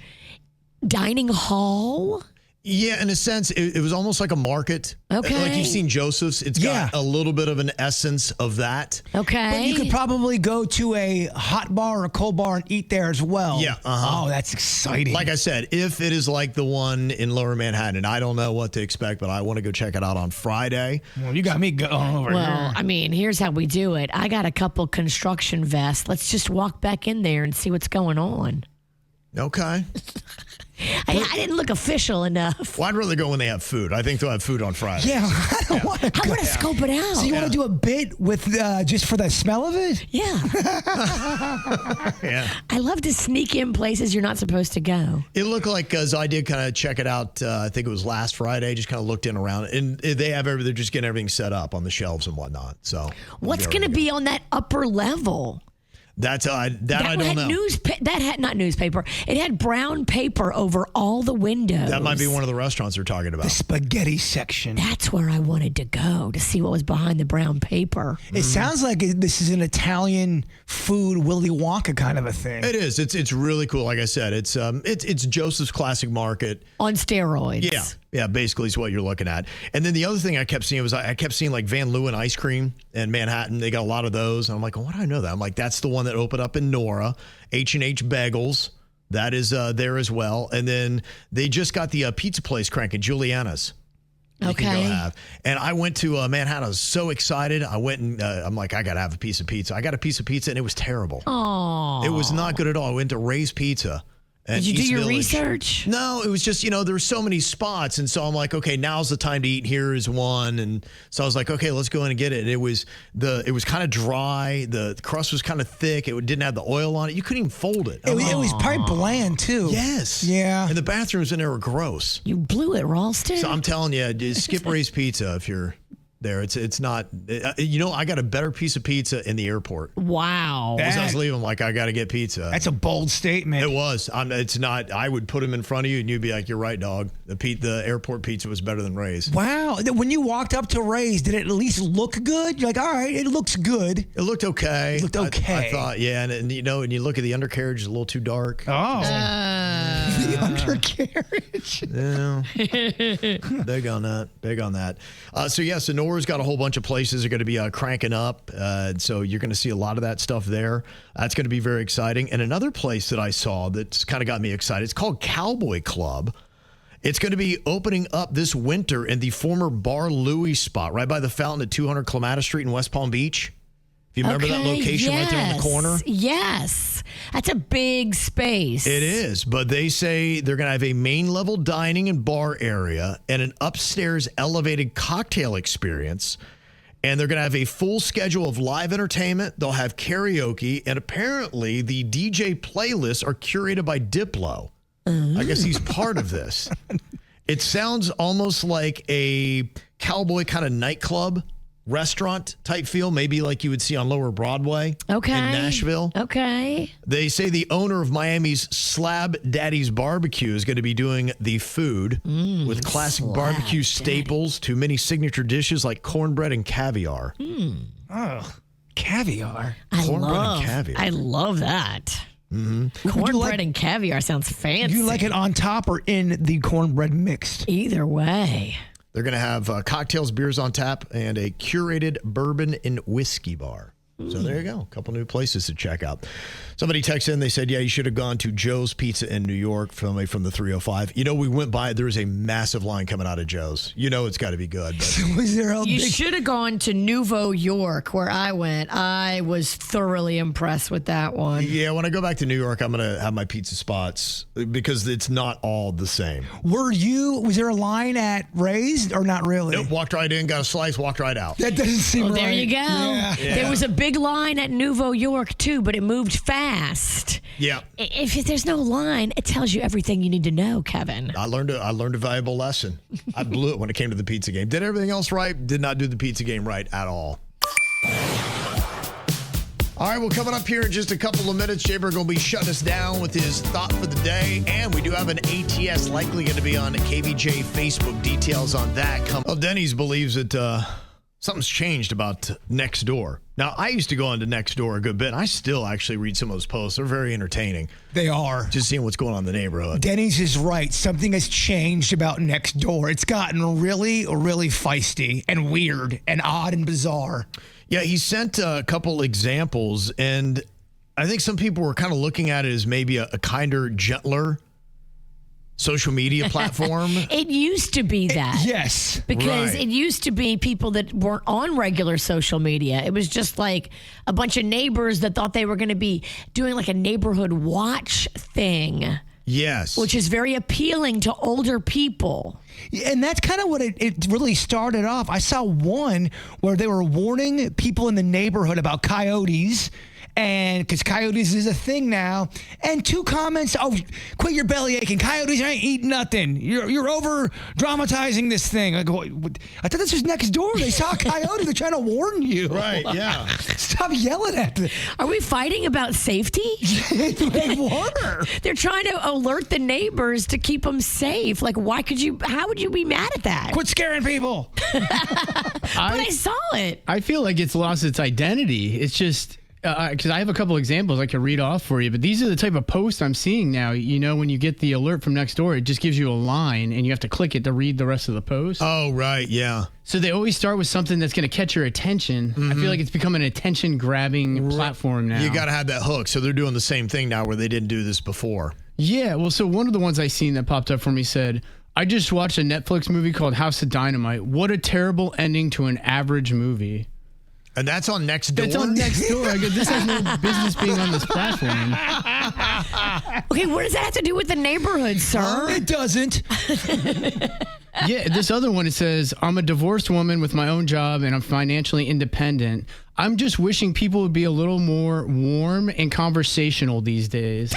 dining hall? Yeah, in a sense, it was almost like a market. Okay. Like you've seen Joseph's. It's got a little bit of an essence of that. Okay. But you could probably go to a hot bar or a cold bar and eat there as well. Yeah. Uh-huh. Oh, that's exciting. Like I said, if it is like the one in Lower Manhattan, I don't know what to expect, but I want to go check it out on Friday. Well, you got me going over here. Well, I mean, here's how we do it. I got a couple construction vests. Let's just walk back in there and see what's going on. Okay. I didn't look official enough. Well, I'd rather go when they have food. I think they'll have food on Friday. Yeah, I don't want to. I want to scope it out. So you want to do a bit with just for the smell of it? Yeah. Yeah. I love to sneak in places you're not supposed to go. It looked like, as I did kind of check it out, I think it was last Friday, just kind of looked in around, and they have they're just getting everything set up on the shelves and whatnot. So what's going to be on that upper level? That's I don't had know. That had not newspaper. It had brown paper over all the windows. That might be one of the restaurants they're talking about. The spaghetti section. That's where I wanted to go to see what was behind the brown paper. It sounds like this is an Italian food Willy Wonka kind of a thing. It is. It's really cool. Like I said, it's Joseph's Classic Market on steroids. Yeah. Yeah, basically is what you're looking at. And then the other thing I kept seeing was I kept seeing like Van Leeuwen ice cream in Manhattan. They got a lot of those. And I'm like, well, why do I know that? I'm like, that's the one that opened up in Nora. H&H Bagels. That is there as well. And then they just got the pizza place cranking, Juliana's. Okay. You can go have. And I went to Manhattan. I was so excited. I went and I'm like, I got to have a piece of pizza. I got a piece of pizza and it was terrible. Oh. It was not good at all. I went to Ray's Pizza. Did you do your research? No, it was just, there were so many spots. And so I'm like, okay, now's the time to eat. Here is one. And so I was like, okay, let's go in and get it. And it was kind of dry. The crust was kind of thick. It didn't have the oil on it. You couldn't even fold it. It was probably bland too. Yes. Yeah. And the bathrooms in there were gross. You blew it, Ralston. So I'm telling you, just skip Ray's Pizza if you're there. It's not, I got a better piece of pizza in the airport. Wow. As I was leaving, I'm like, I got to get pizza. That's a bold statement. It was. It's not, I would put them in front of you and you'd be like, you're right, dog. The airport pizza was better than Ray's. Wow. When you walked up to Ray's, did it at least look good? You're like, all right, it looks good. It looked okay. It looked okay. I thought, yeah. And you look at the undercarriage, it's a little too dark. Oh. The undercarriage. Yeah. Big on that. So Nora's got a whole bunch of places are going to be cranking up. So you're going to see a lot of that stuff there. That's going to be very exciting. And another place that I saw that's kind of got me excited, it's called Cowboy Club. It's going to be opening up this winter in the former Bar Louie spot right by the fountain at 200 Clematis Street in West Palm Beach. If you remember that location right there in the corner? Yes. That's a big space. It is, but they say they're going to have a main level dining and bar area and an upstairs elevated cocktail experience. And they're going to have a full schedule of live entertainment. They'll have karaoke. And apparently the DJ playlists are curated by Diplo. I guess he's part of this. It sounds almost like a cowboy kind of nightclub restaurant type feel, maybe like you would see on Lower Broadway in Nashville. Okay. They say the owner of Miami's Slab Daddy's Barbecue is going to be doing the food with classic barbecue staples to many signature dishes like cornbread and caviar. Oh, caviar. Cornbread and caviar. I love that. Mm-hmm. Cornbread and caviar sounds fancy. Do you like it on top or in the cornbread mixed? Either way. They're going to have cocktails, beers on tap, and a curated bourbon and whiskey bar. So there you go. A couple new places to check out. Somebody texted in. They said, yeah, you should have gone to Joe's Pizza in New York from the 305. We went by. There was a massive line coming out of Joe's. It's got to be good. But. Was there you should have gone to Nouveau York where I went. I was thoroughly impressed with that one. Yeah, when I go back to New York, I'm going to have my pizza spots because it's not all the same. Was there a line at Ray's or not really? Nope, walked right in, got a slice, walked right out. That doesn't seem right. There you go. Yeah. There was a big line at Nouveau York too, but it moved fast. Yeah. If there's no line, it tells you everything you need to know, Kevin. I learned a valuable lesson. I blew it when it came to the pizza game. Did everything else right, did not do the pizza game right at all. All right, well, coming up here in just a couple of minutes, Jbird going to be shutting us down with his thought for the day, and we do have an ATS likely going to be on KVJ Facebook. Details on that come. Well, Denny's believes that something's changed about Nextdoor. Now, I used to go onto Nextdoor a good bit. I still actually read some of those posts. They're very entertaining. They are. Just seeing what's going on in the neighborhood. Denny's is right. Something has changed about Nextdoor. It's gotten really, really feisty and weird and odd and bizarre. Yeah, he sent a couple examples, and I think some people were kind of looking at it as maybe a kinder, gentler social media platform. It used to be that. Yes. Because it used to be people that weren't on regular social media. It was just like a bunch of neighbors that thought they were going to be doing like a neighborhood watch thing Yes. Which is very appealing to older people. And that's kind of what it really started off. I saw one where they were warning people in the neighborhood about coyotes. And because coyotes is a thing now, and 2 comments: "Oh, quit your belly aching. Coyotes ain't eating nothing. You're over dramatizing this thing." I go, I thought this was next door. They saw a coyote. They're trying to warn you. Right? Yeah. Stop yelling at them. Are we fighting about safety? They were. They're trying to alert the neighbors to keep them safe. Like, how would you be mad at that? Quit scaring people. But I saw it. I feel like it's lost its identity. It's just because I have a couple examples I could read off for you, but these are the type of posts I'm seeing now. You know, when you get the alert from next door, it just gives you a line and you have to click it to read the rest of the post. Oh, right. Yeah. So they always start with something that's going to catch your attention. I feel like it's become an attention-grabbing platform now. You got to have that hook. So they're doing the same thing now where they didn't do this before. Yeah. Well, so one of the ones I seen that popped up for me said, "I just watched a Netflix movie called House of Dynamite. What a terrible ending to an average movie." And that's on Nextdoor? That's on Nextdoor. I go, this has no business being on this platform. Okay, what does that have to do with the neighborhood, sir? It doesn't. Yeah, this other one, it says, "I'm a divorced woman with my own job and I'm financially independent. I'm just wishing people would be a little more warm and conversational these days."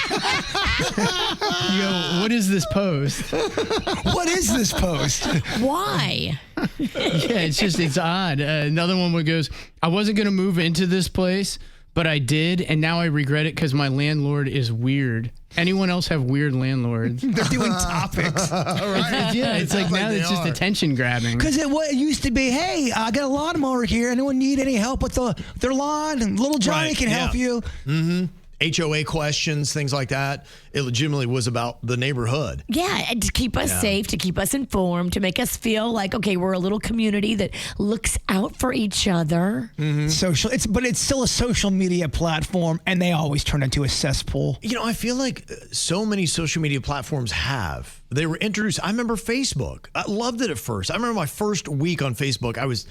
You go, what is this post? What is this post? Why? Yeah, it's odd. Another one goes, "I wasn't going to move into this place, but I did, and now I regret it because my landlord is weird." Anyone else have weird landlords? They're doing topics. Right. Yeah, it's like now it's just attention grabbing. Because it used to be, "Hey, I got a lawnmower here. Anyone need any help with their lawn? And little Johnny can help you." Mm-hmm. HOA questions, things like that. It legitimately was about the neighborhood. Yeah, and to keep us safe, to keep us informed, to make us feel like, okay, we're a little community that looks out for each other. Mm-hmm. Social, but it's still a social media platform, and they always turn into a cesspool. You know, I feel like so many social media platforms they were introduced. I remember Facebook. I loved it at first. I remember my first week on Facebook, I was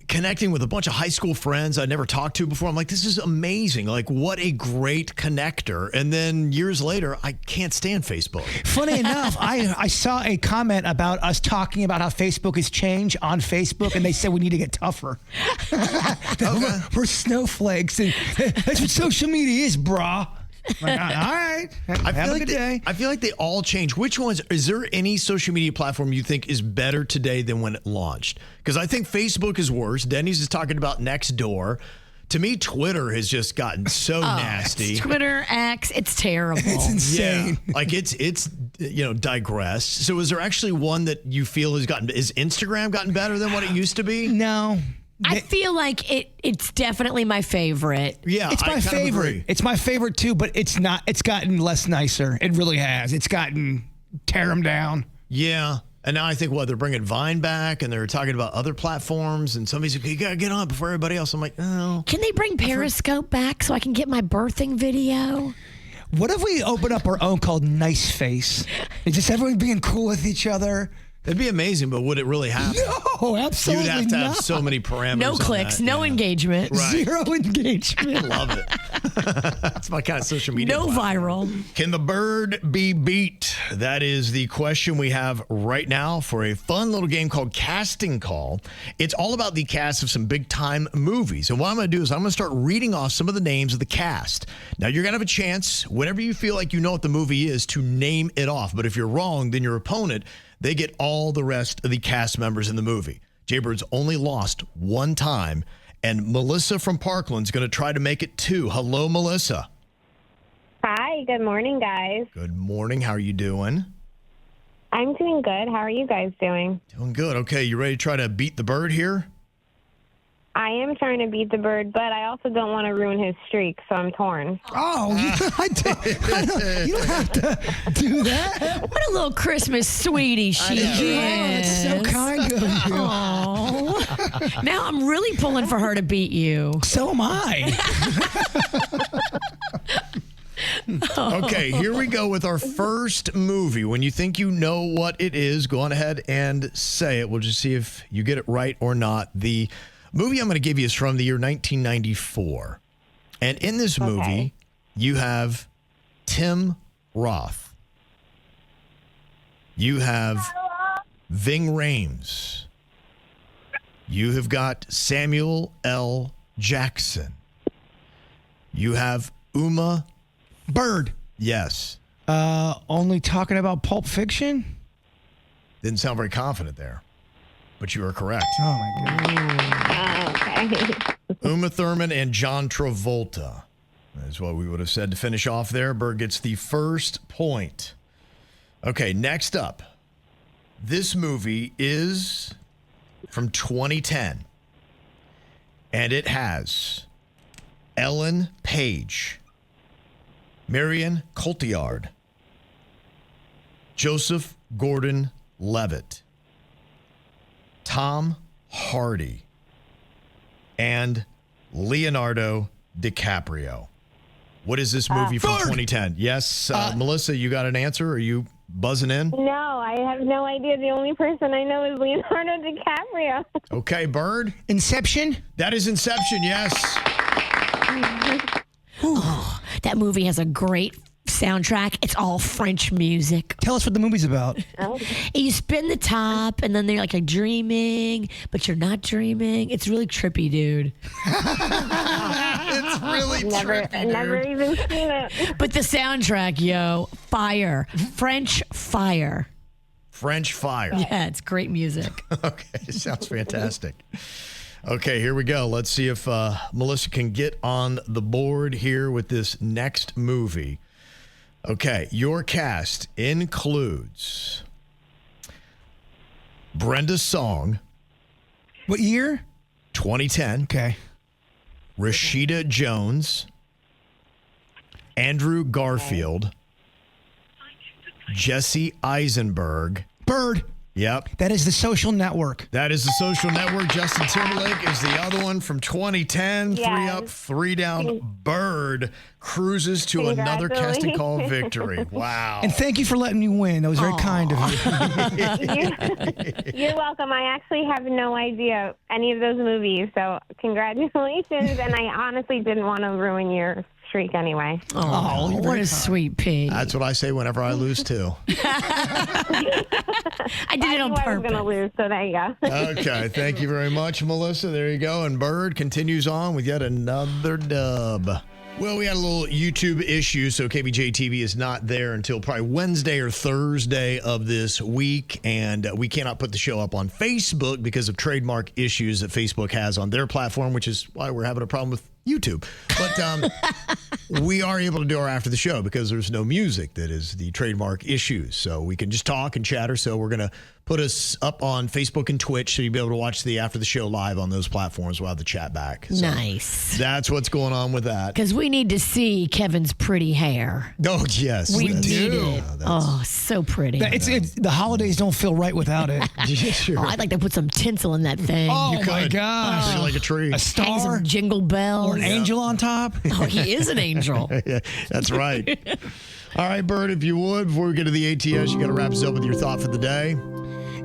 connecting with a bunch of high school friends I'd never talked to before. I'm like, this is amazing. Like, what a great connector. And then years later, I can't stand Facebook. Funny enough, I saw a comment about us talking about how Facebook has changed on Facebook, and they said we need to get tougher. Okay. We're snowflakes, and that's what social media is, brah. Like, all right. Have a good day. I feel like they all change. Which ones? Is there any social media platform you think is better today than when it launched? Because I think Facebook is worse. Denny's is talking about Nextdoor. To me, Twitter has just gotten so nasty. Twitter, X, it's terrible. It's insane. Yeah, like it's digressed. So is there actually one that you feel is Instagram gotten better than what it used to be? No. I feel like it's definitely my favorite. Yeah, it's my favorite. It's my favorite too, but it's not. It's gotten less nicer. It really has. It's gotten tear them down. Yeah. And now I think, they're bringing Vine back, and they're talking about other platforms, and somebody's like, you got to get on before everybody else. I'm like, oh. Can they bring Periscope back so I can get my birthing video? What if we open up our own called Nice Face? And just everyone being cool with each other? It'd be amazing, but would it really happen? No, absolutely You'd have to have not. so many parameters. No clicks, no engagement. Right. Zero engagement. I love it. That's my kind of social media. No platform. viral. Can the bird be beat? That is the question we have right now for a fun little game called Casting Call. It's all about the cast of some big-time movies. And what I'm going to do is I'm going to start reading off some of the names of the cast. Now, you're going to have a chance, whenever you feel like you know what the movie is, to name it off. But if you're wrong, then your opponent, they get all the rest of the cast members in the movie. Jbird's only lost one time, and Melissa from Parkland's going to try to make it 2. Hello, Melissa. Hi, good morning, guys. Good morning. How are you doing? I'm doing good. How are you guys doing? Doing good. Okay, you ready to try to beat the bird here? I am trying to beat the bird, but I also don't want to ruin his streak, so I'm torn. Oh, you don't have to do that. What a little Christmas sweetie she is. It's so kind of you. Aww. Now I'm really pulling for her to beat you. So am I. Okay, here we go with our first movie. When you think you know what it is, go on ahead and say it. We'll just see if you get it right or not. The movie I'm going to give you is from the year 1994. And in this movie, you have Tim Roth. You have Ving Rhames. You have got Samuel L. Jackson. You have Uma Bird. Yes. Only talking about Pulp Fiction? Didn't sound very confident there, but you are correct. Oh, my God. Okay. Uma Thurman and John Travolta is what we would have said to finish off there. Bird gets the first point. Okay, next up. This movie is from 2010, and it has Ellen Page, Marion Cotillard, Joseph Gordon-Levitt, Tom Hardy, and Leonardo DiCaprio. What is this movie from 2010? Yes, Melissa, you got an answer? Are you buzzing in? No, I have no idea. The only person I know is Leonardo DiCaprio. Okay, Bird. Inception? That is Inception, yes. Oh, that movie has a great soundtrack. It's all French music. Tell us what the movie's about. You spin the top, and then they're like dreaming, but you're not dreaming. It's really trippy, dude. It's really trippy, dude. Never even seen it. But the soundtrack, yo, fire. French fire. French fire. Yeah, it's great music. Okay, sounds fantastic. Okay, here we go. Let's see if Melissa can get on the board here with this next movie. Okay, your cast includes Brenda Song. What year? 2010. Okay. Rashida Jones. Andrew Garfield. Jesse Eisenberg. Bird. Yep. That is The Social Network. That is The Social Network. Justin Timberlake is the other one from 2010. Yes. 3 up, 3 down. Bird cruises to another casting call victory. Wow. And thank you for letting me win. That was very kind of you. You're welcome. I actually have no idea any of those movies, so congratulations. And I honestly didn't want to ruin your streak anyway. Oh, what a sweet pig. That's what I say whenever I lose, too. I did it on purpose. I was going to lose, so there you go. Okay, thank you very much, Melissa. There you go. And Bird continues on with yet another dub. Well, we had a little YouTube issue, so KBJ TV is not there until probably Wednesday or Thursday of this week, and we cannot put the show up on Facebook because of trademark issues that Facebook has on their platform, which is why we're having a problem with YouTube. But we are able to do our after the show because there's no music that is the trademark issues. So we can just talk and chatter. So we're going to put us up on Facebook and Twitch so you'll be able to watch the after the show live on those platforms. We'll have the chat back. So nice. That's what's going on with that. Because we need to see Kevin's pretty hair. Oh, yes. We need it. Oh, so pretty. It's the holidays don't feel right without it. Yeah, sure. Oh, I'd like to put some tinsel in that thing. Oh, my gosh. Like a tree. A Hang star. some jingle bells. Or an angel on top. Oh, he is an angel. Yeah, that's right. All right, Bird, if you would, before we get to the ATS, you got to wrap us up with your thought for the day.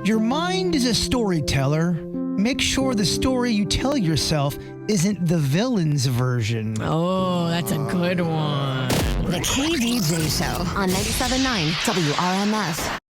Your mind is a storyteller. Make sure the story you tell yourself isn't the villain's version. Oh, that's a good one. The KVJ Show on 97.9 WRMF.